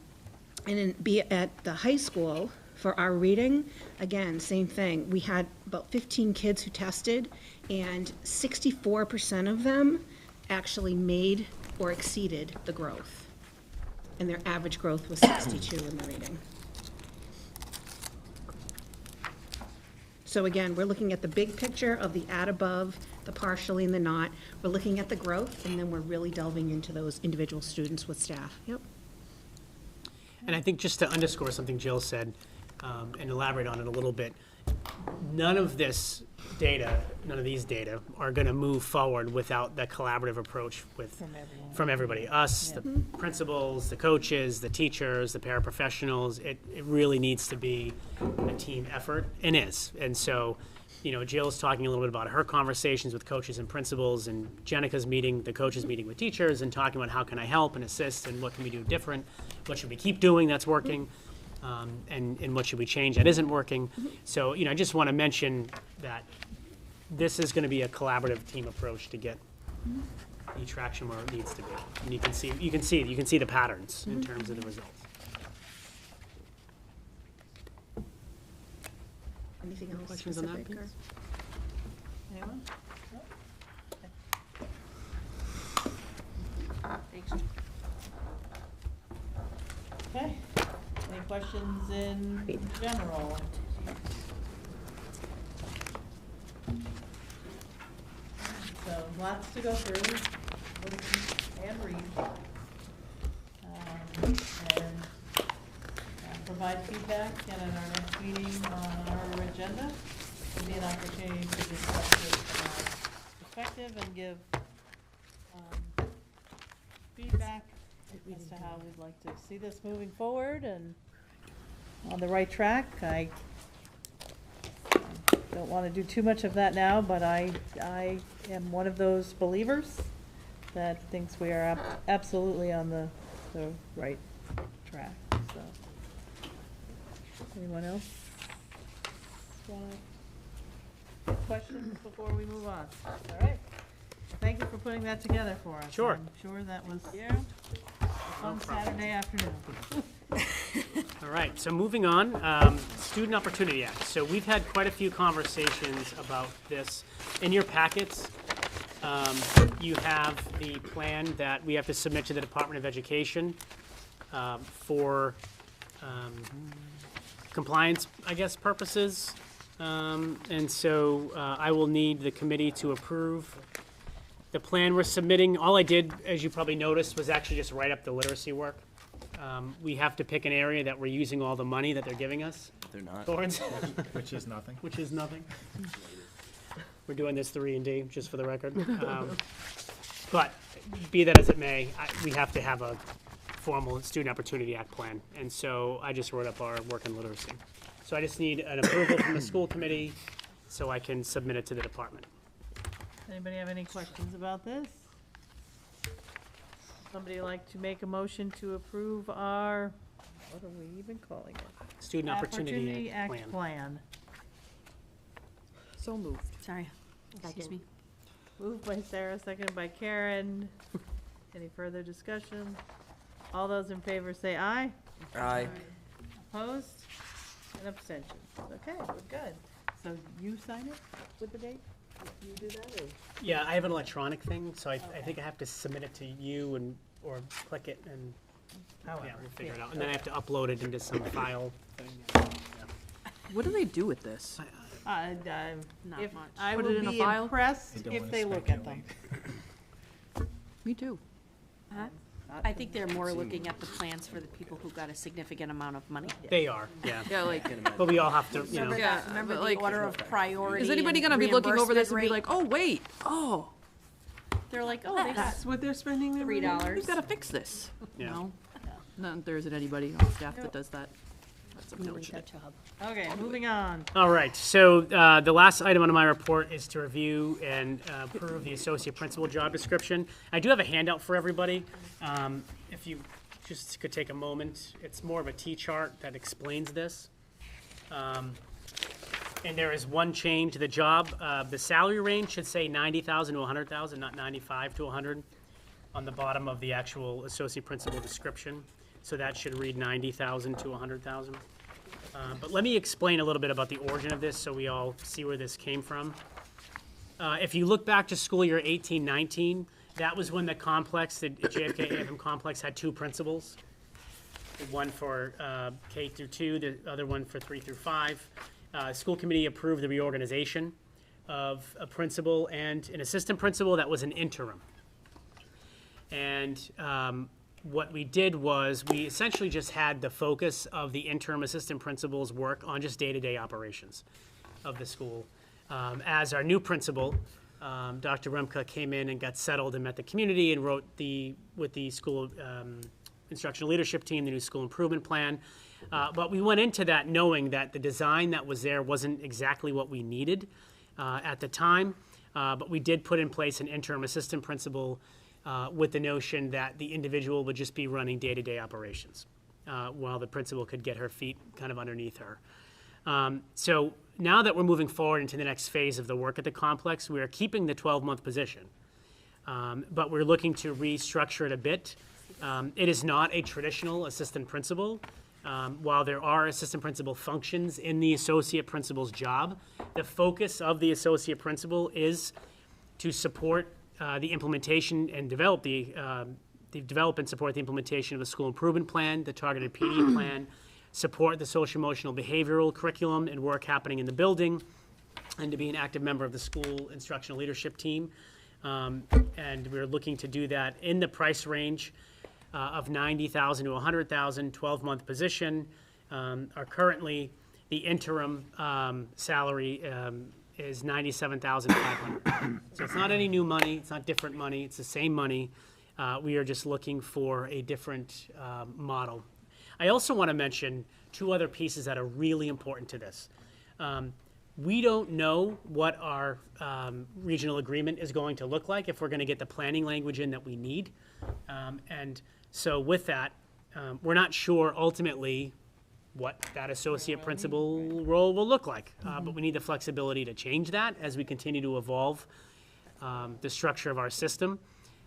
then at the high school, for our reading, again, same thing. We had about 15 kids who tested, and 64% of them actually made or exceeded the growth. And their average growth was 62 in the reading. So again, we're looking at the big picture of the at above, the partially and the not. We're looking at the growth, and then we're really delving into those individual students with staff. Yep. And I think just to underscore something Jill said, and elaborate on it a little bit, none of these data are going to move forward without that collaborative approach from everybody. Us, the principals, the coaches, the teachers, the paraprofessionals. It really needs to be a team effort, and is. And so, Jill's talking a little bit about her conversations with coaches and principals, and Jenica's meeting, the coaches meeting with teachers, and talking about how can I help and assist, and what can we do different, what should we keep doing that's working. And what should we change that isn't working. So, I just want to mention that this is going to be a collaborative team approach to get the traction where it needs to be. And you can see the patterns in terms of the results. Anything else questions on that specific, or? piece? Anyone? Thanks. Okay. Any questions in general? So lots to go through, listen and read. And provide feedback, and at our next meeting on our agenda, will be an opportunity to discuss this from our perspective and give feedback as to how we'd like to see this moving forward and on the right track. I don't want to do too much of that now, but I am one of those believers that thinks we are absolutely on the right track, so. Anyone else want to get questions before we move on? All right. Thank you for putting that together for us. Sure. I'm sure that was a fun Saturday afternoon. All right, so moving on, Student Opportunity Act. So we've had quite a few conversations about this. In your packets, you have the plan that we have to submit to the Department of Education for compliance, I guess, purposes. And so I will need the committee to approve the plan we're submitting. All I did, as you probably noticed, was actually just write up the literacy work. We have to pick an area that we're using all the money that they're giving us They're not. towards, Which is nothing. which is nothing. We're doing this 3&D, just for the record. But be that as it may, we have to have a formal Student Opportunity Act plan. And so I just wrote up our work in literacy. So I just need an approval from the school committee so I can submit it to the department. Anybody have any questions about this? Somebody like to make a motion to approve our, what are we even calling it? Student Opportunity Act plan. Plan. So moved. Sorry, excuse me. Moved by Sarah, seconded by Karen. Any further discussion? All those in favor say aye. Aye. Opposed? And abstentions. Okay, we're good. So you sign it with the date? You do that, or? Yeah, I have an electronic thing, so I think I have to submit it to you and, or click it and, yeah, we'll figure it out. And then I have to upload it into some file thing. What do they do with this? Not much. I Put will it in a be file? impressed if they look at them. Me too. I think they're more looking at the plans for the people who got a significant amount of money. They are, yeah. Yeah, like, But we all have to, you know. Remember Yeah, that, remember but the like- order of priority is anybody and gonna be looking over this and be reimbursement like, oh, wait, oh, rate? They're like, oh, they got That's what they're spending their money on? $3. we've gotta fix this. Yeah. No, not there isn't anybody on staff that does that. That's a village That job. Okay, moving on. All right, so the last item on my report is to review and approve the associate principal job description. I do have a handout for everybody. If you just could take a moment, it's more of a T-chart that explains this. And there is one change to the job. The salary range should say 90,000 to 100,000, not 95 to 100, on the bottom of the actual associate principal description. So that should read 90,000 to 100,000. But let me explain a little bit about the origin of this so we all see where this came from. If you look back to school year 18-19, that was when the complex, the JFK AFM complex, had two principals. One for K through 2, the other one for 3 through 5. School committee approved the reorganization of a principal and an assistant principal that was an interim. And what we did was we essentially just had the focus of the interim assistant principal's work on just day-to-day operations of the school. As our new principal, Dr. Remke came in and got settled and met the community and wrote with the school instructional leadership team, the new school improvement plan. But we went into that knowing that the design that was there wasn't exactly what we needed at the time. But we did put in place an interim assistant principal with the notion that the individual would just be running day-to-day operations while the principal could get her feet kind of underneath her. So now that we're moving forward into the next phase of the work at the complex, we are keeping the 12-month position, but we're looking to restructure it a bit. It is not a traditional assistant principal. While there are assistant principal functions in the associate principal's job, the focus of the associate principal is to support the implementation and develop and support the implementation of the school improvement plan, the targeted PD plan, support the social emotional behavioral curriculum and work happening in the building, and to be an active member of the school instructional leadership team. And we're looking to do that in the price range of $90,000 to $100,000, 12-month position. Currently, the interim salary is $97,500. So it's not any new money, it's not different money, it's the same money. We are just looking for a different model. I also want to mention two other pieces that are really important to this. We don't know what our regional agreement is going to look like, if we're going to get the planning language in that we need. And so with that, we're not sure ultimately what that associate principal role will look like. But we need the flexibility to change that as we continue to evolve the structure of our system.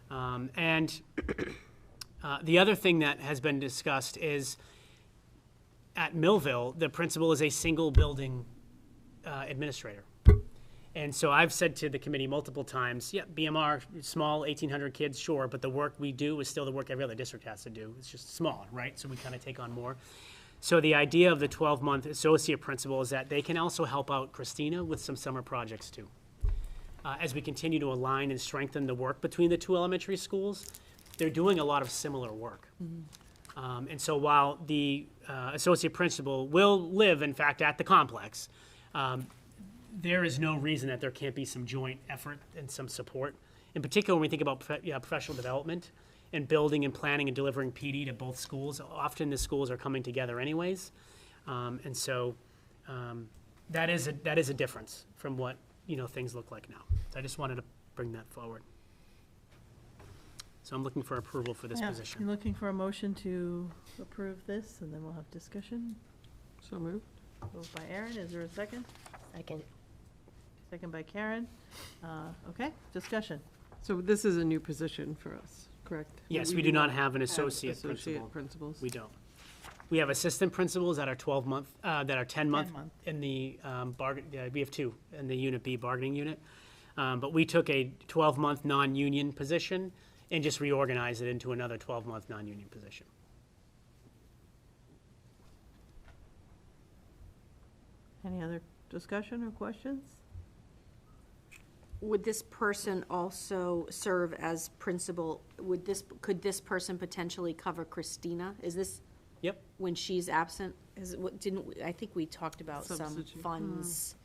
And the other thing that has been discussed is at Millville, the principal is a single building administrator. And so I've said to the committee multiple times, yeah, BMR, small, 1,800 kids, sure, but the work we do is still the work every other district has to do. It's just smaller, right? So we kind of take on more. So the idea of the 12-month associate principal is that they can also help out Christina with some summer projects too. As we continue to align and strengthen the work between the two elementary schools, they're doing a lot of similar work. And so while the associate principal will live, in fact, at the complex, there is no reason that there can't be some joint effort and some support. In particular, when we think about professional development and building and planning and delivering PD to both schools, often the schools are coming together anyways. And so that is a difference from what things look like now. So I just wanted to bring that forward. So I'm looking for approval for this position. You're looking for a motion to approve this, and then we'll have discussion. So moved. Moved by Aaron, is there a second? Second. Second by Karen. Okay, discussion. So this is a new position for us, correct? Yes, we do not have an associate Associate principal. principals. We don't. We have assistant principals that are 12-month, that are 10-month 10-month. in the we have two in the Unit B bargaining unit. But we took a 12-month non-union position and just reorganized it into another 12-month non-union position. Any other discussion or questions? Would this person also serve as principal? Could this person potentially cover Christina? Is this? Yep. When she's absent? I think we talked about some Substitute. funds,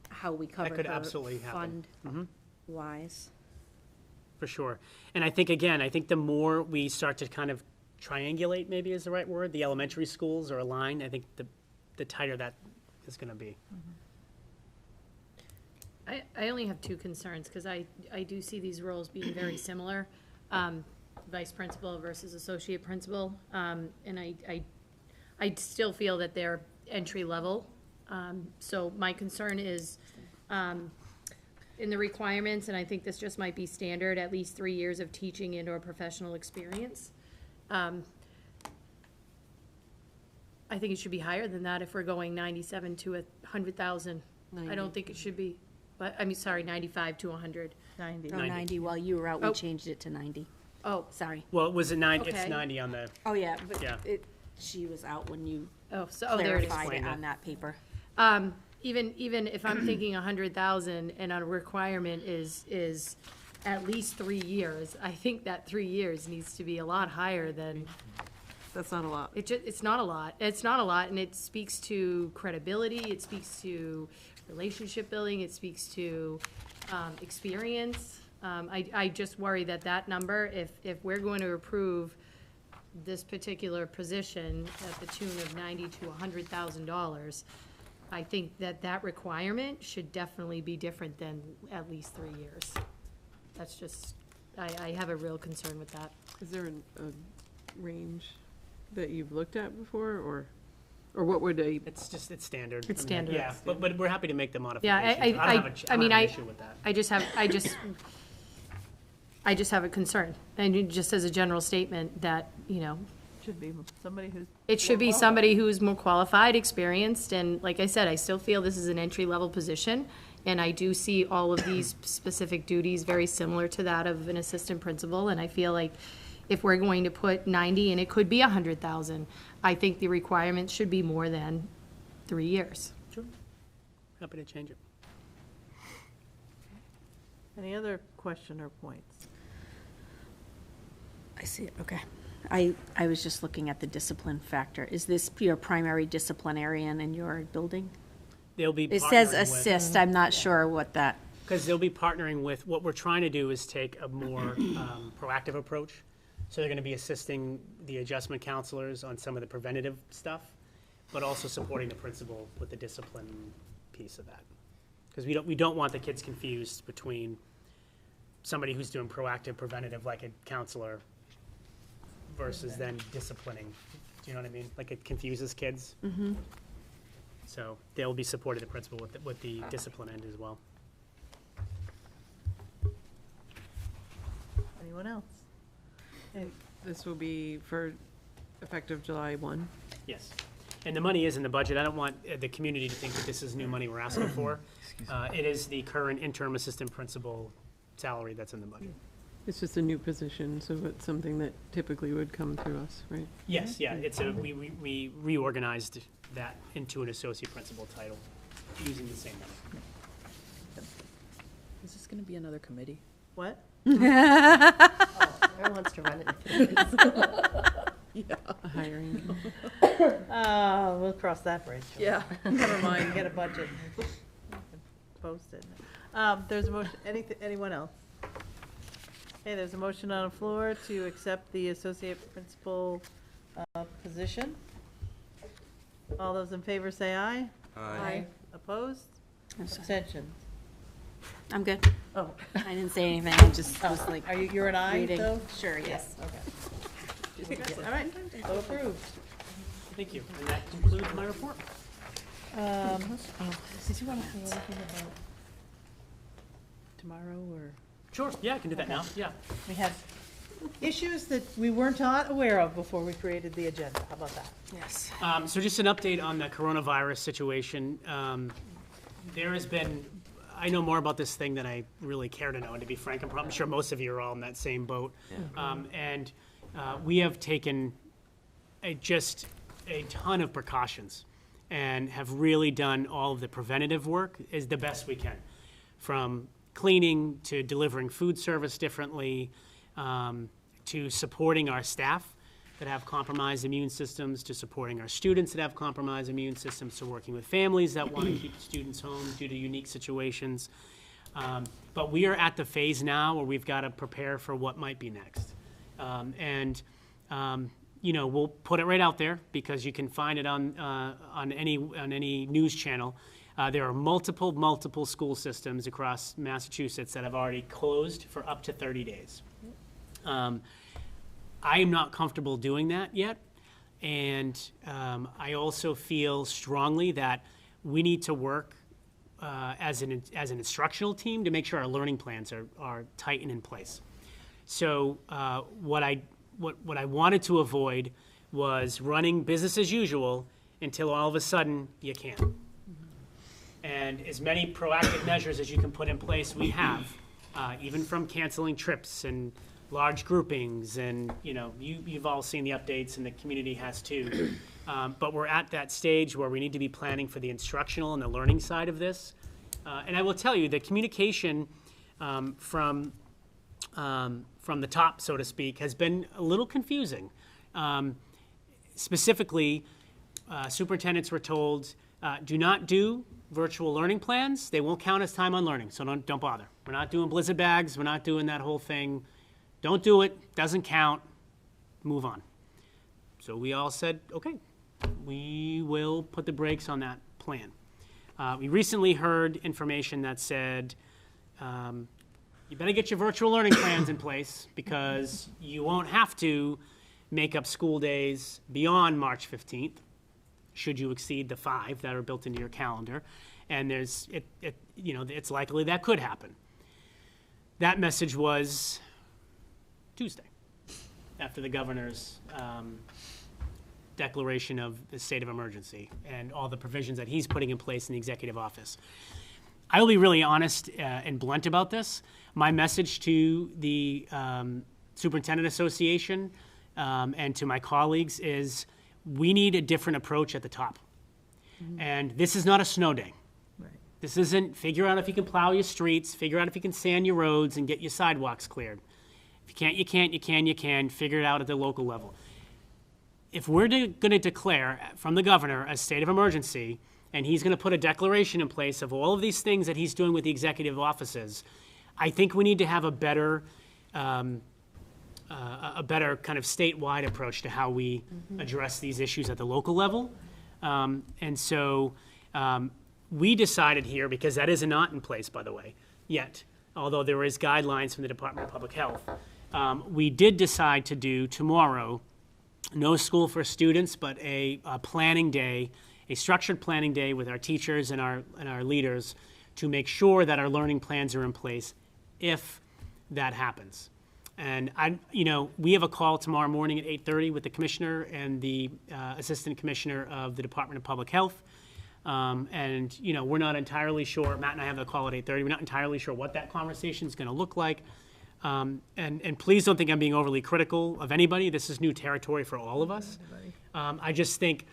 how we cover That could her absolutely happen. fund-wise. For sure. And I think the more we start to kind of triangulate, maybe is the right word, the elementary schools are aligned, I think the tighter that is going to be. I only have two concerns, because I do see these roles being very similar, vice principal versus associate principal, and I still feel that they're entry level. So my concern is in the requirements, and I think this just might be standard, at least 3 years of teaching and/or professional experience. I think it should be higher than that if we're going 97 to 100,000. I don't think it should be, but, 95 to 100. 90. Oh, 90, while you were out, we changed it to 90. Oh, Sorry. Well, was it 90? It's Okay. 90 on the, Oh, yeah, but Yeah. she was out when you there it is. clarified it Explain on that paper. Even if I'm thinking 100,000 and a requirement is at least 3 years, I think that 3 years needs to be a lot higher than, That's not a lot. it's not a lot. It's not a lot, and it speaks to credibility, it speaks to relationship building, it speaks to experience. I just worry that number, if we're going to approve this particular position at the tune of $90,000 to $100,000, I think that requirement should definitely be different than at least 3 years. That's just, I have a real concern with that. Is there a range that you've looked at before, or what would a, it's standard. It's standard. Yeah, but we're happy to make the Yeah, modifications. I don't have an issue with that. I just have a concern, and just as a general statement that, Should be somebody who's. It should be somebody who's more qualified, experienced, and like I said, I still feel this is an entry-level position. And I do see all of these specific duties very similar to that of an assistant principal. And I feel like if we're going to put 90, and it could be 100,000, I think the requirements should be more than 3 years. Sure. Happy to change it. Any other question or points? I see it, okay. I was just looking at the discipline factor. Is this your primary disciplinarian in your building? They'll be It says partnering with- assist, I'm not sure what that, Because they'll be partnering with, what we're trying to do is take a more proactive approach. So they're going to be assisting the adjustment counselors on some of the preventative stuff, but also supporting the principal with the discipline piece of that. Because we don't want the kids confused between somebody who's doing proactive, preventative, like a counselor, versus then disciplining. Do you know what I mean? Like it confuses kids. So they'll be supporting the principal with the discipline end as well. Anyone else? This will be for effective July 1. Yes. And the money is in the budget. I don't want the community to think that this is new money we're asking for. It is the current interim assistant principal salary that's in the budget. It's just a new position, so it's something that typically would come through us, right? Yes, yeah, we reorganized that into an associate principal title using the same money. Is this gonna be another committee? What? Who wants to run it? A hiring. We'll cross that bridge. Yeah, never mind. Get a budget. Post it. There's a motion, anyone else? Okay, there's a motion on the floor to accept the associate principal position. All those in favor say aye. Aye. Opposed? I'm sorry. Abstentions? I'm good. Oh, I didn't say anything, I just was like you're an aye, reading. though? Sure, yes. Okay. All right, so approved. Thank you. And that concludes my report. Did you want to say anything about tomorrow, or? Sure, yeah, I can do that now, yeah. We had issues that we weren't aware of before we created the agenda. How about that? Yes. So just an update on the coronavirus situation. There has been, I know more about this thing than I really care to know, and to be frank, I'm sure most of you are all in that same boat. And we have taken just a ton of precautions and have really done all of the preventative work is the best we can, from cleaning to delivering food service differently, to supporting our staff that have compromised immune systems, to supporting our students that have compromised immune systems, to working with families that want to keep students home due to unique situations. But we are at the phase now where we've got to prepare for what might be next. You know, we'll put it right out there because you can find it on any news channel. There are multiple school systems across Massachusetts that have already closed for up to 30 days. I am not comfortable doing that yet, and I also feel strongly that we need to work as an instructional team to make sure our learning plans are tight and in place. So what I wanted to avoid was running business as usual until all of a sudden you can't. And as many proactive measures as you can put in place, we have, even from canceling trips and large groupings, and you've all seen the updates, and the community has too. But we're at that stage where we need to be planning for the instructional and the learning side of this. And I will tell you, the communication from the top, so to speak, has been a little confusing. Specifically, superintendents were told, do not do virtual learning plans. They won't count as time on learning, so don't bother. We're not doing blizzard bags. We're not doing that whole thing. Don't do it. Doesn't count. Move on. So we all said, okay, we will put the brakes on that plan. We recently heard information that said, you better get your virtual learning plans in place because you won't have to make up school days beyond March 15th. Should you exceed the 5 that are built into your calendar, and it's likely that could happen. That message was Tuesday. after the governor's declaration of the state of emergency and all the provisions that he's putting in place in the executive office. I will be really honest and blunt about this. My message to the Superintendent Association and to my colleagues is we need a different approach at the top. And this is not a snow day. This isn't figure out if you can plow your streets, figure out if you can sand your roads and get your sidewalks cleared. If you can't, you can't, you can, you can, figure it out at the local level. If we're going to declare from the governor a state of emergency, and he's going to put a declaration in place of all of these things that he's doing with the executive offices, I think we need to have a better kind of statewide approach to how we address these issues at the local level. And so we decided here, because that is not in place, by the way, yet, although there is guidelines from the Department of Public Health, we did decide to do tomorrow no school for students, but a planning day, a structured planning day with our teachers and our leaders to make sure that our learning plans are in place if that happens. And we have a call tomorrow morning at 8:30 with the commissioner and the assistant commissioner of the Department of Public Health. And we're not entirely sure, Matt and I have a call at 8:30, we're not entirely sure what that conversation is going to look like. And please don't think I'm being overly critical of anybody. This is new territory for all of us. I just think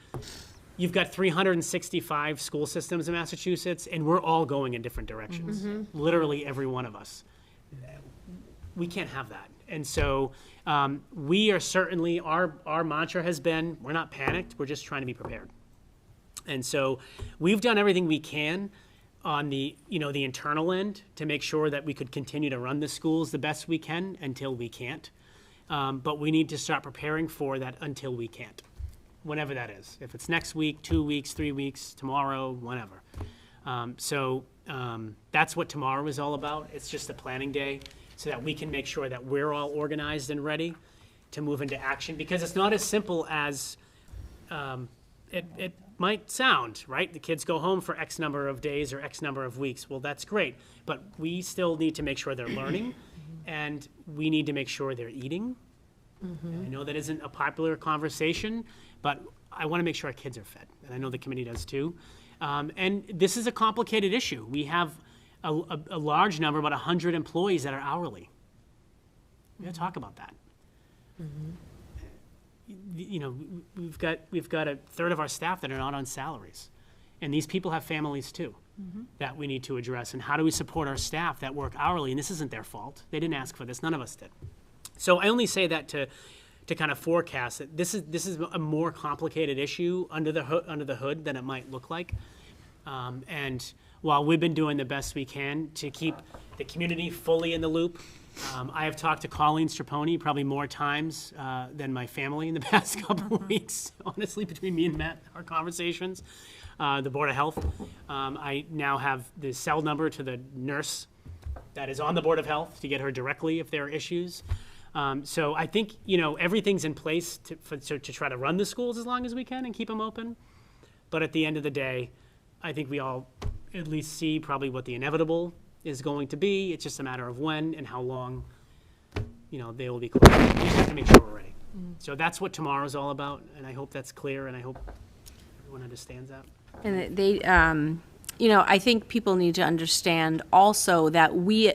you've got 365 school systems in Massachusetts, and we're all going in different directions, literally every one of us. We can't have that. And so we are certainly, our mantra has been, we're not panicked, we're just trying to be prepared. And so we've done everything we can on the internal end to make sure that we could continue to run the schools the best we can until we can't. But we need to start preparing for that until we can't, whenever that is. If it's next week, 2 weeks, 3 weeks, tomorrow, whenever. So that's what tomorrow is all about. It's just a planning day so that we can make sure that we're all organized and ready to move into action, because it's not as simple as it might sound, right? The kids go home for X number of days or X number of weeks. Well, that's great, but we still need to make sure they're learning, and we need to make sure they're eating. I know that isn't a popular conversation, but I want to make sure our kids are fed, and I know the committee does too. And this is a complicated issue. We have a large number, about 100 employees that are hourly. We got to talk about that. We've got a third of our staff that are not on salaries, and these people have families too that we need to address. And how do we support our staff that work hourly? And this isn't their fault. They didn't ask for this. None of us did. So I only say that to kind of forecast that this is a more complicated issue under the hood than it might look like. And while we've been doing the best we can to keep the community fully in the loop, I have talked to Colleen Straponi probably more times than my family in the past couple of weeks, honestly, between me and Matt, our conversations. The Board of Health. I now have the cell number to the nurse that is on the Board of Health to get her directly if there are issues. So I think, everything's in place to try to run the schools as long as we can and keep them open. But at the end of the day, I think we all at least see probably what the inevitable is going to be. It's just a matter of when and how long, they will be closed. We just have to make sure we're ready. So that's what tomorrow's all about, and I hope that's clear, and I hope everyone understands that. And they, I think people need to understand also that we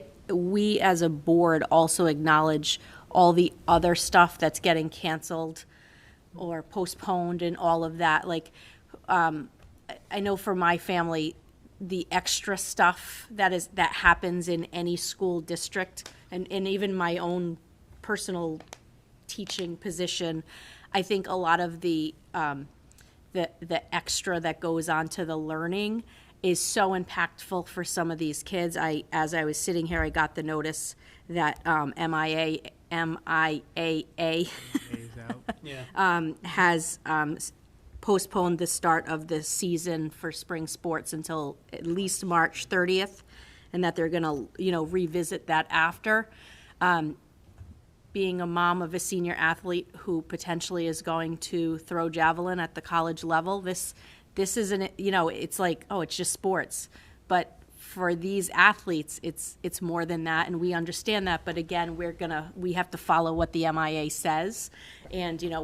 as a board also acknowledge all the other stuff that's getting canceled or postponed and all of that. Like, I know for my family, the extra stuff that happens in any school district, and even my own personal teaching position, I think a lot of the extra that goes on to the learning is so impactful for some of these kids. As I was sitting here, I got the notice that MIAA has postponed the start of the season for spring sports until at least March 30th, and that they're going to, revisit that after. Being a mom of a senior athlete who potentially is going to throw javelin at the college level, this isn't, it's like, oh, it's just sports. But for these athletes, it's more than that, and we understand that, but again, we have to follow what the MIA says, and, you know,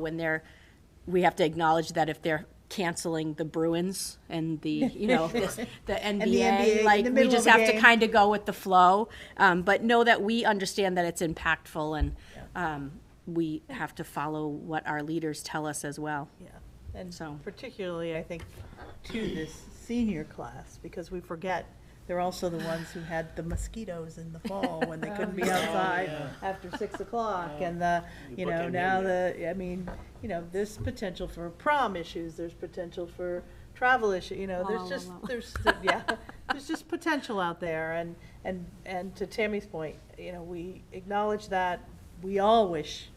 we have to acknowledge that if they're canceling the Bruins and the, you know, the NBA, like, we just have to kind of go with the flow, but know that we understand that it's impactful, and we have to follow what our leaders tell us as well. Yeah, and So- particularly, I think, to this senior class, because we forget, they're also the ones who had the mosquitoes in the fall when they couldn't be outside after 6 o'clock, and you know, now I mean, you know, there's potential for prom issues, there's potential for travel issue, you know, there's just potential out there, and to Tammy's point, you know, we acknowledge that, we all wish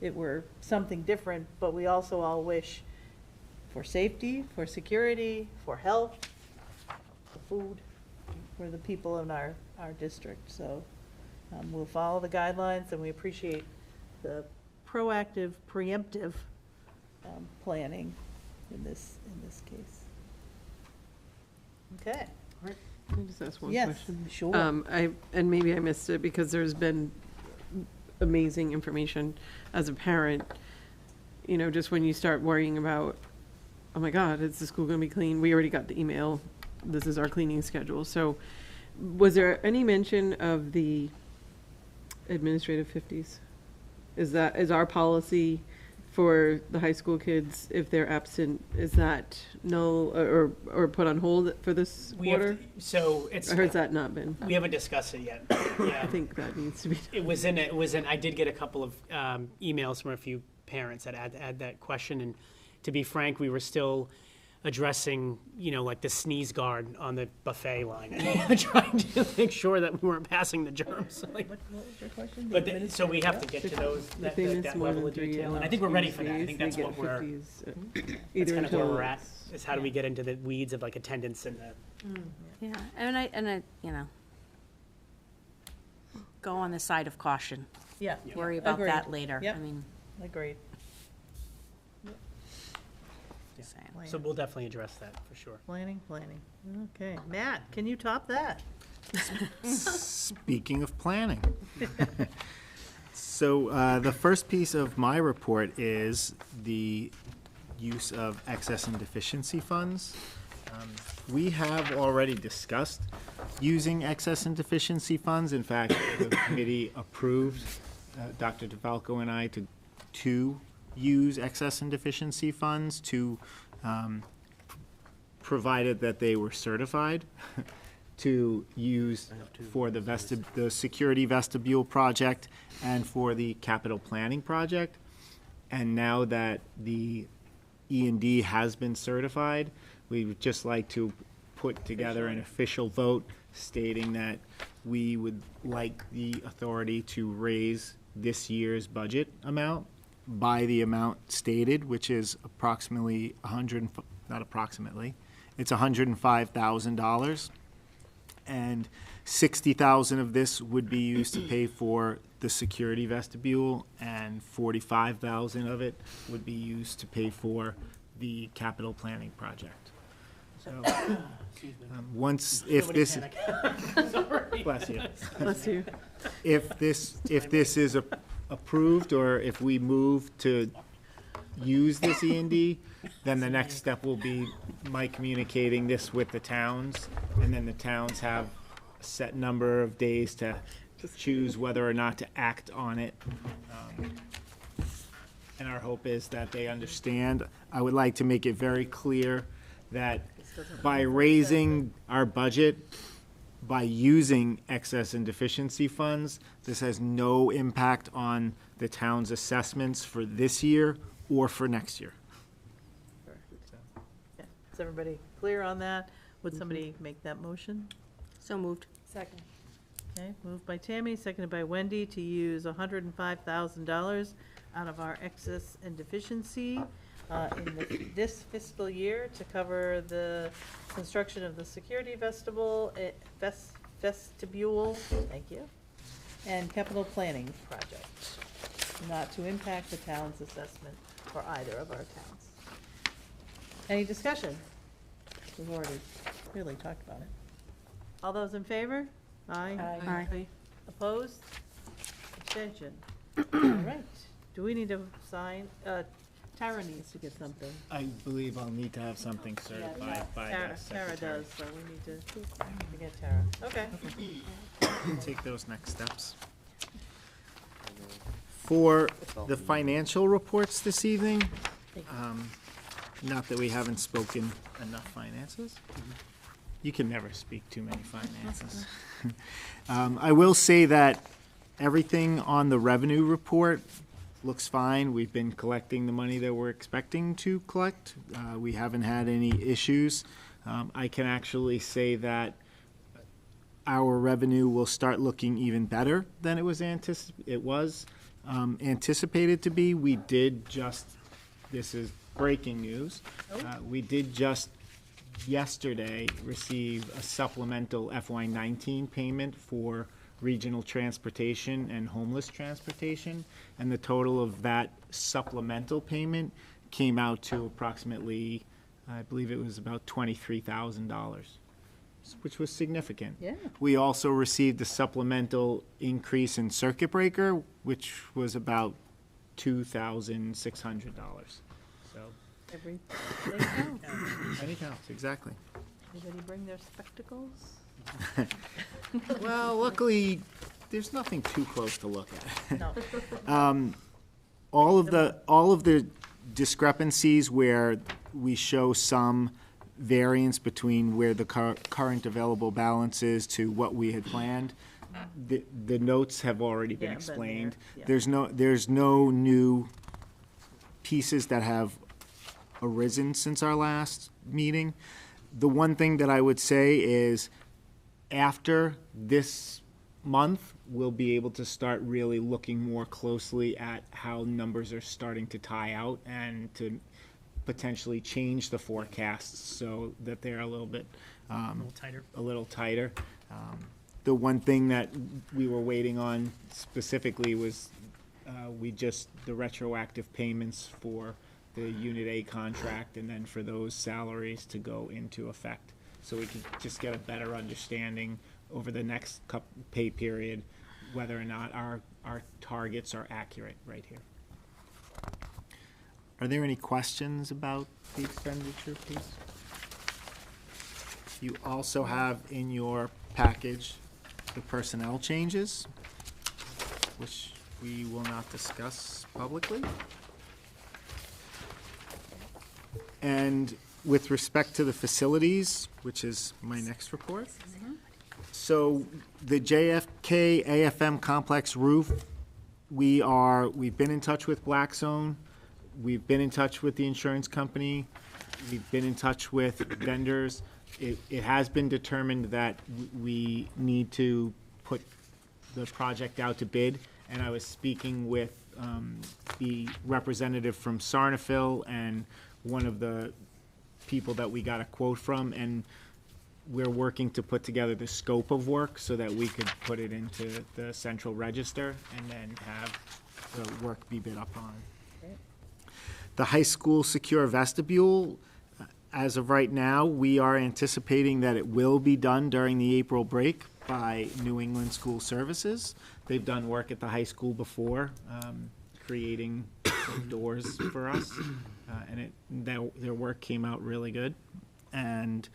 it were something different, but we also all wish for safety, for security, for health, for food, for the people in our district. So we'll follow the guidelines, and we appreciate the proactive, preemptive planning in this case. Okay. Can I just ask one Yes, question? sure. And maybe I missed it because there's been amazing information as a parent, you know, just when you start worrying about, oh my God, is the school gonna be clean? We already got the email, this is our cleaning schedule. So was there any mention of the administrative 50s? Is our policy for the high school kids, if they're absent, is that null or put on hold for this quarter? So it's. Or has that not been? We haven't discussed it yet. I Yeah. think that needs to be. It was in, I did get a couple of emails from a few parents that had that question, and to be frank, we were still addressing, you know, like the sneeze guard on the buffet line, trying to make sure that we weren't passing the germs. Like, What was your question? but so we have to get to those, If they miss that more level than of 3 detail, and I think we're ready for that. I think that's they what get we're, 50s, that's either kind of where until we're at, is how do we get into the weeds of like attendance and the. Yeah, and I, you know, go on the side of caution. Yeah. Worry about Agreed. that later. Yep. I mean, Agreed. saying. So we'll definitely address that for sure. Planning. Okay. Matt, can you top that? Speaking of planning. So the first piece of my report is the use of excess and deficiency funds. We have already discussed using excess and deficiency funds. In fact, the committee approved Dr. DeFalco and I to use excess and deficiency funds to, provided that they were certified, to use for the security vestibule project and for the capital planning project. And now that the E&D has been certified, we would just like to put together an official vote stating that we would like the authority to raise this year's budget amount by the amount stated, which is approximately it's $105,000. And $60,000 of this would be used to pay for the security vestibule, and $45,000 of it would be used to pay for the capital planning project. So, if this, bless you. Bless you. If this is approved, or if we move to use this E&D, then the next step will be my communicating this with the towns, and then the towns have a set number of days to choose whether or not to act on it. And our hope is that they understand. I would like to make it very clear that by raising our budget, by using excess and deficiency funds, this has no impact on the town's assessments for this year or for next year. Yeah. Is everybody clear on that? Would somebody make that motion? So moved. Second. Okay, moved by Tammy, seconded by Wendy to use $105,000 out of our excess and deficiency in this fiscal year to cover the construction of the security vestibule, thank you, and capital planning project, not to impact the town's assessment for either of our towns. Any discussion? We've already really talked about it. All those in favor? Aye. Aye. Opposed? Abstention. All right. Do we need to sign? Tara needs to get something. I believe I'll need to have something certified by the Tara secretary. does, so we need to get Tara. Okay. Take those next steps. For the financial reports this evening, not that we haven't spoken enough finances. You can never speak too many finances. I will say that everything on the revenue report looks fine. We've been collecting the money that we're expecting to collect. We haven't had any issues. I can actually say that our revenue will start looking even better than it was anticipated to be. We did just, this is breaking news, we did just yesterday receive a supplemental FY19 payment for regional transportation and homeless transportation, and the total of that supplemental payment came out to approximately, I believe it was about $23,000, which was significant. Yeah. We also received a supplemental increase in circuit breaker, which was about $2,600. So, Every day counts. any counts, exactly. Anybody bring their spectacles? Well, luckily, there's nothing too close to look at. No. All of the discrepancies where we show some variance between where the current available balance is to what we had planned, the notes have already been Yeah, been explained. there, yeah. There's no new pieces that have arisen since our last meeting. The one thing that I would say is, after this month, we'll be able to start really looking more closely at how numbers are starting to tie out and to potentially change the forecasts so that they're a little bit, a little tighter. The one thing that we were waiting on specifically was, the retroactive payments for the Unit A contract, and then for those salaries to go into effect. So we could just get a better understanding over the next pay period, whether or not our targets are accurate right here. Are there any questions about the expenditure piece? You also have in your package the personnel changes, which we will not discuss publicly. And with respect to the facilities, which is my next report. So the JFK AFM complex roof, we've been in touch with Blackstone. We've been in touch with the insurance company. We've been in touch with vendors. It has been determined that we need to put the project out to bid. And I was speaking with the representative from Sarnafil and one of the people that we got a quote from, and we're working to put together the scope of work so that we could put it into the central register and then have the work be bid upon. The high school secure vestibule, as of right now, we are anticipating that it will be done during the April break by New England School Services. They've done work at the high school before, creating some doors for us, and their work came out really good. And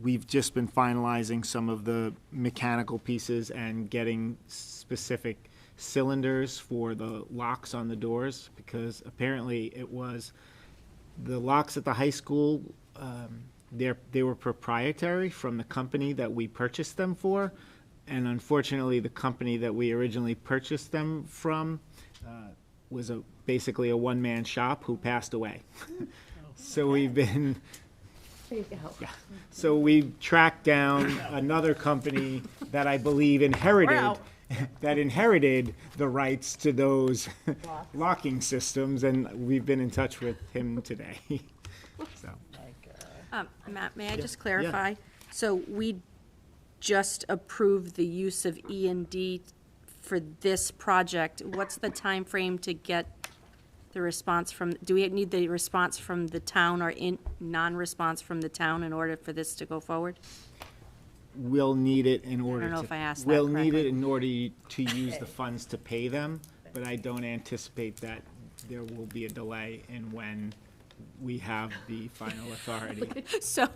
we've just been finalizing some of the mechanical pieces and getting specific cylinders for the locks on the doors, because apparently it was the locks at the high school, they were proprietary from the company that we purchased them for, and unfortunately the company that we originally purchased them from was basically a one-man shop who passed away. So we've been Yeah. So we tracked down another company that I believe inherited the rights to those locking systems, and we've been in touch with him today. So, Matt, may I just clarify? So we just approved the use of E&D for this project. What's the time frame to get the response from, do we need the response from the town or non-response from the town in order for this to go forward? we'll need it in order to. know if I asked that We'll need it correctly. in order to use the funds to pay them, but I don't anticipate that there will be a delay in when we have the final authority. So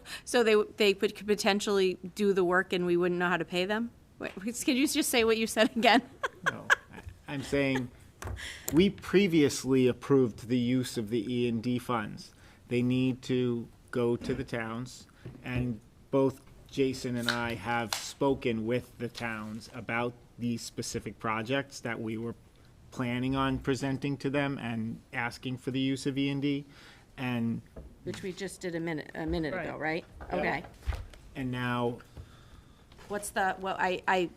they could potentially do the work and we wouldn't know how to pay them? Wait, can you just say what you said again? No, I'm saying, we previously approved the use of the E&D funds. They need to go to the towns, and both Jason and I have spoken with the towns about these specific projects that we were planning on presenting to them and asking for the use of E&D, and Which we just did a minute ago, right? Yeah. Okay. and now What's the, well,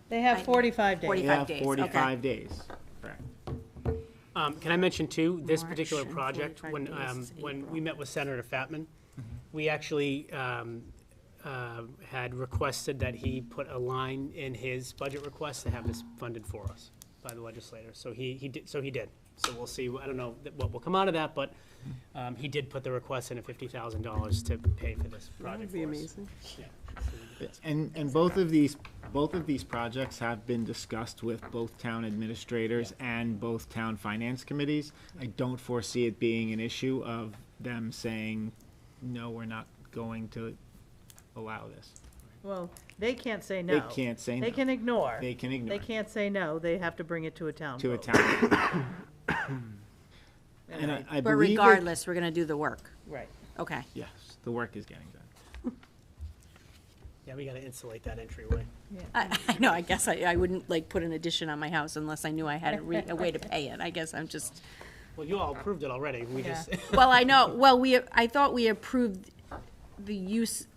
They have 45 days. 45 they have days, okay. 45 days. Correct. Can I mention too, this March particular and project, 45 when, days is when April. we met with Senator Fatman, we actually, had requested that he put a line in his budget request to have this funded for us by the legislator. So he did, so we'll see, I don't know what will come out of that, but, he did put the request in at $50,000 to pay for this That project would be for us. amazing. Yeah. And both of these projects have been discussed with both town administrators and both town finance committees. I don't foresee it being an issue of them saying, no, we're not going to allow this. Well, they can't say no. They can't say no. They can ignore. They can ignore. They can't say no. They have to bring it to a town To a vote. town. And I But believe it- regardless, we're gonna do the work. Right. Okay. Yes, the work is getting done. Yeah, we gotta insulate that entryway. I know, I guess I wouldn't like put an addition on my house unless I knew I had a way to pay it. I guess I'm just, Well, you all approved it already, we just, well, I know, well, I thought we approved the use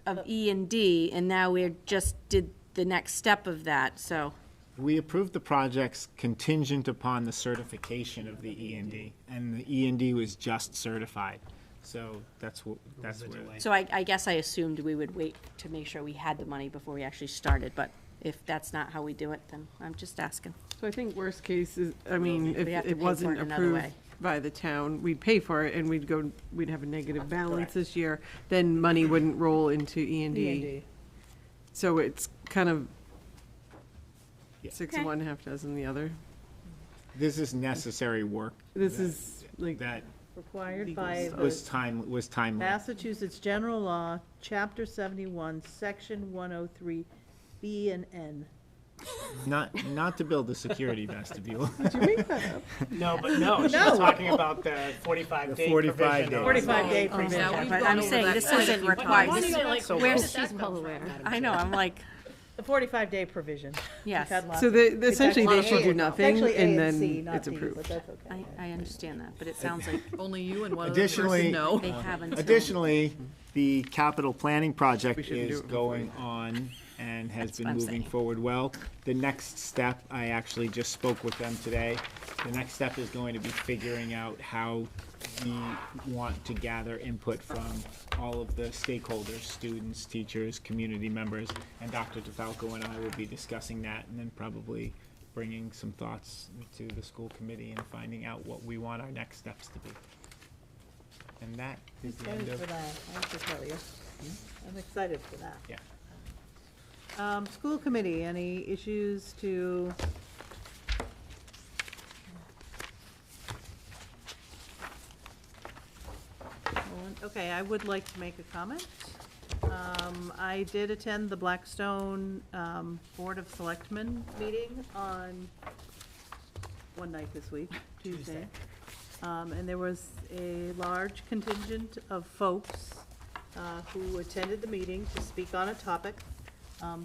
of E and D, and now we just did the next step of that, so. We approved the projects contingent upon the certification of the E&D, and the E&D was just certified. So that's where. delay. So I guess I assumed we would wait to make sure we had the money before we actually started, but if that's not how we do it, then I'm just asking. So I think worst case is, I mean, if We have to it pay wasn't for it another approved way. by the town, we'd pay for it and we'd have a negative balance this year, then money wouldn't roll into E&D. E&D. So it's kind of Yeah. 6 of one, half dozen the other. This is necessary work. This is like, That Required by was the timely. Massachusetts General Law, Chapter 71, Section 103, B and N. Not to build a security vestibule. no, but no, she's talking about the 45-day 45 provision. days. 45-day Yeah, provision. we've But gone I'm over saying that this quite a isn't few required. times. This- Like, So where where's- did that come from? I know, I'm like, The 45-day provision. yes, We've had lots so of- they, essentially they It's should do actually nothing A and C, then not it's D, approved. But that's okay. I understand that, but it sounds like Only you and one other Additionally- person know. they have until. Additionally, the capital planning project We shouldn't do is it before going on and has been what I'm moving saying. forward well. The next step, I actually just spoke with them today. The next step is going to be figuring out how we want to gather input from all of the stakeholders, students, teachers, community members, and Dr. DeFalco and I will be discussing that and then probably bringing some thoughts to the school committee and finding out what we want our next steps to be. And that is the end Excited for of, that, I have to tell you. I'm excited for that. yeah. School committee, any issues to? Okay, I would like to make a comment. I did attend the Blackstone Board of Selectmen meeting on one night this week, Tuesday. And there was a large contingent of folks who attended the meeting to speak on a topic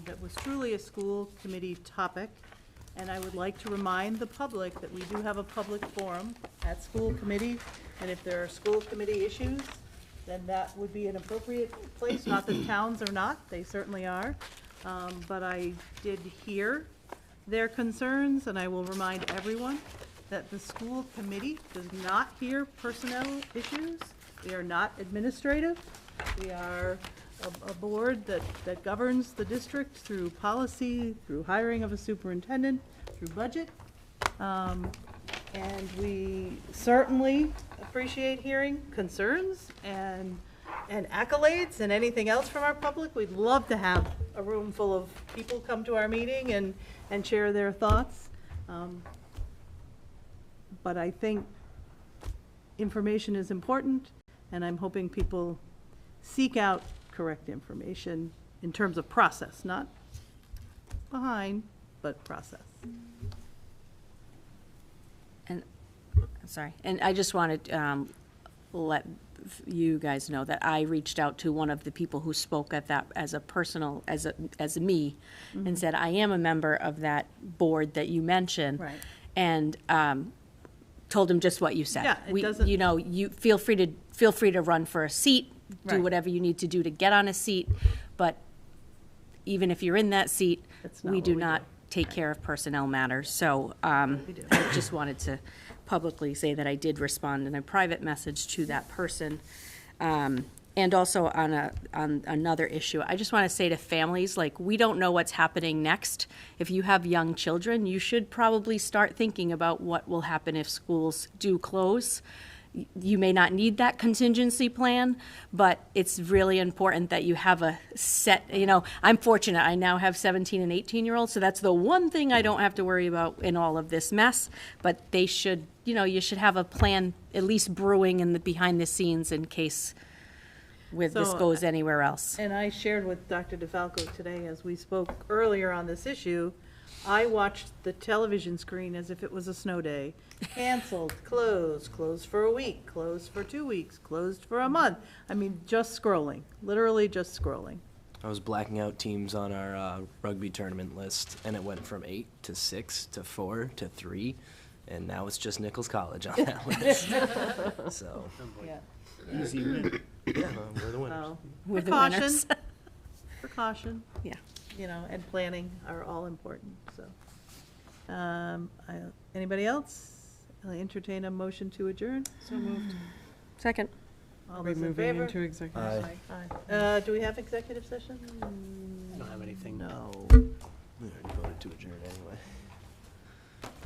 that was truly a school committee topic. And I would like to remind the public that we do have a public forum at school committee. And if there are school committee issues, then that would be an appropriate place. Not that towns are not, they certainly are. But I did hear their concerns, and I will remind everyone that the school committee does not hear personnel issues. We are not administrative. We are a board that governs the district through policy, through hiring of a superintendent, through budget. And we certainly appreciate hearing concerns and accolades and anything else from our public. We'd love to have a room full of people come to our meeting and share their thoughts. But I think information is important, and I'm hoping people seek out correct information in terms of process, not behind, but process. And, sorry, and I just wanted to let you guys know that I reached out to one of the people who spoke at that as a personal, as a me, and said, I am a member of that board that you mentioned. Right. And told him just what you said. Yeah, it doesn't- You know, you feel free to run for a seat, do Right. whatever you need to do to get on a seat, but even if you're in that seat, That's not we what do we not do. take care of personnel matters. So We do. I just wanted to publicly say that I did respond in a private message to that person. And also on another issue, I just want to say to families, like, we don't know what's happening next. If you have young children, you should probably start thinking about what will happen if schools do close. You may not need that contingency plan, but it's really important that you have a set, I'm fortunate, I now have 17 and 18-year-olds, so that's the one thing I don't have to worry about in all of this mess, but they should, you should have a plan at least brewing in the behind the scenes in case this So, goes anywhere else. And I shared with Dr. DeFalco today, as we spoke earlier on this issue, I watched the television screen as if it was a snow day. Canceled, closed, closed for a week, closed for 2 weeks, closed for a month. I mean, just scrolling, literally just scrolling. I was blacking out teams on our rugby tournament list, and it went from 8 to 6 to 4 to 3, and now it's just Nichols College on that list. So, Yeah. Easy win. yeah, we're the winners. So, We're the precaution, winners. precaution, Yeah. and planning are all important, so. Anybody else? I'll entertain a motion to adjourn. So moved. Second. All Are we those in moving favor? into executive? Aye. Aye. Do we have executive session? I don't have anything. No. We already voted to adjourn anyway.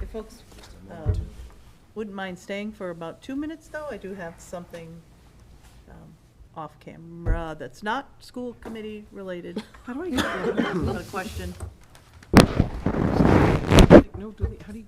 If folks Just a moment. wouldn't mind staying for about 2 minutes, though, I do have something off camera that's not school committee related. How do I, A question. no, how do you